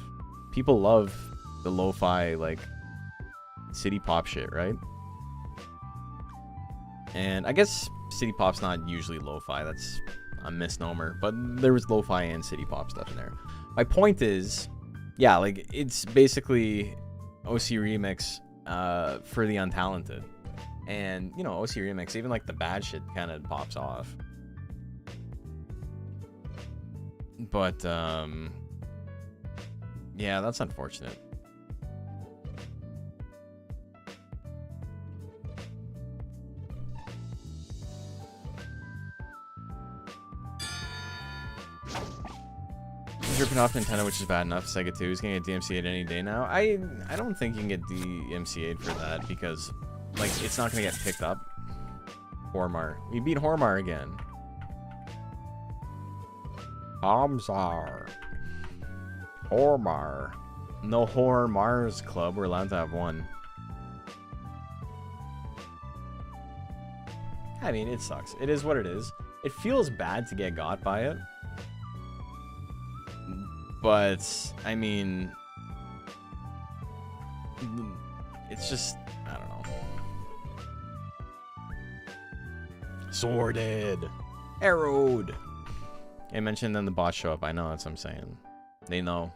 People love the lo-fi, like, city pop shit, right? And I guess... City pop's not usually lo-fi, that's a misnomer, but there was lo-fi and city pop stuff in there. My point is, Yeah, like it's basically OC Remix for the untalented. And, you know, OC Remix, even like the bad shit kind of pops off. But, yeah, that's unfortunate. Ripping off Nintendo, which is bad enough. Sega 2 is gonna get DMCA'd any day now. I don't think you can get DMCA'd for that because, like, it's not gonna get picked up. Hormar. We beat Hormar again. Hamzar. Hormar. No Hormars Club. We're allowed to have one. I mean, it sucks. It is what it is. It feels bad to get got by it. But, I mean, it's just, I don't know. Sworded. Arrowed. I mentioned then the bots show up. I know, that's what I'm saying. They know.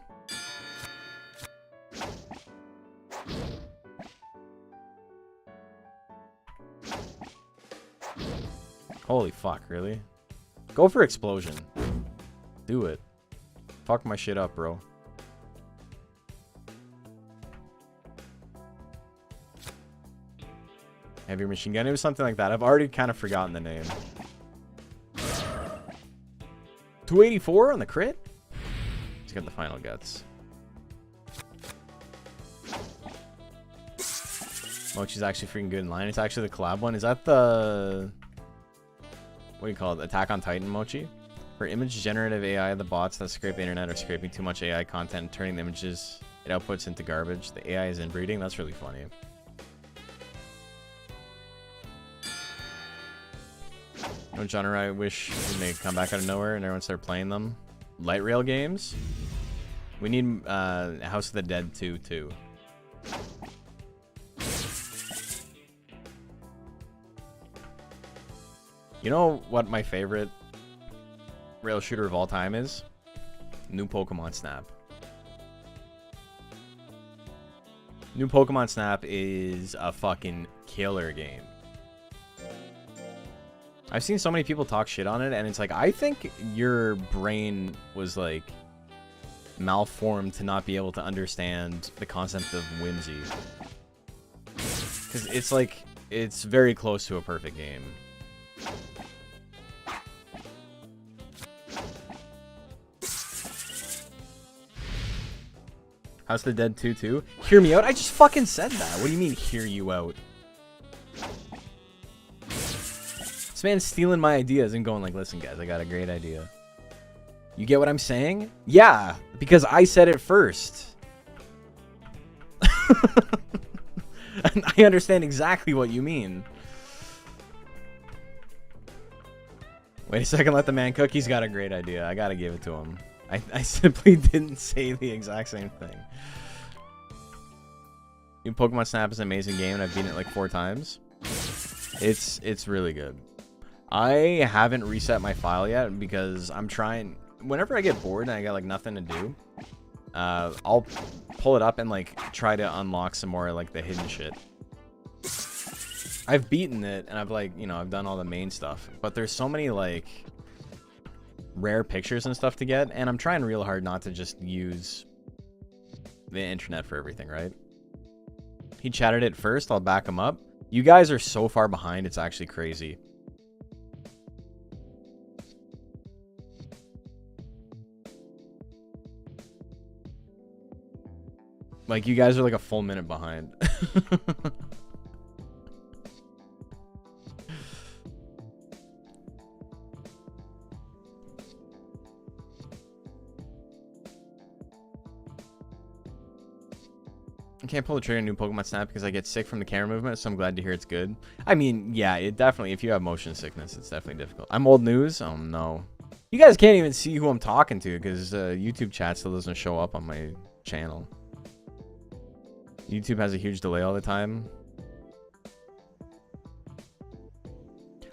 Holy fuck, really? Go for explosion. Do it. Fuck my shit up, bro. Heavy machine gun. It was something like that. I've already kind of forgotten the name. 284 on the crit? Let's get the final guts. Mochi's actually freaking good in line. It's actually the collab one. Is that the... What do you call it? Attack on Titan Mochi? For image generative AI, the bots that scrape the internet are scraping too much AI content and turning the images it outputs into garbage. The AI is inbreeding. That's really funny. No genre I wish they come back out of nowhere and everyone start playing them. Light rail games. We need House of the Dead 2 too. You know what my favorite rail shooter of all time is? New Pokemon Snap. New Pokemon Snap is a fucking killer game. I've seen so many people talk shit on it, and it's like, I think your brain was like malformed to not be able to understand the concept of whimsy. Because it's like, it's very close to a perfect game. House of the Dead 2 too? Hear me out? I just fucking said that. What do you mean, hear you out? This man's stealing my ideas and going like, listen guys, I got a great idea. You get what I'm saying? Yeah, because I said it first. And I understand exactly what you mean. Wait a second, let the man cook. He's got a great idea. I gotta give it to him. I simply didn't say the exact same thing. New Pokemon Snap is an amazing game, and I've beaten it like 4 times. It's really good. I haven't reset my file yet because I'm trying... Whenever I get bored and I got like nothing to do, I'll pull it up and like try to unlock some more like the hidden shit. I've beaten it and I've like, you know, I've done all the main stuff, but there's so many like rare pictures and stuff to get, and I'm trying real hard not to just use the internet for everything, right? He chatted it first. I'll back him up. You guys are so far behind, it's actually crazy. Like, you guys are like a full minute behind. I can't pull the trigger on New Pokemon Snap because I get sick from the camera movement, so I'm glad to hear it's good. I mean, yeah, it definitely, if you have motion sickness, it's definitely difficult. I'm old news? Oh, no. You guys can't even see who I'm talking to because YouTube chat still doesn't show up on my channel. YouTube has a huge delay all the time.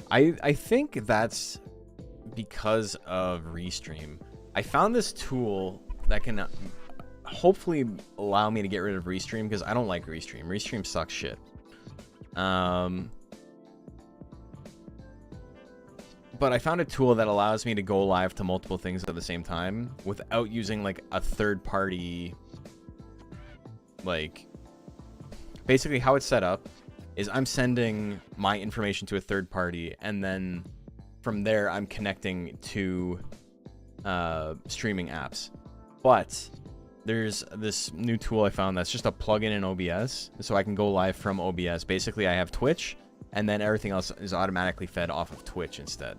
I think that's because of Restream. I found this tool that can hopefully allow me to get rid of Restream, because I don't like Restream. Restream sucks shit. But I found a tool that allows me to go live to multiple things at the same time without using like a third party. Like, basically how it's set up is I'm sending my information to a third party, and then from there I'm connecting to streaming apps. But there's this new tool I found that's just a plugin in OBS, so I can go live from OBS. Basically, I have Twitch, and then everything else is automatically fed off of Twitch instead.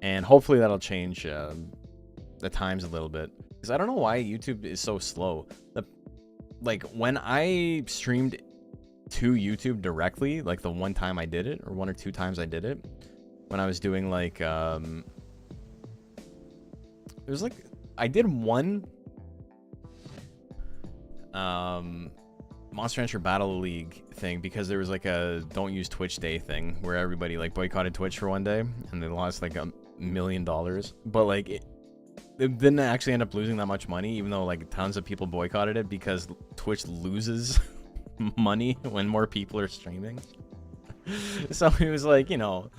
And hopefully that'll change the times a little bit, because I don't know why YouTube is so slow. Like, when I streamed to YouTube directly, like the one time I did it, or 1 or 2 times I did it, when I was doing like it was like I did one Monster Rancher Battle League thing, because there was like a don't use Twitch day thing where everybody like boycotted Twitch for one day and they lost like $1 million. But like it didn't actually end up losing that much money, even though like tons of people boycotted it, because Twitch loses money when more people are streaming. So it was like, you know,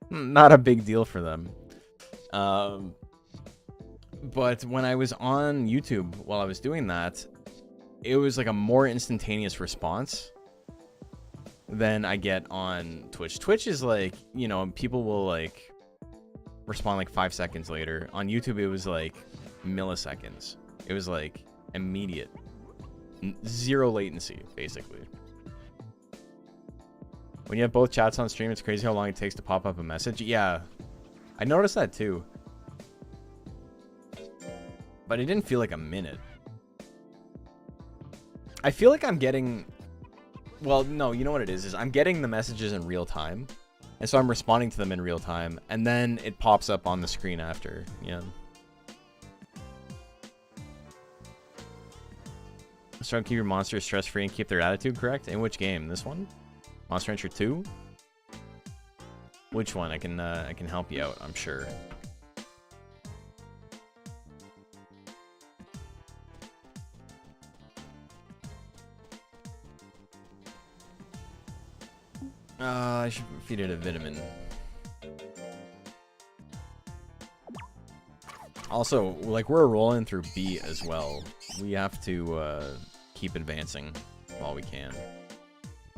not a big deal for them. But when I was on YouTube while I was doing that, it was like a more instantaneous response than I get on Twitch. Twitch is like, you know, people will like respond like 5 seconds later. On YouTube, it was like milliseconds. It was like immediate. Zero latency, basically. When you have both chats on stream, it's crazy how long it takes to pop up a message. Yeah, I noticed that too. But it didn't feel like a minute. I feel like I'm getting... Well, no, you know what it is I'm getting the messages in real time. And so I'm responding to them in real time. And then it pops up on the screen after. Yeah. Let's try to keep your monsters stress-free and keep their attitude correct. In which game? This one? Monster Rancher 2? Which one? I can help you out, I'm sure. I should feed it a vitamin. Also, like, we're rolling through B as well. We have to keep advancing while we can.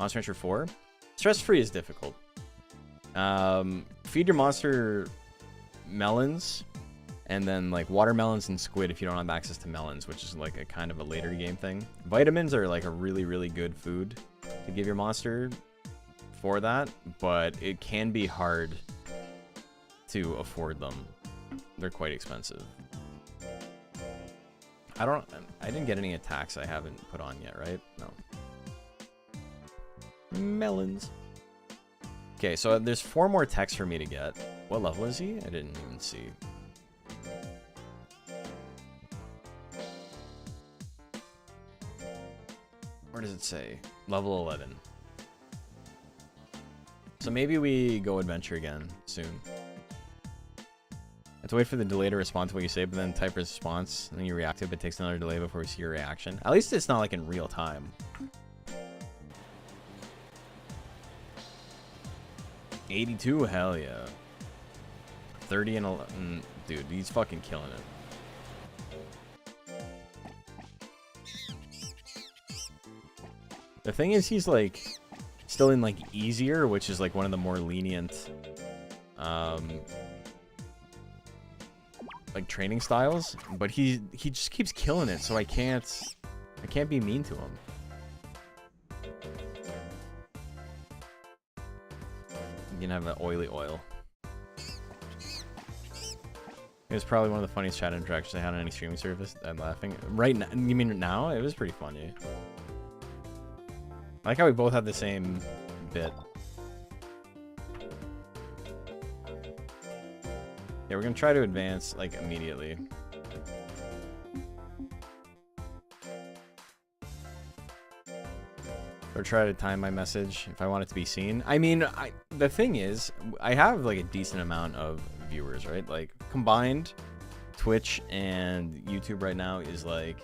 Monster Rancher 4? Stress-free is difficult. Feed your monster melons, and then like watermelons and squid if you don't have access to melons, which is like a kind of a later game thing. Vitamins are like a really, really good food to give your monster for that, but it can be hard to afford them. They're quite expensive. I didn't get any attacks I haven't put on yet, right? No. Melons. Okay, so there's 4 more techs for me to get. What level is he? I didn't even see. Where does it say? Level 11. So maybe we go adventure again soon. Have to wait for the delay to respond to what you say, but then type response, and then you react to it, but it takes another delay before we see your reaction. At least it's not like in real time. 82, hell yeah. 30 and 11, dude, he's fucking killing it. The thing is, he's like still in like easier, which is like one of the more lenient like training styles, but he just keeps killing it, so I can't be mean to him. You can have an oily oil. It was probably one of the funniest chat interactions I had on any streaming service. I'm laughing. Right now, you mean now? It was pretty funny. I like how we both had the same bit. Yeah, we're gonna try to advance like immediately. Or try to time my message if I want it to be seen. I mean, the thing is, I have like a decent amount of viewers, right? Like combined, Twitch and YouTube right now is like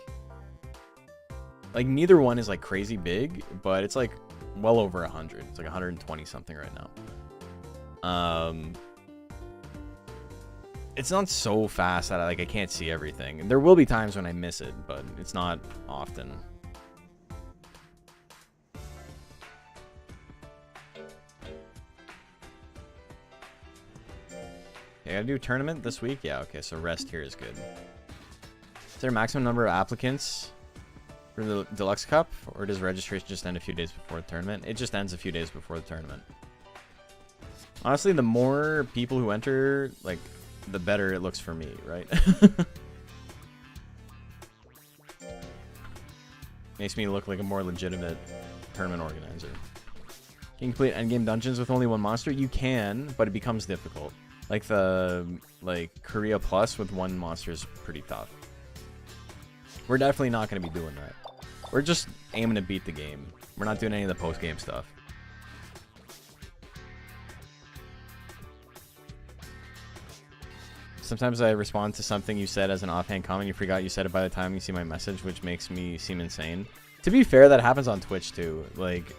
neither one is like crazy big, but it's like well over 100. It's like 120 something right now. It's not so fast that I can't see everything. There will be times when I miss it, but it's not often. Okay, I gotta do a tournament this week? Yeah, okay, so rest here is good. Is there a maximum number of applicants for the Deluxe Cup, or does registration just end a few days before the tournament? It just ends a few days before the tournament. Honestly, the more people who enter, like, the better it looks for me, right? Makes me look like a more legitimate tournament organizer. Can you complete endgame dungeons with only one monster? You can, but it becomes difficult. Like the Korea Plus with one monster is pretty tough. We're definitely not going to be doing that. We're just aiming to beat the game. We're not doing any of the post-game stuff. Sometimes I respond to something you said as an offhand comment. You forgot you said it by the time you see my message, which makes me seem insane. To be fair, that happens on Twitch too. Like,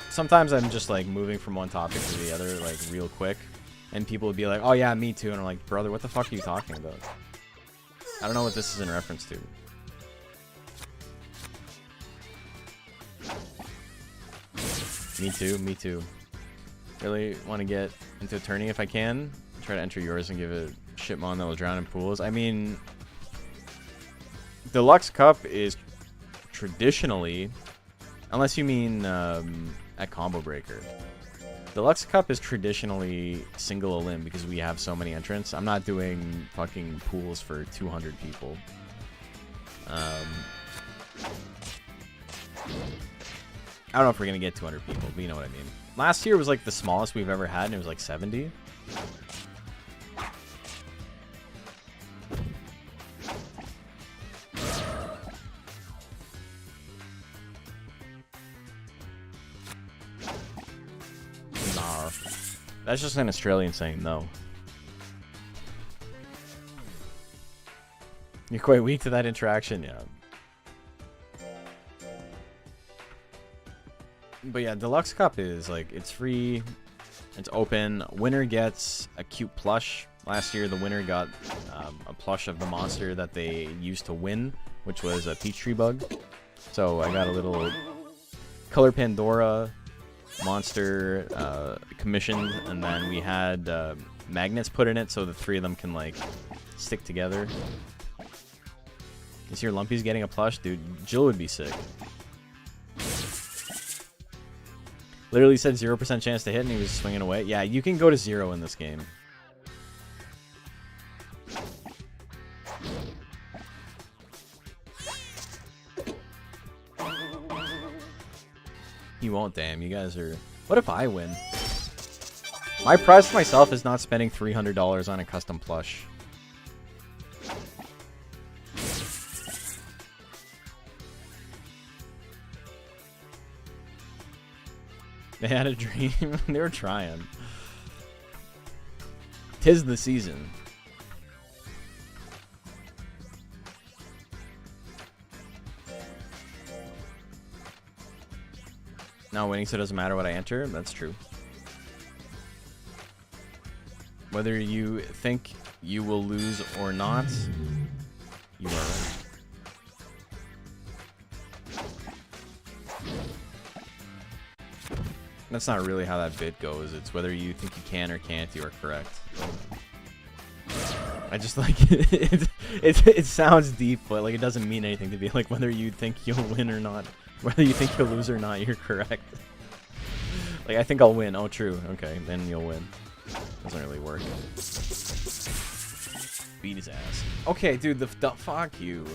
sometimes I'm just like moving from one topic to the other like real quick. And people would be like, oh yeah, me too. And I'm like, brother, what the fuck are you talking about? I don't know what this is in reference to. Me too, me too. Really want to get into a tourney if I can. Try to enter yours and give a shitmon that will drown in pools. I mean, Deluxe Cup is traditionally, unless you mean at Combo Breaker, Deluxe Cup is traditionally single elim because we have so many entrants. I'm not doing fucking pools for 200 people. I don't know if we're gonna get 200 people, but you know what I mean. Last year was like the smallest we've ever had, and it was like 70. Nah, that's just an Australian saying no. You're quite weak to that interaction, yeah. But yeah, Deluxe Cup is like, it's free, it's open. Winner gets a cute plush. Last year, the winner got a plush of the monster that they used to win, which was a peach tree bug. So I got a little Color Pandora monster commissioned, and then we had magnets put in it so the three of them can like stick together. You see your Lumpy's getting a plush? Dude, Jill would be sick. Literally said 0% chance to hit and he was swinging away. Yeah, you can go to 0 in this game. You won't, damn. You guys are... What if I win? My prize for myself is not spending $300 on a custom plush. They had a dream. They were trying. 'Tis the season. Not winning, so it doesn't matter what I enter. That's true. Whether you think you will lose or not, you are right. That's not really how that bit goes. It's whether you think you can or can't, you are correct. I just like it sounds deep, but like it doesn't mean anything to be like whether you think you'll win or not. Whether you think you'll lose or not, you're correct. Like, I think I'll win. Oh, true. Okay, then you'll win. Doesn't really work. Beat his ass. Okay, dude, the fuck you.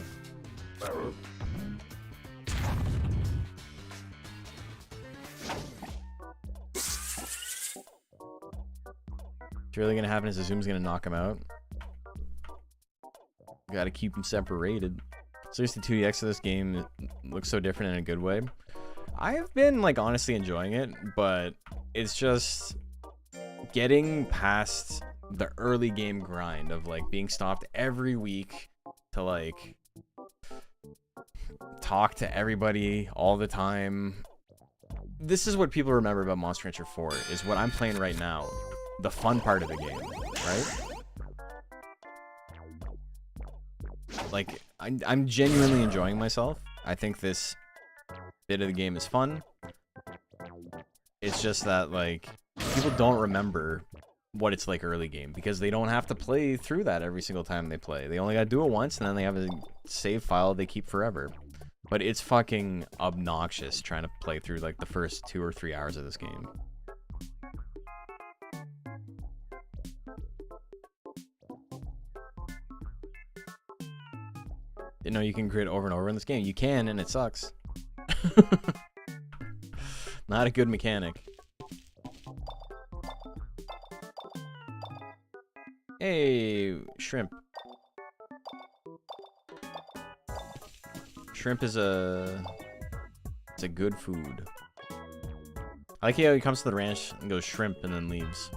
What's really gonna happen is the Zoom's gonna knock him out. Gotta keep them separated. Seriously, 2DX of this game looks so different in a good way. I have been, like, honestly enjoying it, but it's just getting past the early game grind of like being stopped every week to like talk to everybody all the time. This is what people remember about Monster Rancher 4, is what I'm playing right now. The fun part of the game, right? Like, I'm genuinely enjoying myself. I think this bit of the game is fun. It's just that, like, people don't remember what it's like early game because they don't have to play through that every single time they play. They only gotta do it once, and then they have a save file they keep forever. But it's fucking obnoxious trying to play through, like, the first 2 or 3 hours of this game. You know, you can grid over and over in this game. You can, and it sucks. Not a good mechanic. Hey, shrimp. Shrimp is it's a good food. I like how he comes to the ranch and goes shrimp and then leaves.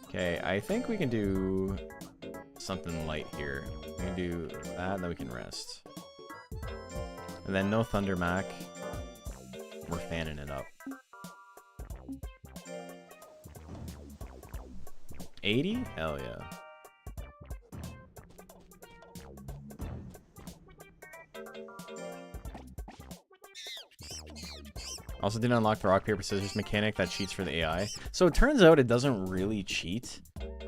Okay, I think we can do something light here. We can do that, and then we can rest. And then no Thunder Mac. We're fanning it up. 80? Hell yeah. Also didn't unlock the rock, paper, scissors mechanic that cheats for the AI. So it turns out it doesn't really cheat.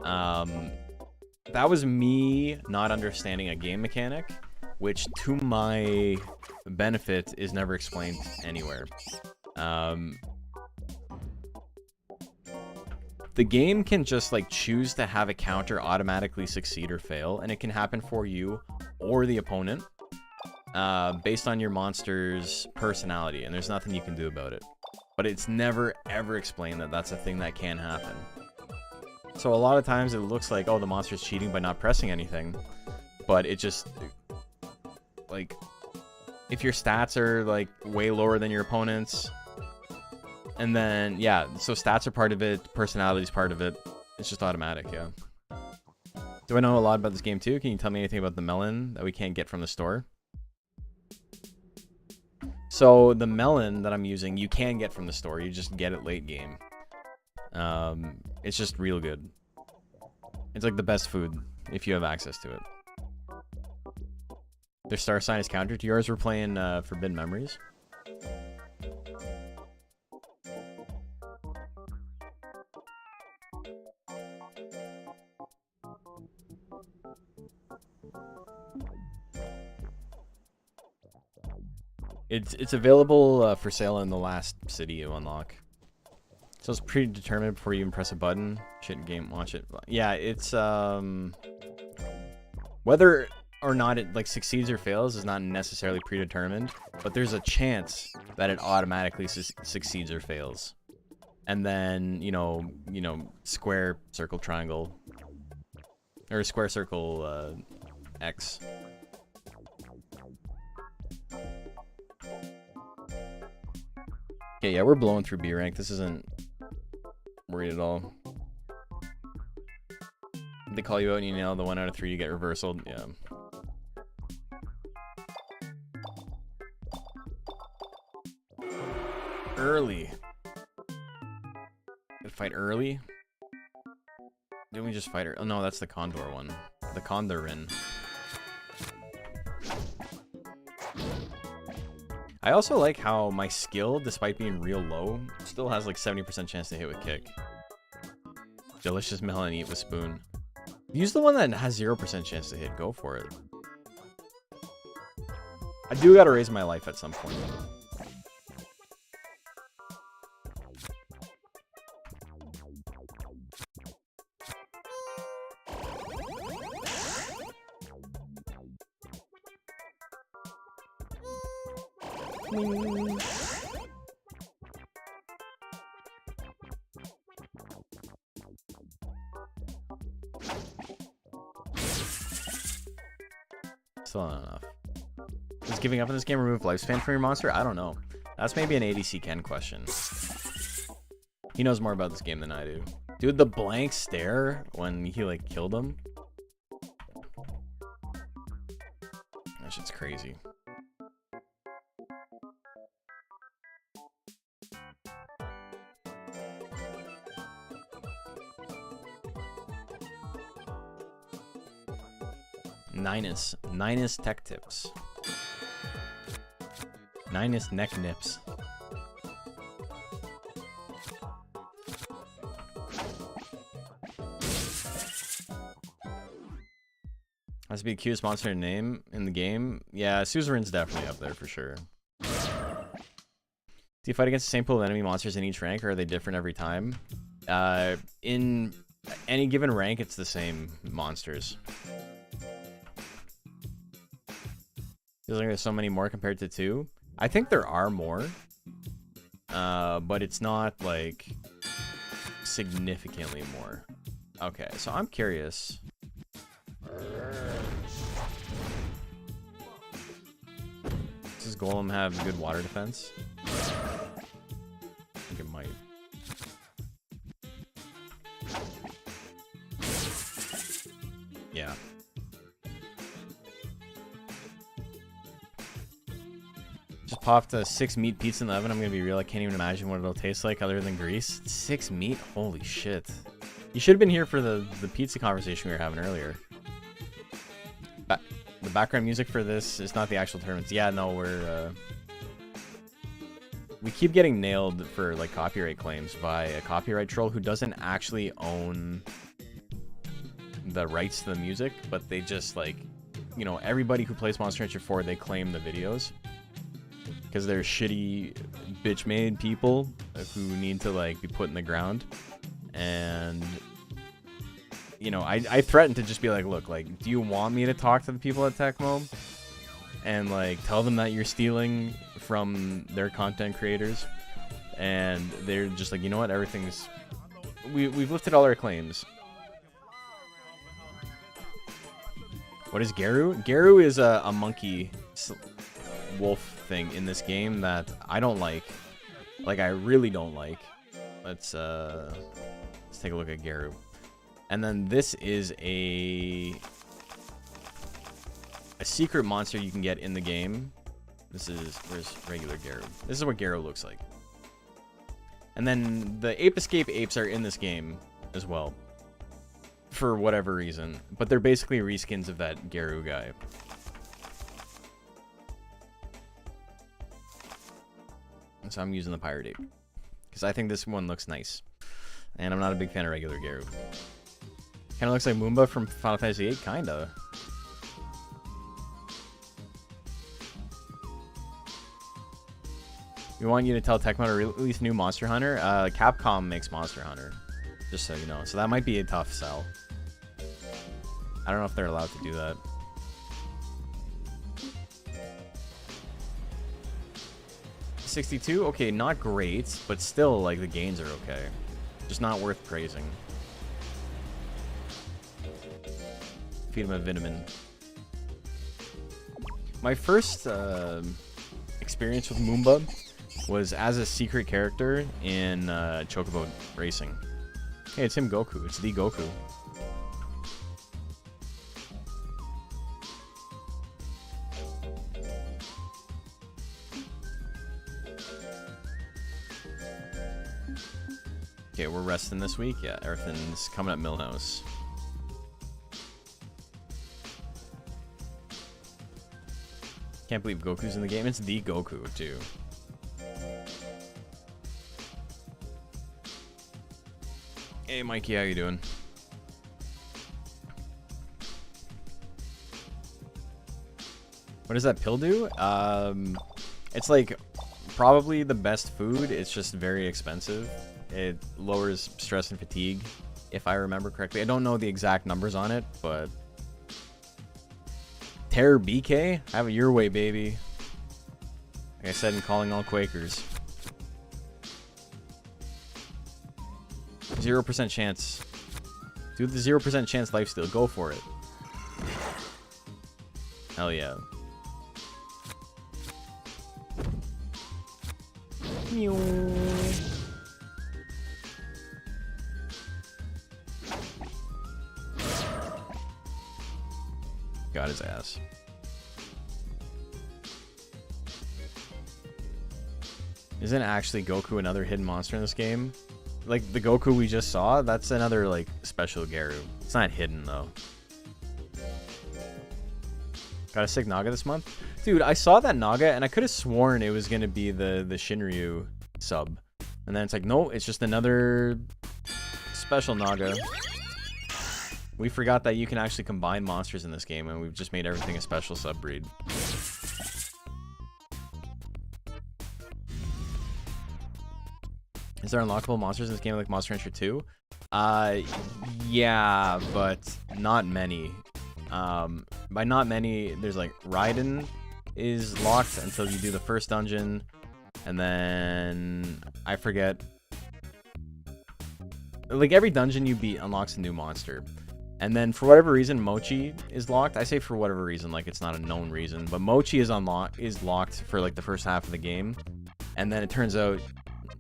That was me not understanding a game mechanic, which to my benefit is never explained anywhere. The game can just like choose to have a counter automatically succeed or fail, and it can happen for you or the opponent. Based on your monster's personality, and there's nothing you can do about it. But it's never ever explained that that's a thing that can happen. So a lot of times it looks like, oh, the monster's cheating by not pressing anything, but it just, like, if your stats are like way lower than your opponent's, and then yeah, so stats are part of it, personality is part of it, it's just automatic. Yeah. Do I know a lot about this game too? Can you tell me anything about the melon that we can't get from the store? So the melon that I'm using, you can get from the store. You just get it late game. It's just real good. It's like the best food if you have access to it. Their star sign is counter to yours. We're playing Forbidden Memories. It's available for sale in the last city you unlock. So it's predetermined before you even press a button. Shit, game, watch it. Yeah, it's whether or not it like succeeds or fails is not necessarily predetermined, but there's a chance that it automatically succeeds or fails. And then you know, square, circle, triangle, or square, circle, X. Okay, yeah, we're blowing through B rank. This isn't worried at all. They call you out and you nail the 1 out of 3, you get reversaled. Yeah. Early. Gotta fight early? Didn't we just fight her? Oh no, that's the Condor one. The Condorin. I also like how my skill, despite being real low, still has like 70% chance to hit with kick. Delicious melon, eat with spoon. Use the one that has 0% chance to hit. Go for it. I do gotta raise my life at some point. Still not enough. Does giving up in this game remove lifespan from your monster? I don't know. That's maybe an ADC Ken question. He knows more about this game than I do. Dude, the blank stare when he, like, killed him. That shit's crazy. Ninus tech tips. Ninus neck nips. Has to be the cutest monster name in the game. Yeah, Suzerain's definitely up there for sure. Do you fight against the same pool of enemy monsters in each rank, or are they different every time? In any given rank, it's the same monsters. Feels like there's so many more compared to 2. I think there are more, but it's not like significantly more. Okay, so I'm curious. Does Golem have good water defense? I think it might. Yeah. Just popped a 6 meat pizza in the oven. I'm gonna be real, I can't even imagine what it'll taste like other than grease. 6 meat? Holy shit. You should have been here for the pizza conversation we were having earlier. The background music for this is not the actual tournaments. Yeah, no, we keep getting nailed for like copyright claims by a copyright troll who doesn't actually own the rights to the music, but they just like, you know, everybody who plays Monster Hunter 4, they claim the videos because they're shitty bitch-made people who need to like be put in the ground. And you know, I threatened to just be like, look, like, do you want me to talk to the people at Tecmo and like tell them that you're stealing from their content creators? And they're just like, you know what, everything's, we've lifted all our claims. What is Garu? Garu is a monkey wolf thing in this game that I don't like. Like, I really don't like. Let's take a look at Garu. And then this is a secret monster you can get in the game. This is, where's regular Garu? This is what Garu looks like. And then the Ape Escape apes are in this game as well, for whatever reason. But they're basically reskins of that Garu guy. And so I'm using the Pirate Ape, because I think this one looks nice. And I'm not a big fan of regular Garu. Kind of looks like Moomba from Final Fantasy VIII, kinda. We want you to tell Tecmo to release new Monster Hunter. Capcom makes Monster Hunter, just so you know. So that might be a tough sell. I don't know if they're allowed to do that. $62? Okay, not great, but still, like, the gains are okay. Just not worth praising. Feed him a vitamin. My first experience with Moomba was as a secret character in Chocobo Racing. Hey, it's him, Goku. It's the Goku. Okay, we're resting this week. Yeah, everything's coming at Millhouse. Can't believe Goku's in the game. It's the Goku, too. Hey, Mikey, how you doing? What does that pill do? It's like probably the best food. It's just very expensive. It lowers stress and fatigue, if I remember correctly. I don't know the exact numbers on it, but... Terror BK? Have it your way, baby. Like I said in Calling All Quakers. 0% chance. Do the 0% chance lifesteal. Go for it. Hell yeah. got his ass. Isn't actually Goku another hidden monster in this game? Like, the Goku we just saw, that's another, like, special Garu. It's not hidden, though. Got a sick Naga this month? Dude, I saw that Naga, and I could have sworn it was going to be the Shinryu sub. And then it's like, no, it's just another special Naga. We forgot that you can actually combine monsters in this game, and we've just made everything a special sub-breed. Is there unlockable monsters in this game like Monster Rancher 2? Yeah, but not many. By not many, there's like Raiden is locked until you do the first dungeon, and then I forget. Like every dungeon you beat unlocks a new monster, and then for whatever reason Mochi is locked. I say for whatever reason, like it's not a known reason, but Mochi is locked for like the first half of the game, and then it turns out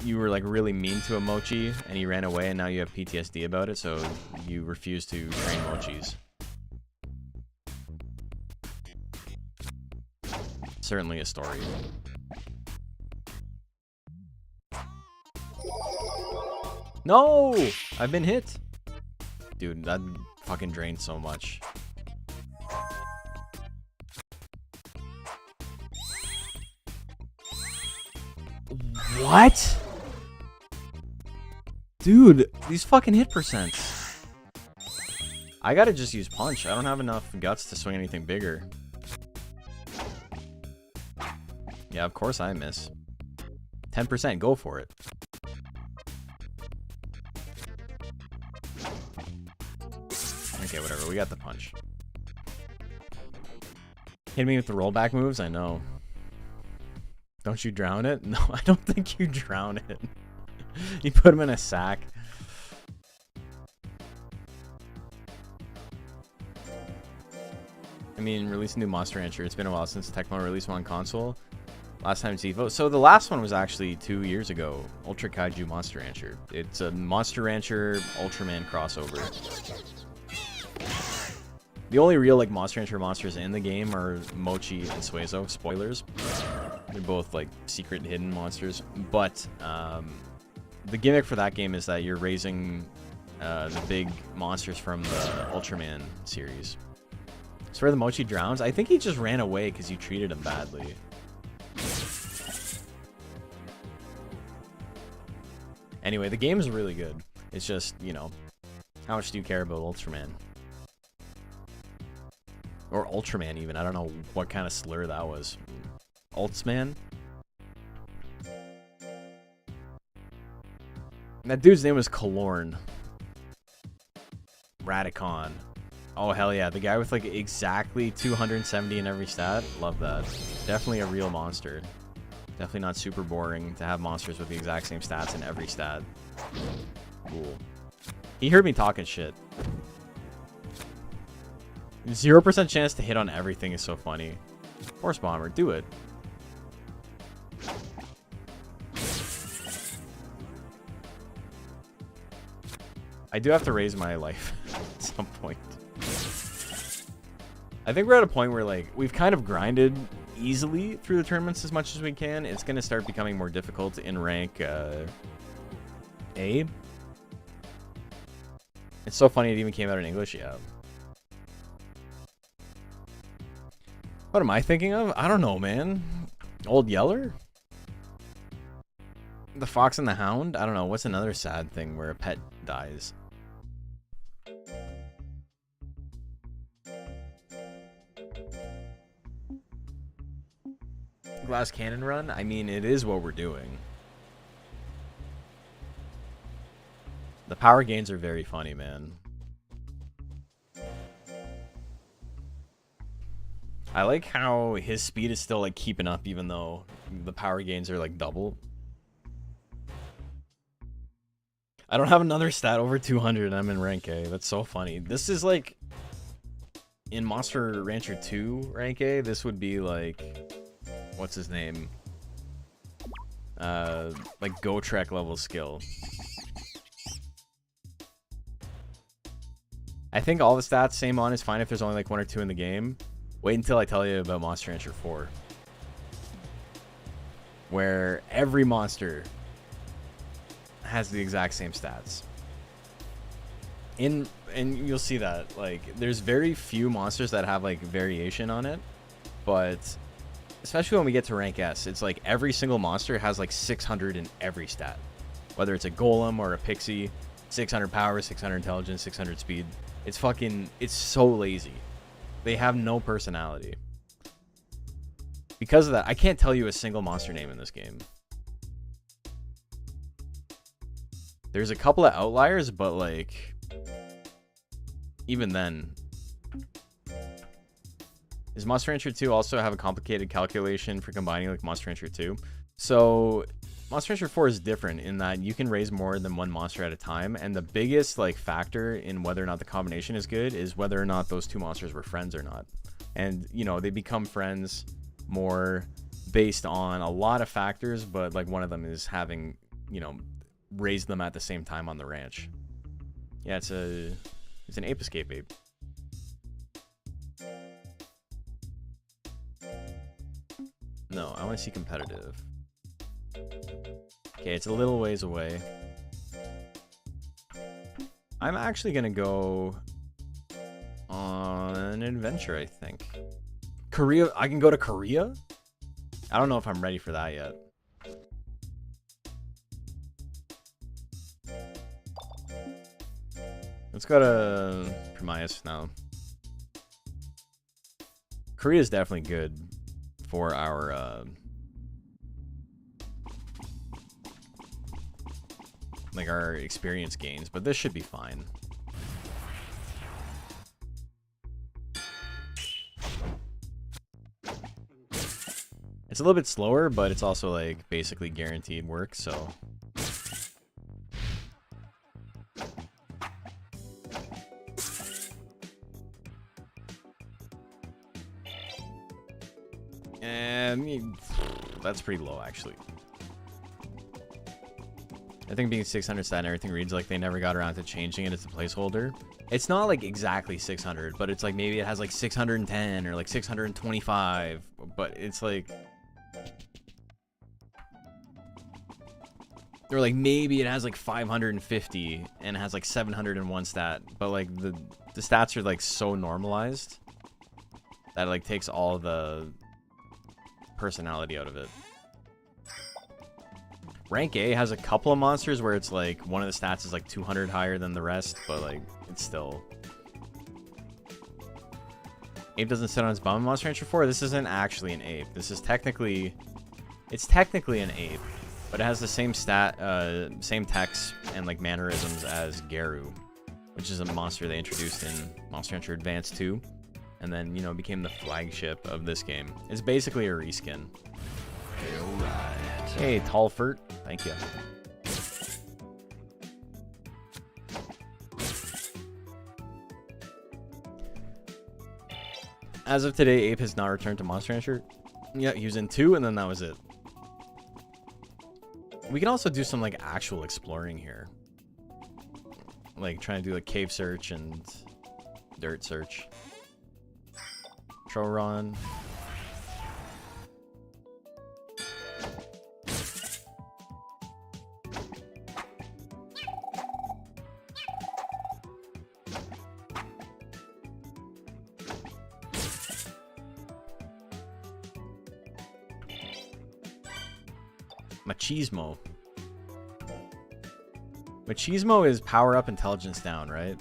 you were like really mean to a Mochi and he ran away, and now you have PTSD about it, so you refuse to train Mochis. Certainly a story. No! I've been hit! Dude, that fucking drained so much. What? Dude, these fucking hit percents. I gotta just use punch. I don't have enough guts to swing anything bigger. Yeah, of course I miss. 10%, go for it. Okay, whatever, we got the punch. Hit me with the rollback moves? I know. Don't you drown it? No, I don't think you drown it. You put him in a sack. I mean, release a new Monster Rancher. It's been a while since Tecmo released one on console. Last time it's Evo. So the last one was actually 2 years ago. Ultra Kaiju Monster Rancher. It's a Monster Rancher Ultraman crossover. The only real like Monster Rancher monsters in the game are Mochi and Suezo. Spoilers. They're both like secret hidden monsters. But the gimmick for that game is that you're raising the big monsters from the Ultraman series. So where the Mochi drowns, I think he just ran away because you treated him badly. Anyway, the game is really good. It's just, you know, how much do you care about Ultraman? Or Ultraman even. I don't know what kind of slur that was. Ultsman? That dude's name was Kalorn. Radicon. Oh, hell yeah. The guy with like exactly 270 in every stat. Love that. Definitely a real monster. Definitely not super boring to have monsters with the exact same stats in every stat. Cool. He heard me talking shit. 0% chance to hit on everything is so funny. Force Bomber, do it. I do have to raise my life at some point. I think we're at a point where like we've kind of grinded easily through the tournaments as much as we can. It's going to start becoming more difficult in rank A. It's so funny it even came out in English. Yeah. What am I thinking of? I don't know, man. Old Yeller? The Fox and the Hound? I don't know. What's another sad thing where a pet dies? Glass Cannon Run? I mean, it is what we're doing. The power gains are very funny, man. I like how his speed is still like keeping up even though the power gains are like double. I don't have another stat over 200 and I'm in rank A. That's so funny. This is like in Monster Rancher 2 rank A, this would be like what's his name? Like Gotrek level skill. I think all the stats same on is fine if there's only like 1 or 2 in the game. Wait until I tell you about Monster Rancher 4. Where every monster has the exact same stats. And you'll see that, like, there's very few monsters that have, like, variation on it. But especially when we get to rank S, it's like every single monster has, like, 600 in every stat. Whether it's a golem or a pixie, 600 power, 600 intelligence, 600 speed. It's so lazy. They have no personality. Because of that, I can't tell you a single monster name in this game. There's a couple of outliers, but, like, even then. Does Monster Rancher 2 also have a complicated calculation for combining, like, Monster Rancher 2? So Monster Rancher 4 is different in that you can raise more than one monster at a time, and the biggest, like, factor in whether or not the combination is good is whether or not those two monsters were friends or not. And, you know, they become friends more based on a lot of factors, but, like, one of them is having, you know, raised them at the same time on the ranch. Yeah, it's an ape escape ape. No, I want to see competitive. Okay, it's a little ways away. I'm actually gonna go on an adventure, I think. Korea, I can go to Korea? I don't know if I'm ready for that yet. Let's go to Prometheus now. Korea is definitely good for our like our experience gains, but this should be fine. It's a little bit slower, but it's also, like, basically guaranteed work, so. And that's pretty low, actually. I think being 600 stat and everything reads like they never got around to changing it as a placeholder. It's not, like, exactly 600, but it's like maybe it has, like, 610 or, like, 625, but it's like, or, like, maybe it has, like, 550 and it has, like, 701 stat, but, like, the stats are, like, so normalized that it, like, takes all the personality out of it. Rank A has a couple of monsters where it's like one of the stats is like 200 higher than the rest, but, like, it's still. Ape doesn't sit on its bum in Monster Rancher 4. This isn't actually an ape. This is technically, it's technically an ape, but it has the same same text and, like, mannerisms as Garu, which is a monster they introduced in Monster Rancher Advance 2, and then, you know, became the flagship of this game. It's basically a reskin. Hey, Tallfert. Thank you. As of today, Ape has not returned to Monster Rancher. Yeah, he was in 2, and then that was it. We can also do some, like, actual exploring here. Like, trying to do, like, cave search and dirt search. Troll run. Machismo. Machismo is power up, intelligence down, right?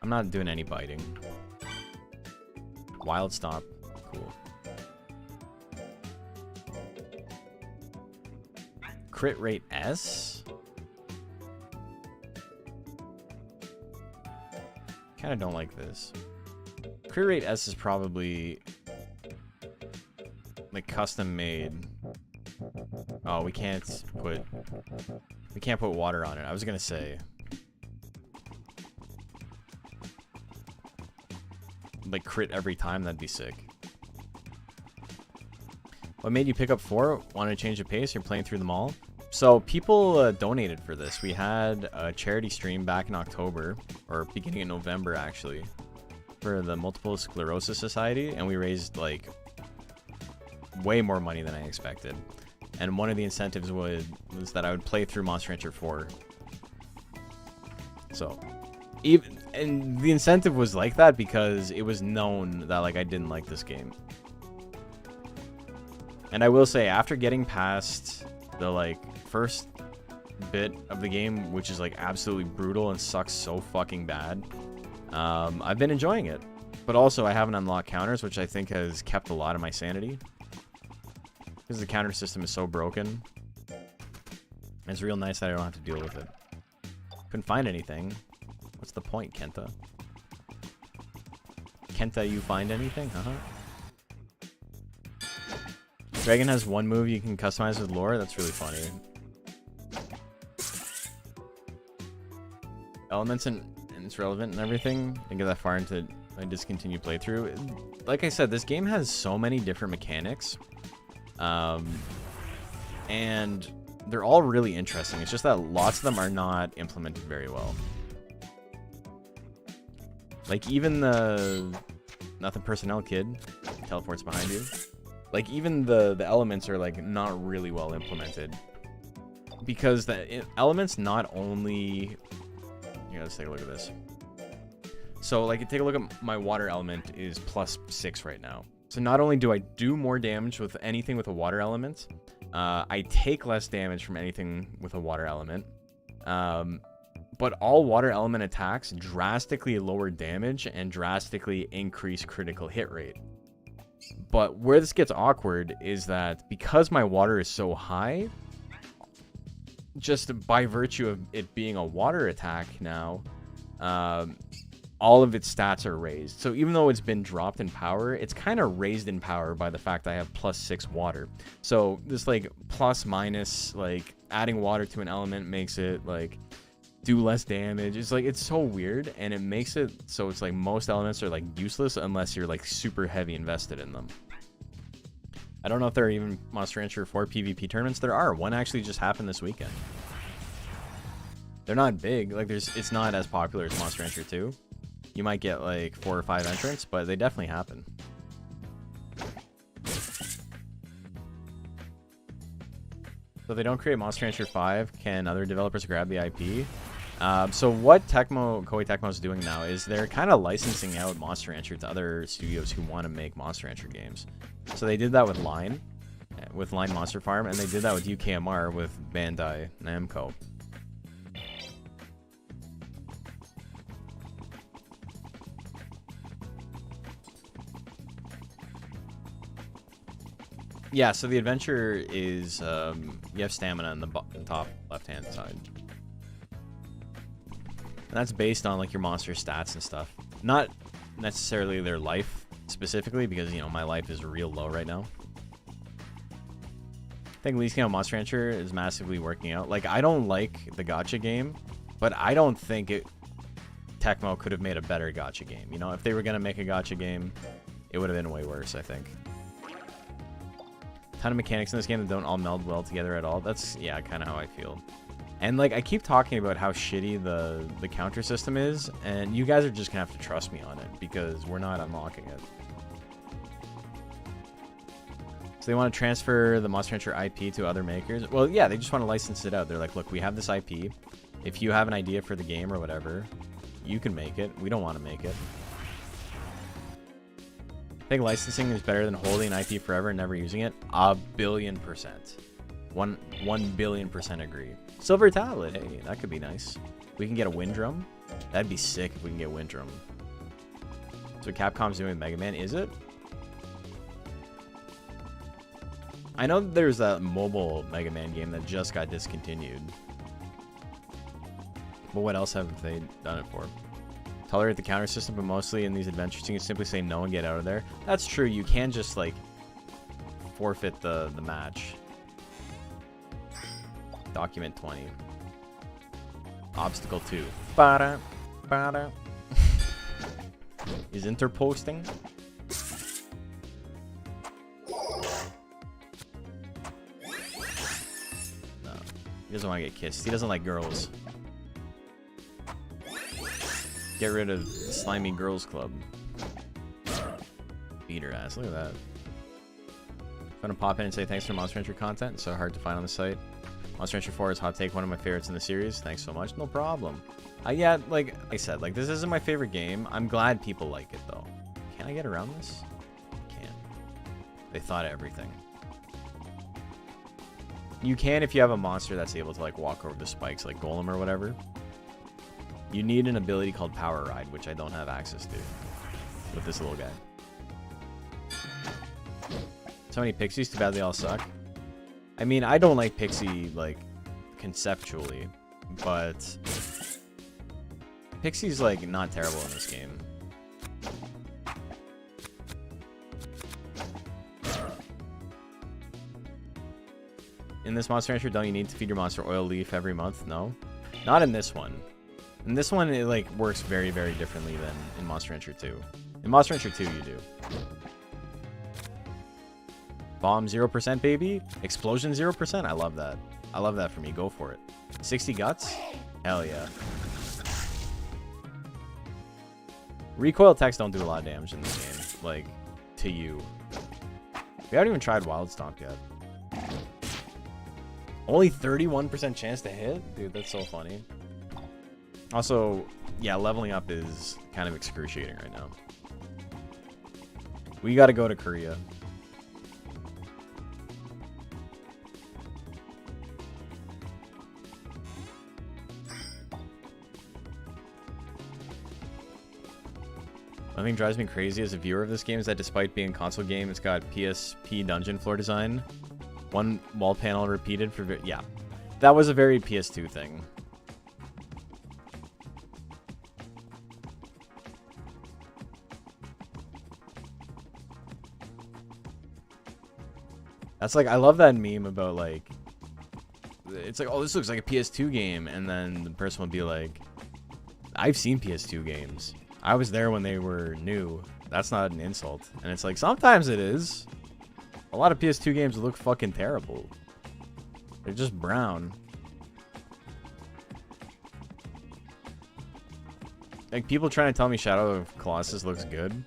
I'm not doing any biting. Wild Stomp. Cool. Crit rate S? Kinda don't like this. Crit rate S is probably, like, custom made. Oh, we can't put water on it. I was gonna say, like, crit every time, that'd be sick. What made you pick up 4? Want to change the pace? You're playing through them all? So people donated for this. We had a charity stream back in October, or beginning of November actually, for the Multiple Sclerosis Society, and we raised like way more money than I expected. And one of the incentives was that I would play through Monster Rancher 4. So, and the incentive was like that because it was known that like I didn't like this game. And I will say, after getting past the like first bit of the game, which is like absolutely brutal and sucks so fucking bad, I've been enjoying it. But also I haven't unlocked counters, which I think has kept a lot of my sanity, because the counter system is so broken. It's real nice that I don't have to deal with it. Couldn't find anything. What's the point, Kenta? Kenta, you find anything? Dragon has one move you can customize with lore. That's really funny. Elements and it's relevant and everything. Didn't get that far into my discontinued playthrough. Like I said, this game has so many different mechanics. And they're all really interesting. It's just that lots of them are not implemented very well. Like even not the personnel kid teleports behind you. Like even the elements are like not really well implemented, because the elements not only, here, let's take a look at this. So like take a look at my water element is +6 right now. So not only do I do more damage with anything with a water element, I take less damage from anything with a water element. But all water element attacks drastically lower damage and drastically increase critical hit rate. But where this gets awkward is that because my water is so high, just by virtue of it being a water attack now, all of its stats are raised. So even though it's been dropped in power, it's kind of raised in power by the fact that I have +6 water. So this like plus minus, like adding water to an element makes it like do less damage. It's like, it's so weird, and it makes it so it's like most elements are like useless unless you're like super heavy invested in them. I don't know if there are even Monster Rancher 4 PvP tournaments. There are. One actually just happened this weekend. They're not big. Like it's not as popular as Monster Rancher 2. You might get like 4 or 5 entrants, but they definitely happen. So if they don't create Monster Rancher 5, can other developers grab the IP? So what Koei Tecmo is doing now is they're kind of licensing out Monster Rancher to other studios who want to make Monster Rancher games. So they did that with Line Monster Farm, and they did that with UKMR with Bandai Namco. Yeah, so the adventure is you have stamina in the top left-hand side. And that's based on like your monster stats and stuff. Not necessarily their life specifically, because you know my life is real low right now. I think leasing out Monster Rancher is massively working out. Like I don't like the gacha game, but I don't think Tecmo could have made a better gacha game. You know, if they were gonna make a gacha game, it would have been way worse, I think. Ton of mechanics in this game that don't all meld well together at all. That's, yeah, kind of how I feel. And like I keep talking about how shitty the counter system is, and you guys are just gonna have to trust me on it because we're not unlocking it. So they want to transfer the Monster Rancher IP to other makers. Well, yeah, they just want to license it out. They're like, look, we have this IP. If you have an idea for the game or whatever, you can make it. We don't want to make it. I think licensing is better than holding an IP forever and never using it. 1,000,000,000%. 1,000,000,000% agree. Silver tablet, hey, that could be nice. We can get a wind drum. That'd be sick if we can get wind drum. So Capcom's doing with Mega Man, is it? I know there's a mobile Mega Man game that just got discontinued. But what else have they done it for? Tolerate the counter system, but mostly in these adventures you can simply say no and get out of there. That's true. You can just like forfeit the match. Document 20. Obstacle 2. Bada, bada. Is interposting? No. He doesn't want to get kissed. He doesn't like girls. Get rid of the slimy girls club. Beat her ass. Look at that. I'm gonna pop in and say thanks for Monster Hunter content. It's so hard to find on the site. Monster Hunter 4 is hot take, one of my favorites in the series. Thanks so much. No problem. Yeah, like I said, like this isn't my favorite game. I'm glad people like it though. Can I get around this? I can't. They thought of everything. You can if you have a monster that's able to like walk over the spikes, like Golem or whatever. You need an ability called Power Ride, which I don't have access to with this little guy. So many pixies, too bad they all suck. I mean, I don't like Pixie, like, conceptually, but Pixie's, like, not terrible in this game. In this Monster Rancher, don't you need to feed your monster oil leaf every month? No. Not in this one. In this one, it, like, works very, very differently than in Monster Rancher 2. In Monster Rancher 2, you do. Bomb 0%, baby. Explosion 0%. I love that. I love that for me. Go for it. 60 guts? Hell yeah. Recoil attacks don't do a lot of damage in this game. Like, to you. We haven't even tried Wild Stomp yet. Only 31% chance to hit? Dude, that's so funny. Also, yeah, leveling up is kind of excruciating right now. We gotta go to Korea. One thing drives me crazy as a viewer of this game is that despite being a console game, it's got PSP dungeon floor design. One wall panel repeated for... Yeah, that was a very PS2 thing. That's like, I love that meme about like... It's like, oh, this looks like a PS2 game. And then the person will be like, I've seen PS2 games. I was there when they were new. That's not an insult. And it's like, sometimes it is. A lot of PS2 games look fucking terrible. They're just brown. Like, people trying to tell me Shadow of the Colossus looks good.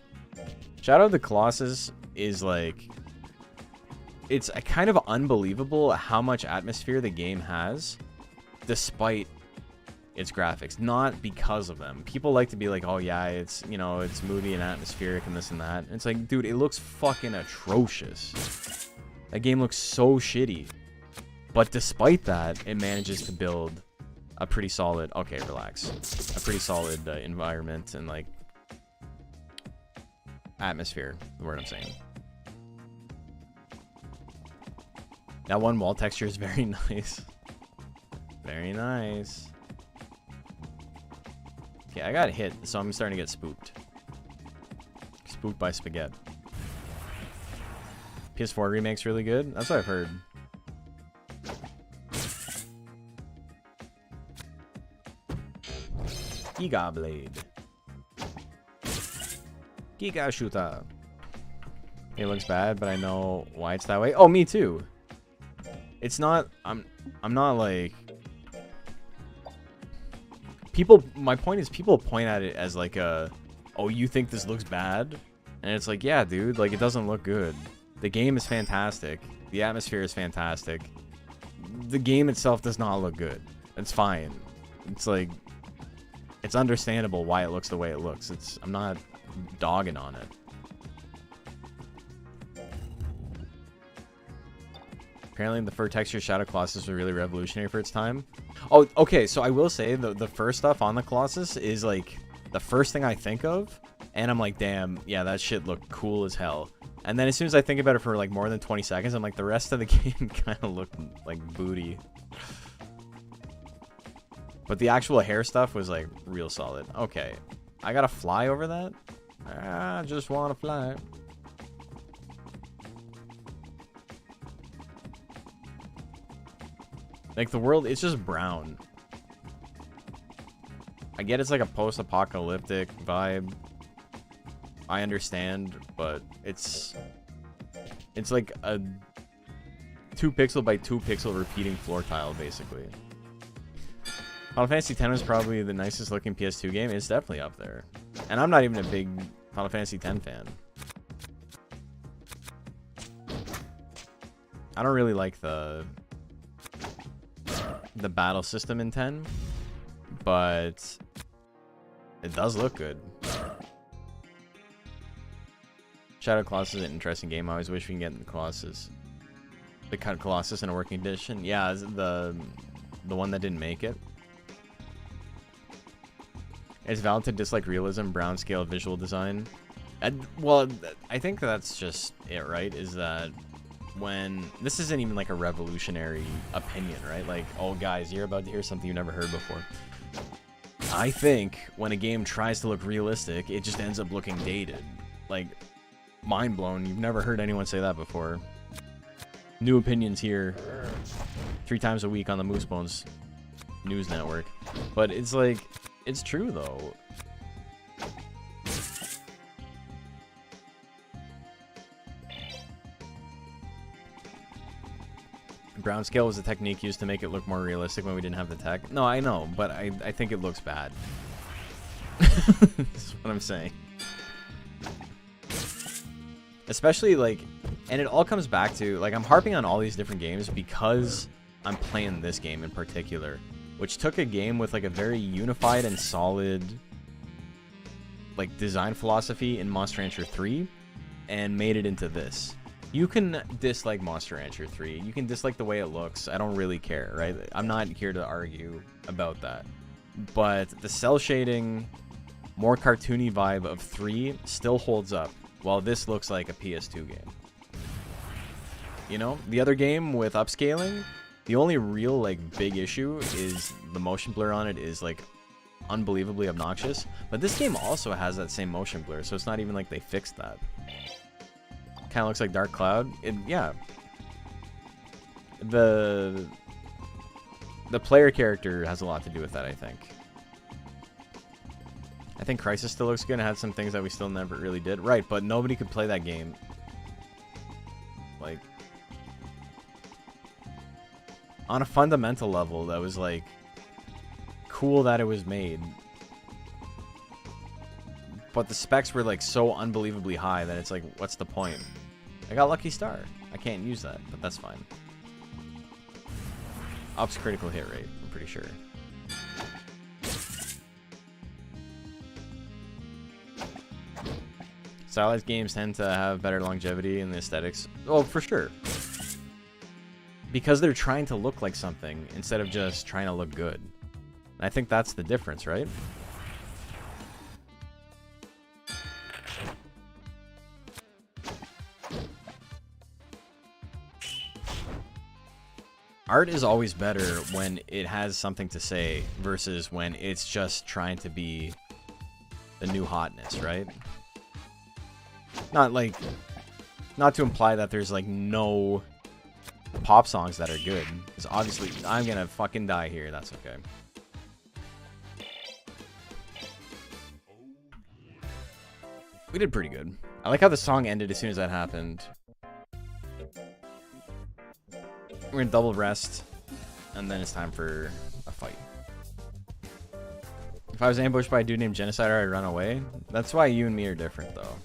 Shadow of the Colossus is like... It's kind of unbelievable how much atmosphere the game has, despite its graphics, not because of them. People like to be like, oh yeah, it's, you know, it's moody and atmospheric and this and that. And it's like, dude, it looks fucking atrocious. That game looks so shitty. But despite that, it manages to build a pretty solid, okay, relax, a pretty solid environment and like atmosphere, the word I'm saying. That one wall texture is very nice. Very nice. Okay, I got hit, so I'm starting to get spooked. Spooked by spaghetti. PS4 remake's really good. That's what I've heard. Giga Blade. Giga Shooter. It looks bad, but I know why it's that way. Oh, me too. It's not, I'm not like, people, my point is people point at it as like a, oh, you think this looks bad? And it's like, yeah, dude, like it doesn't look good. The game is fantastic. The atmosphere is fantastic. The game itself does not look good. It's fine. It's like, it's understandable why it looks the way it looks. It's, I'm not dogging on it. Apparently the fur texture Shadow Colossus was really revolutionary for its time. Oh, okay, so I will say the fur stuff on the Colossus is like the first thing I think of, and I'm like, damn, yeah, that shit looked cool as hell. And then as soon as I think about it for like more than 20 seconds, I'm like, the rest of the game kind of looked like booty. But the actual hair stuff was like real solid. Okay, I gotta fly over that? I just wanna fly. Like, the world, it's just brown. I get it's like a post-apocalyptic vibe. I understand, but it's like a 2 pixel by 2 pixel repeating floor tile, basically. Final Fantasy X is probably the nicest looking PS2 game. It's definitely up there. And I'm not even a big Final Fantasy X fan. I don't really like the battle system in 10, but it does look good. Shadow Colossus is an interesting game. I always wish we can get the Colossus. The cut Colossus in a working edition. Yeah, the one that didn't make it. It's valid to dislike realism, brown scale, visual design. Well, I think that's just it, right? Is that when... This isn't even like a revolutionary opinion, right? Like, oh guys, you're about to hear something you've never heard before. I think when a game tries to look realistic, it just ends up looking dated. Like, mind blown. You've never heard anyone say that before. New opinions here 3 times a week on the Moosebones News Network. But it's like, it's true though. Brown scale was a technique used to make it look more realistic when we didn't have the tech. No, I know, but I think it looks bad. That's what I'm saying. Especially, like, and it all comes back to, like, I'm harping on all these different games because I'm playing this game in particular, which took a game with, like, a very unified and solid, like, design philosophy in Monster Rancher 3 and made it into this. You can dislike Monster Rancher 3. You can dislike the way it looks. I don't really care, right? I'm not here to argue about that. But the cell shading, more cartoony vibe of 3 still holds up, while this looks like a PS2 game. You know? The other game with upscaling, the only real, like, big issue is the motion blur on it is, like, unbelievably obnoxious. But this game also has that same motion blur, so it's not even like they fixed that. Kind of looks like Dark Cloud. Yeah. The player character has a lot to do with that, I think. I think Crisis still looks good and had some things that we still never really did. Right, but nobody could play that game. Like, on a fundamental level, that was, like, cool that it was made. But the specs were, like, so unbelievably high that it's like, what's the point? I got Lucky Star. I can't use that, but that's fine. Ups critical hit rate, I'm pretty sure. Stylized games tend to have better longevity in the aesthetics. Oh, for sure. Because they're trying to look like something instead of just trying to look good. And I think that's the difference, right? Art is always better when it has something to say versus when it's just trying to be the new hotness, right? Not to imply that there's like no pop songs that are good. Because obviously I'm gonna fucking die here, that's okay. We did pretty good. I like how the song ended as soon as that happened. We're gonna double rest, and then it's time for a fight. If I was ambushed by a dude named Genocider, I'd run away. That's why you and me are different, though.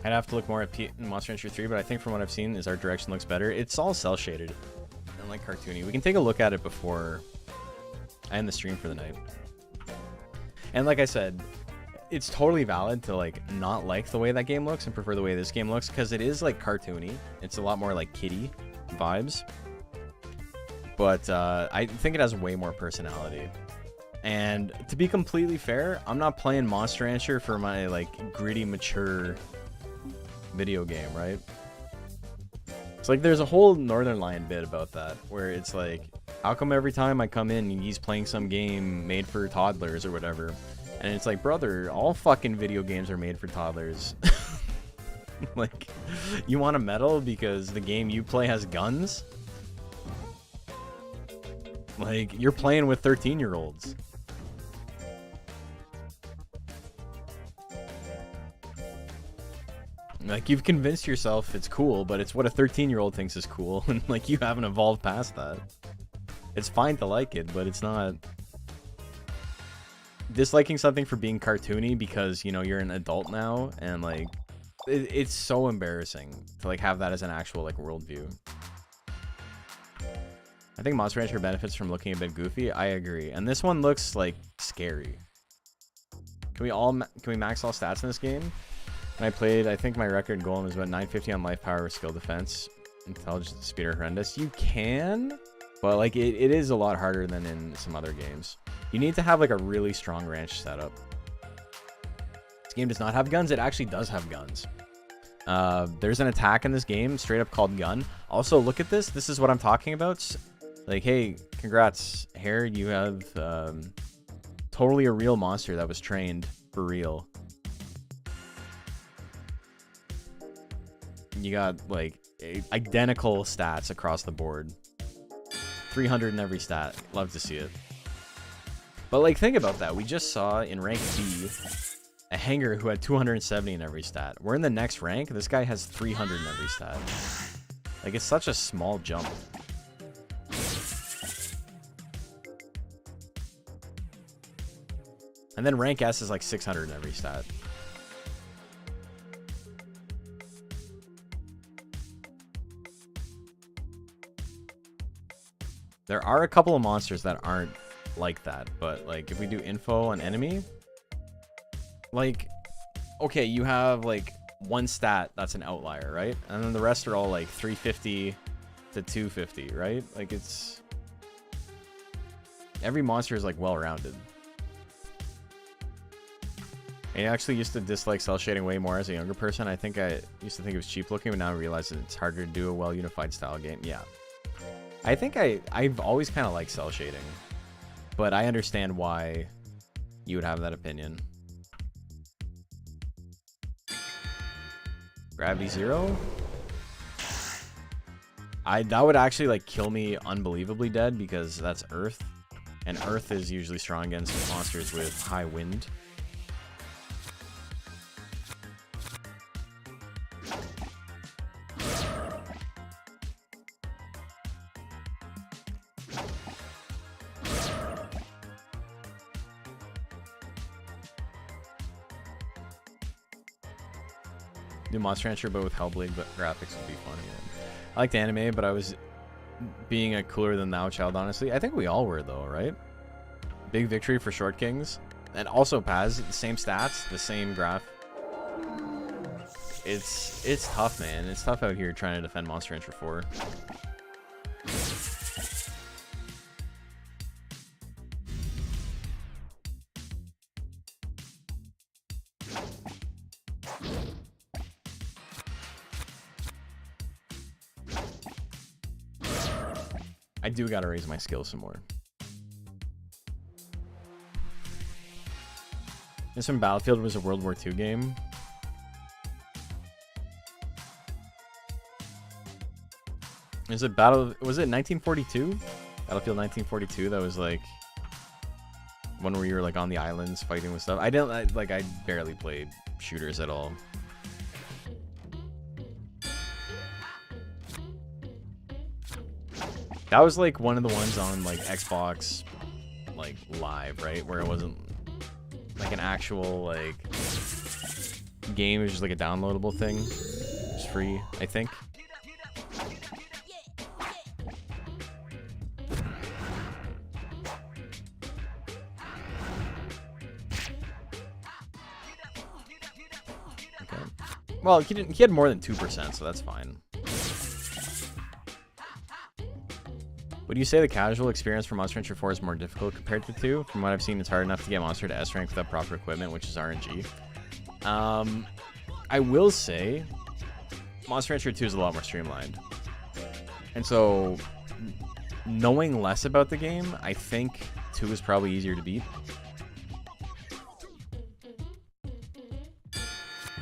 I'd have to look more at Monster Rancher 3, but I think from what I've seen, is our direction looks better. It's all cel-shaded and like cartoony. We can take a look at it before I end the stream for the night. And like I said, it's totally valid to like not like the way that game looks and prefer the way this game looks, because it is like cartoony. It's a lot more like kiddie vibes, but I think it has way more personality. And to be completely fair, I'm not playing Monster Rancher for my like gritty, mature video game, right? It's like there's a whole Northern Lion bit about that, where it's like, how come every time I come in he's playing some game made for toddlers or whatever? And it's like, brother, all fucking video games are made for toddlers. Like, you want to meddle because the game you play has guns? Like, you're playing with 13-year-olds. Like, you've convinced yourself it's cool, but it's what a 13-year-old thinks is cool, and like you haven't evolved past that. It's fine to like it, but it's not. Disliking something for being cartoony because, you know, you're an adult now, and like it's so embarrassing to like have that as an actual like worldview. I think Monster Rancher benefits from looking a bit goofy. I agree, and this one looks like scary. Can we max all stats in this game? When I played, I think my record goal was about 950 on life power, skill defense, intelligence, speed, or horrendous. You can, but like it is a lot harder than in some other games. You need to have like a really strong ranch setup. This game does not have guns. It actually does have guns. There's an attack in this game straight up called gun. Also, look at this. This is what I'm talking about. Like, hey, congrats, Hare. You have totally a real monster that was trained for real. You got like identical stats across the board. 300 in every stat. Love to see it. But like, think about that. We just saw in rank B a hanger who had 270 in every stat. We're in the next rank. This guy has 300 in every stat. Like, it's such a small jump. And then rank S is like 600 in every stat. There are a couple of monsters that aren't like that, but like if we do info on enemy, like, okay, you have like one stat that's an outlier, right? And then the rest are all like 350 to 250, right? Like, it's every monster is like well-rounded. I actually used to dislike cell shading way more as a younger person. I think I used to think it was cheap looking, but now I realize that it's harder to do a well-unified style game. Yeah. I think I've always kind of liked cell shading, but I understand why you would have that opinion. Gravity 0? That would actually like kill me unbelievably dead because that's Earth, and Earth is usually strong against monsters with high wind. Do Monster Rancher but with Hellblade, but graphics would be funny. I liked anime, but I was being a cooler than thou child, honestly. I think we all were though, right? Big victory for Short Kings. And also Paz, the same stats, the same graph. It's tough, man. It's tough out here trying to defend Monster Rancher 4. I do gotta raise my skills some more. This one, Battlefield, was a World War II game. Was it 1942? Battlefield 1942. That was like one where you were like on the islands fighting with stuff. I barely played shooters at all. That was like one of the ones on like Xbox like Live, right? Where it wasn't like an actual like game, it was just like a downloadable thing. It's free, I think. Okay. Well, he had more than 2%, so that's fine. Would you say the casual experience for Monster Rancher 4 is more difficult compared to 2? From what I've seen, it's hard enough to get Monster to S rank without proper equipment, which is RNG. I will say Monster Rancher 2 is a lot more streamlined. And so, knowing less about the game, I think 2 is probably easier to beat.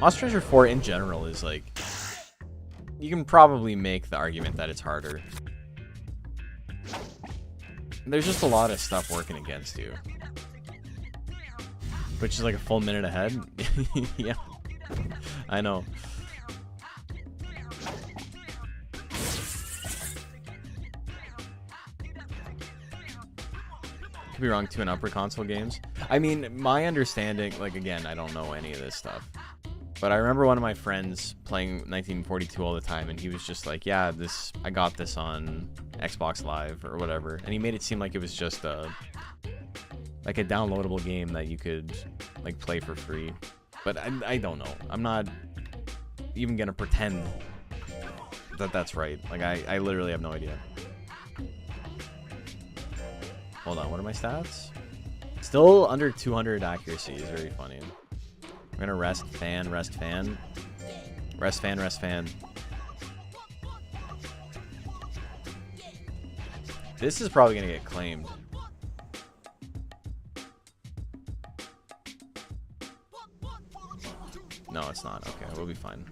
Monster Rancher 4 in general is like, you can probably make the argument that it's harder. There's just a lot of stuff working against you. Which is like a full minute ahead. Yeah. I know. Could be wrong, 2 and upper console games. I mean, my understanding, like, again, I don't know any of this stuff. But I remember one of my friends playing 1942 all the time, and he was just like, yeah, I got this on Xbox Live or whatever. And he made it seem like it was just like a downloadable game that you could, like, play for free. But I don't know. I'm not even going to pretend that that's right. Like, I literally have no idea. Hold on, what are my stats? Still under 200 accuracy is very funny. I'm gonna rest fan, rest fan. Rest fan, rest fan. This is probably gonna get claimed. No, it's not. Okay, we'll be fine.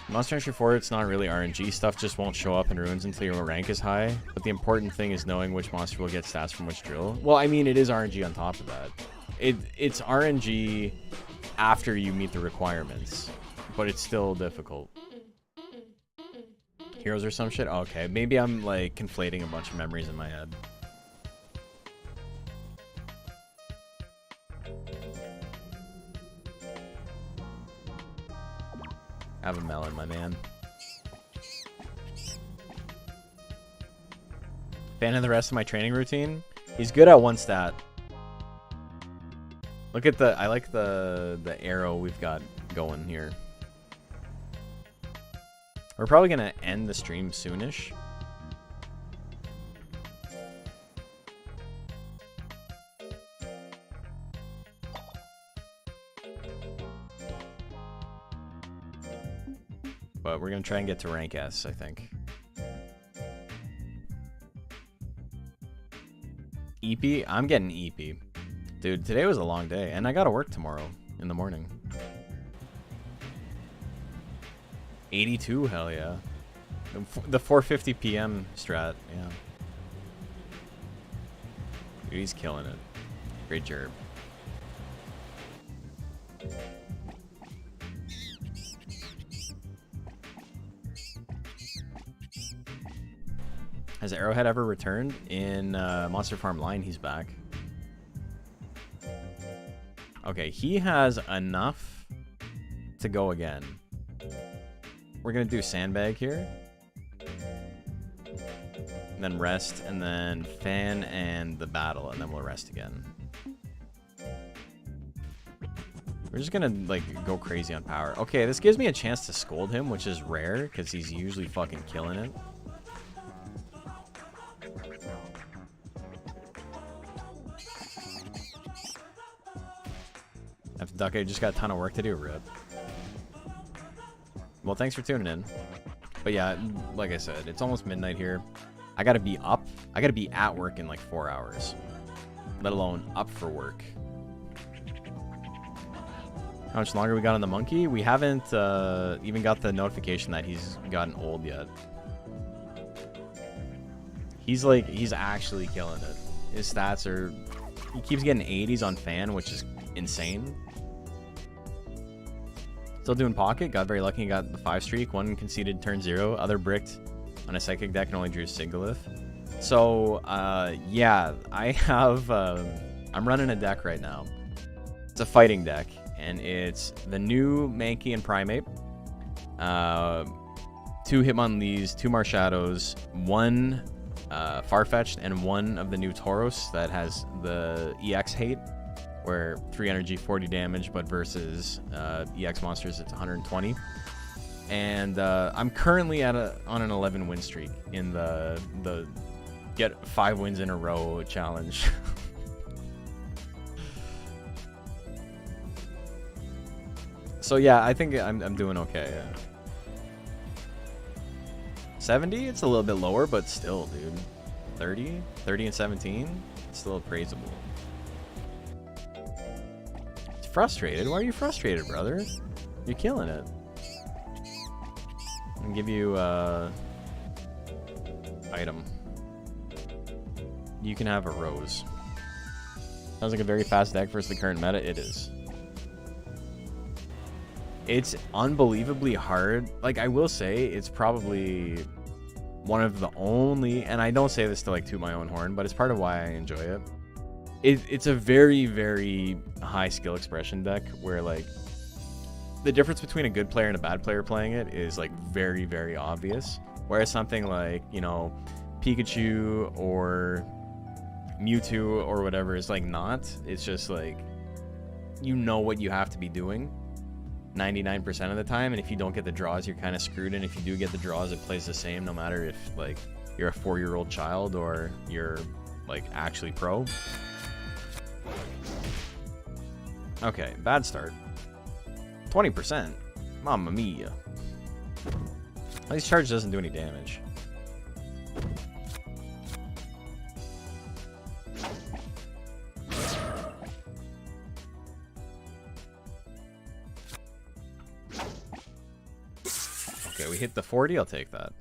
Monster Hunter 4, it's not really RNG. Stuff just won't show up in ruins until your rank is high. But the important thing is knowing which monster will get stats from which drill. Well, I mean, it is RNG on top of that. It's RNG after you meet the requirements. But it's still difficult. Heroes or some shit? Okay, maybe I'm, like, conflating a bunch of memories in my head. Have a melon, my man. Fan of the rest of my training routine? He's good at one stat. Look at I like the arrow we've got going here. We're probably gonna end the stream soonish. But we're going to try and get to rank S, I think. EP? I'm getting EP. Dude, today was a long day. And I got to work tomorrow in the morning. 82? Hell yeah. The 4:50 p.m. strat, yeah. Dude, he's killing it. Great job. Has Arrowhead ever returned? In Monster Farm Line, he's back. Okay, he has enough to go again. We're going to do Sandbag here. And then rest, and then Fan and the battle, and then we'll rest again. We're just going to, like, go crazy on power. Okay, this gives me a chance to scold him, which is rare, because he's usually fucking killing it. After Duck, I just got a ton of work to do, rip. Well, thanks for tuning in. But yeah, like I said, it's almost midnight here. I gotta be up. I gotta be at work in like 4 hours. Let alone up for work. How much longer we got on the monkey? We haven't even got the notification that he's gotten old yet. He's actually killing it. His stats are... He keeps getting 80s on Fan, which is insane. Still doing Pocket. Got very lucky and got the 5 streak. One conceded turn 0. Other bricked on a Psychic deck and only drew Sigalith. So, yeah. I have... I'm running a deck right now. It's a fighting deck. And it's the new Mankey and Primate. 2 Hitmonlees, 2 Marshadows, 1 Farfetch'd, and 1 of the new Tauros that has the EX hate. Where 3 energy, 40 damage, but versus EX monsters, it's 120. And I'm currently on an 11 win streak in the get 5 wins in a row challenge. So yeah, I think I'm doing okay. Yeah. 70, it's a little bit lower, but still, dude. 30 and 17, it's still appraisable. Frustrated? Why are you frustrated, brother? You're killing it. I'm gonna give you item. you can have a Rose. Sounds like a very fast deck versus the current meta. It is. It's unbelievably hard. Like, I will say, it's probably one of the only, and I don't say this to like toot my own horn, but it's part of why I enjoy it. It's a very, very high skill expression deck where like the difference between a good player and a bad player playing it is like very, very obvious. Whereas something like, you know, Pikachu or Mewtwo or whatever is like not. It's just like, you know what you have to be doing 99% of the time, and if you don't get the draws, you're kind of screwed. And if you do get the draws, it plays the same no matter if like you're a 4-year-old child or you're like actually pro. Okay, bad start. 20%. Mamma mia. This charge doesn't do any damage. Okay, we hit the 40. I'll take that.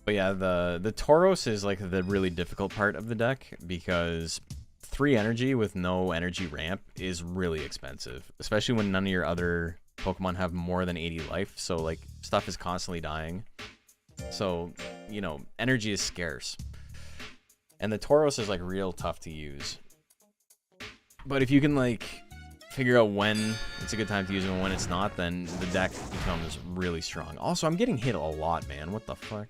But yeah, the Tauros is like the really difficult part of the deck because 3 energy with no energy ramp is really expensive, especially when none of your other Pokemon have more than 80 life. So like stuff is constantly dying. So, you know, energy is scarce. And the Tauros is like real tough to use. But if you can like figure out when it's a good time to use it and when it's not, then the deck becomes really strong. Also, I'm getting hit a lot, man. What the fuck?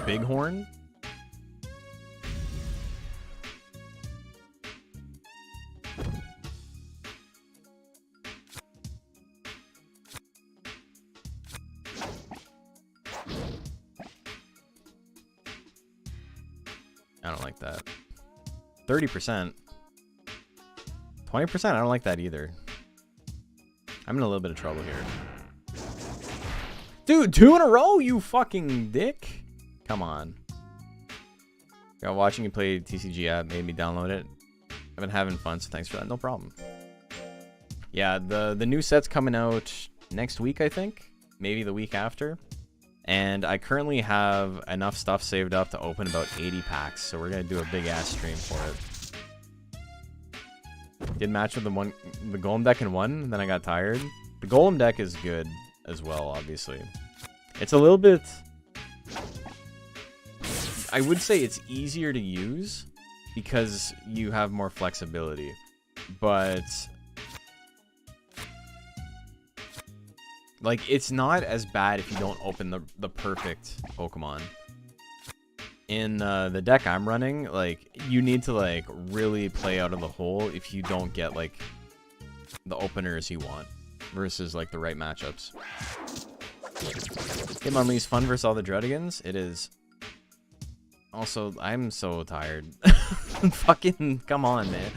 Bighorn? I don't like that. 30%. 20%? I don't like that either. I'm in a little bit of trouble here. Dude, 2 in a row, you fucking dick. Come on. Yeah, watching you play TCG app made me download it. I've been having fun, so thanks for that. No problem. Yeah, the new set's coming out next week, I think. Maybe the week after. And I currently have enough stuff saved up to open about 80 packs, so we're gonna do a big ass stream for it. Did match with the Golem deck and won, then I got tired. The Golem deck is good as well, obviously. It's a little bit, I would say it's easier to use because you have more flexibility, but like, it's not as bad if you don't open the perfect Pokemon. In the deck I'm running, like, you need to, like, really play out of the hole if you don't get, like, the openers you want versus, like, the right matchups. Hitmonlee's fun versus all the Druddigans? It is. Also, I'm so tired. Fucking, come on, man.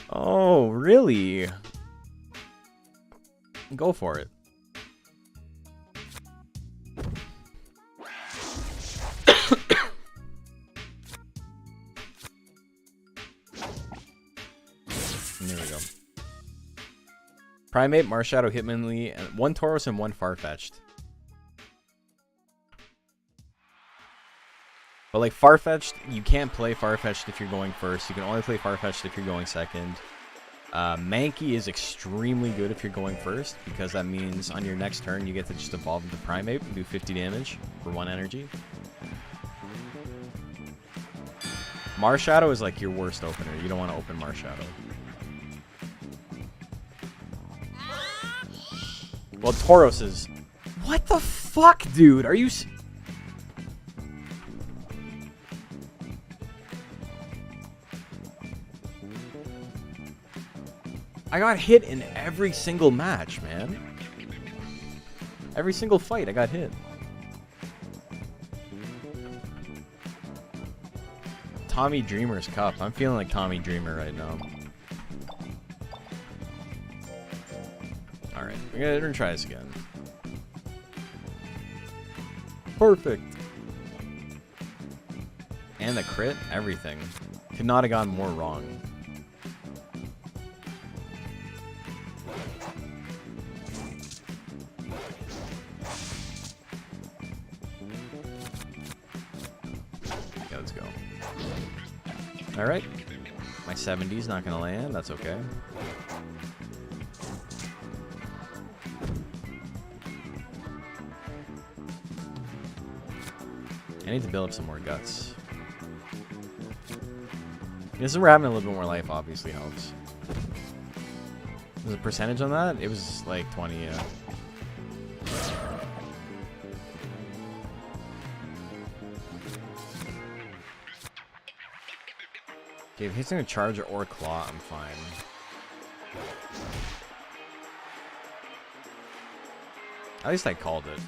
Oh, really? Go for it. There we go. Primate, Marshadow, Hitmonlee, and 1 Tauros and 1 Farfetch'd. But like Farfetch'd, you can't play Farfetch'd if you're going first. You can only play Farfetch'd if you're going second. Mankey is extremely good if you're going first, because that means on your next turn you get to just evolve into Primate and do 50 damage for 1 energy. Marshadow is like your worst opener. You don't want to open Marshadow. Well, Tauros is... What the fuck, dude? Are you... I got hit in every single match, man. Every single fight, I got hit. Tommy Dreamer's Cup. I'm feeling like Tommy Dreamer right now. Alright, we're gonna try this again. Perfect. And the crit, everything. Could not have gone more wrong. Alright. My 70's not gonna land, that's okay. I need to build up some more guts. This is where having a little bit more life obviously helps. There's a percentage on that? It was like 20, yeah. Okay, if he's gonna charge or claw, I'm fine. At least I called it.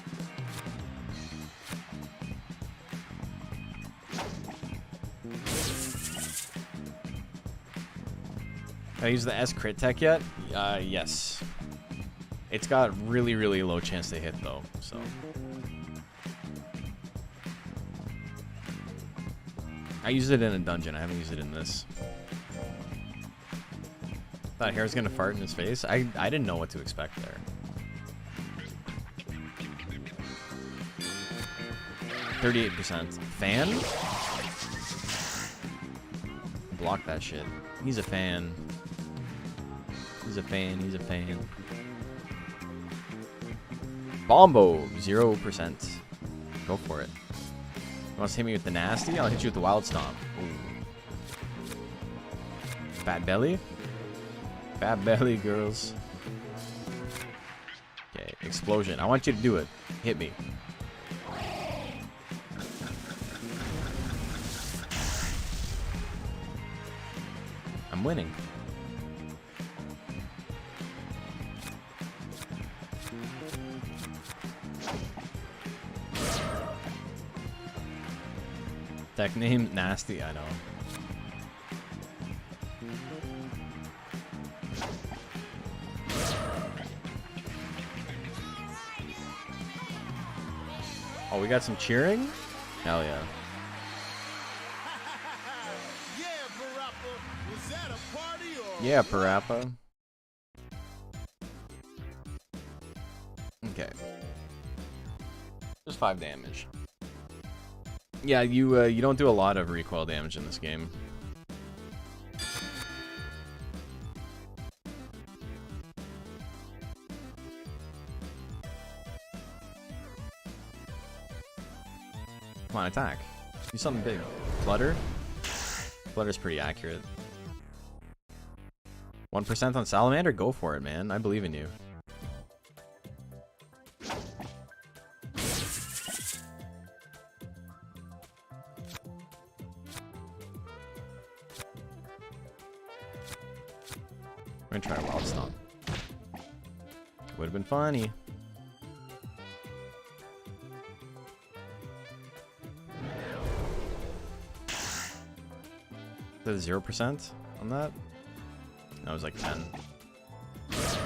Can I use the S crit tech yet? Yes. It's got really, really low chance to hit though, so. I used it in a dungeon. I haven't used it in this. Thought Hair's gonna fart in his face. I didn't know what to expect there. %. Fan? Block that shit. He's a fan. He's a fan. He's a fan. Bombo, 0%. Go for it. You want to hit me with the nasty? I'll hit you with the wild stomp. Ooh. Fat belly? Fat belly, girls. Okay, explosion. I want you to do it. Hit me. I'm winning. Tech name nasty, I know. Oh, we got some cheering? Hell yeah. Yeah, Parappa. Okay. Just 5 damage. Yeah, you don't do a lot of recoil damage in this game. Come on, attack. Do something big. Flutter? Flutter's pretty accurate. 1% on Salamander? Go for it, man. I believe in you. I'm gonna try a wild stomp. Would have been funny. There's 0% on that? No, it was like 10.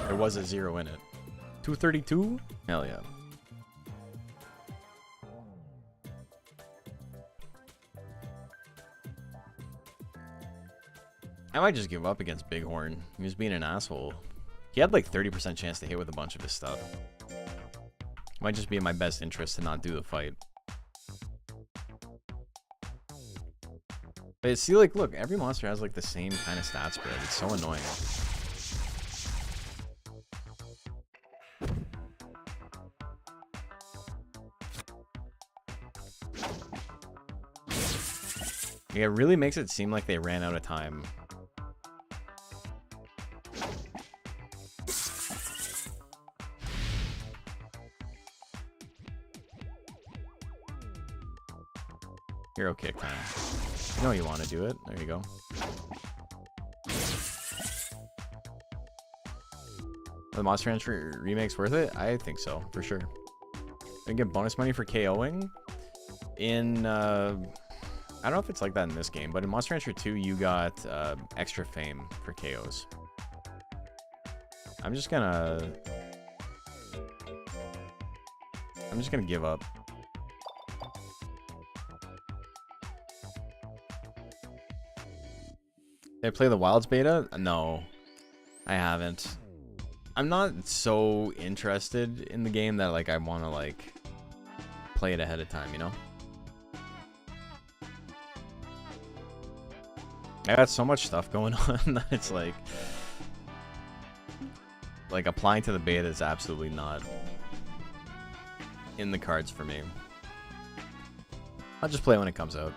There was a 0 in it. 232? Hell yeah. I might just give up against Bighorn. He was being an asshole. He had like 30% chance to hit with a bunch of his stuff. It might just be in my best interest to not do the fight. But see, like, look, every monster has like the same kind of stat spread. It's so annoying. Yeah, it really makes it seem like they ran out of time. Hero kick time. You know you want to do it. There you go. Are the Monster Rancher remakes worth it? I think so, for sure. Gonna get bonus money for KOing? In, I don't know if it's like that in this game, but in Monster Rancher 2, you got extra fame for KOs. I'm just gonna give up. Did I play the Wilds beta? No, I haven't. I'm not so interested in the game that like I want to like play it ahead of time, you know? I got so much stuff going on that it's like applying to the beta is absolutely not in the cards for me. I'll just play when it comes out.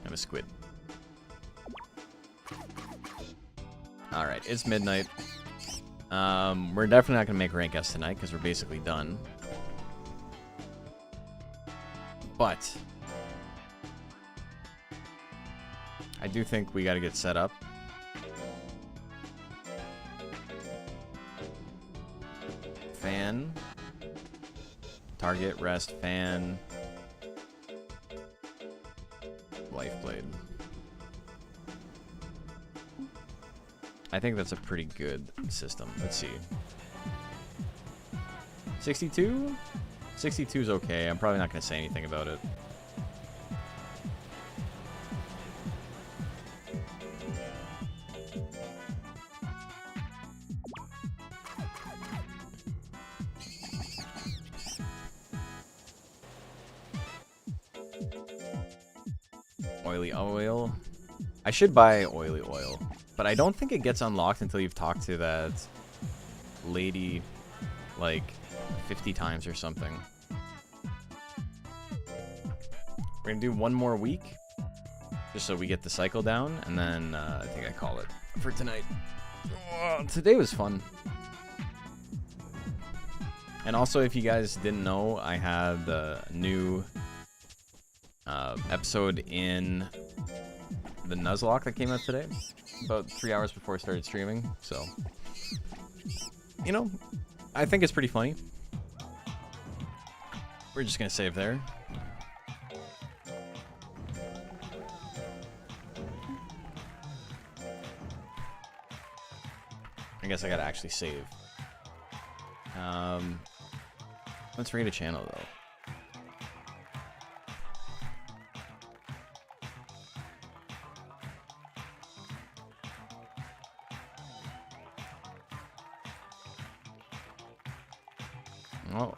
I'm a squid. Alright, it's midnight. We're definitely not going to make rank S tonight because we're basically done. But I do think we got to get set up. Fan. Target, rest, fan. Lifeblade. I think that's a pretty good system. Let's see. 62? 62 is okay. I'm probably not going to say anything about it. Oily oil. I should buy oily oil, but I don't think it gets unlocked until you've talked to that lady like 50 times or something. We're gonna do one more week just so we get the cycle down, and then I think I call it for tonight. Oh, today was fun. And also, if you guys didn't know, I had a new episode in the Nuzlocke that came out today, about 3 hours before I started streaming. So, you know, I think it's pretty funny. We're just gonna save there. I guess I gotta actually save. Let's raid a channel though. Oh.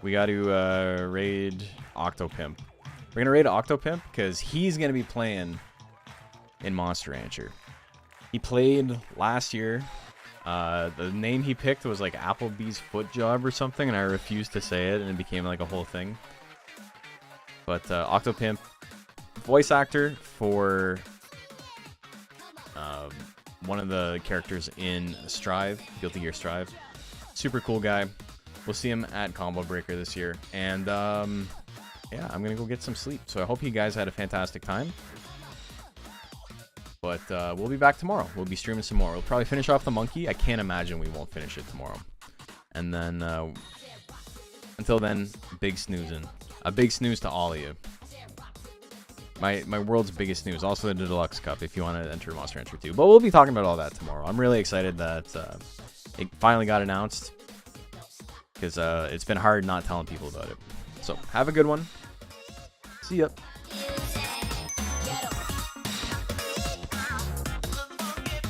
We got to raid Octopimp. We're going to raid Octopimp because he's going to be playing in Monster Rancher. He played last year. The name he picked was like Applebee's Foot Job or something, and I refused to say it, and it became like a whole thing. But Octopimp, voice actor for one of the characters in Strive, Guilty Gear Strive. Super cool guy. We'll see him at Combo Breaker this year. And yeah, I'm going to go get some sleep. So I hope you guys had a fantastic time. But we'll be back tomorrow. We'll be streaming some more. We'll probably finish off the monkey. I can't imagine we won't finish it tomorrow. And then, until then, big snoozing. A big snooze to all of you. My world's biggest snooze. Also the Deluxe Cup if you want to enter Monster Hunter 2. But we'll be talking about all that tomorrow. I'm really excited that it finally got announced. Because it's been hard not telling people about it. So, have a good one. See ya.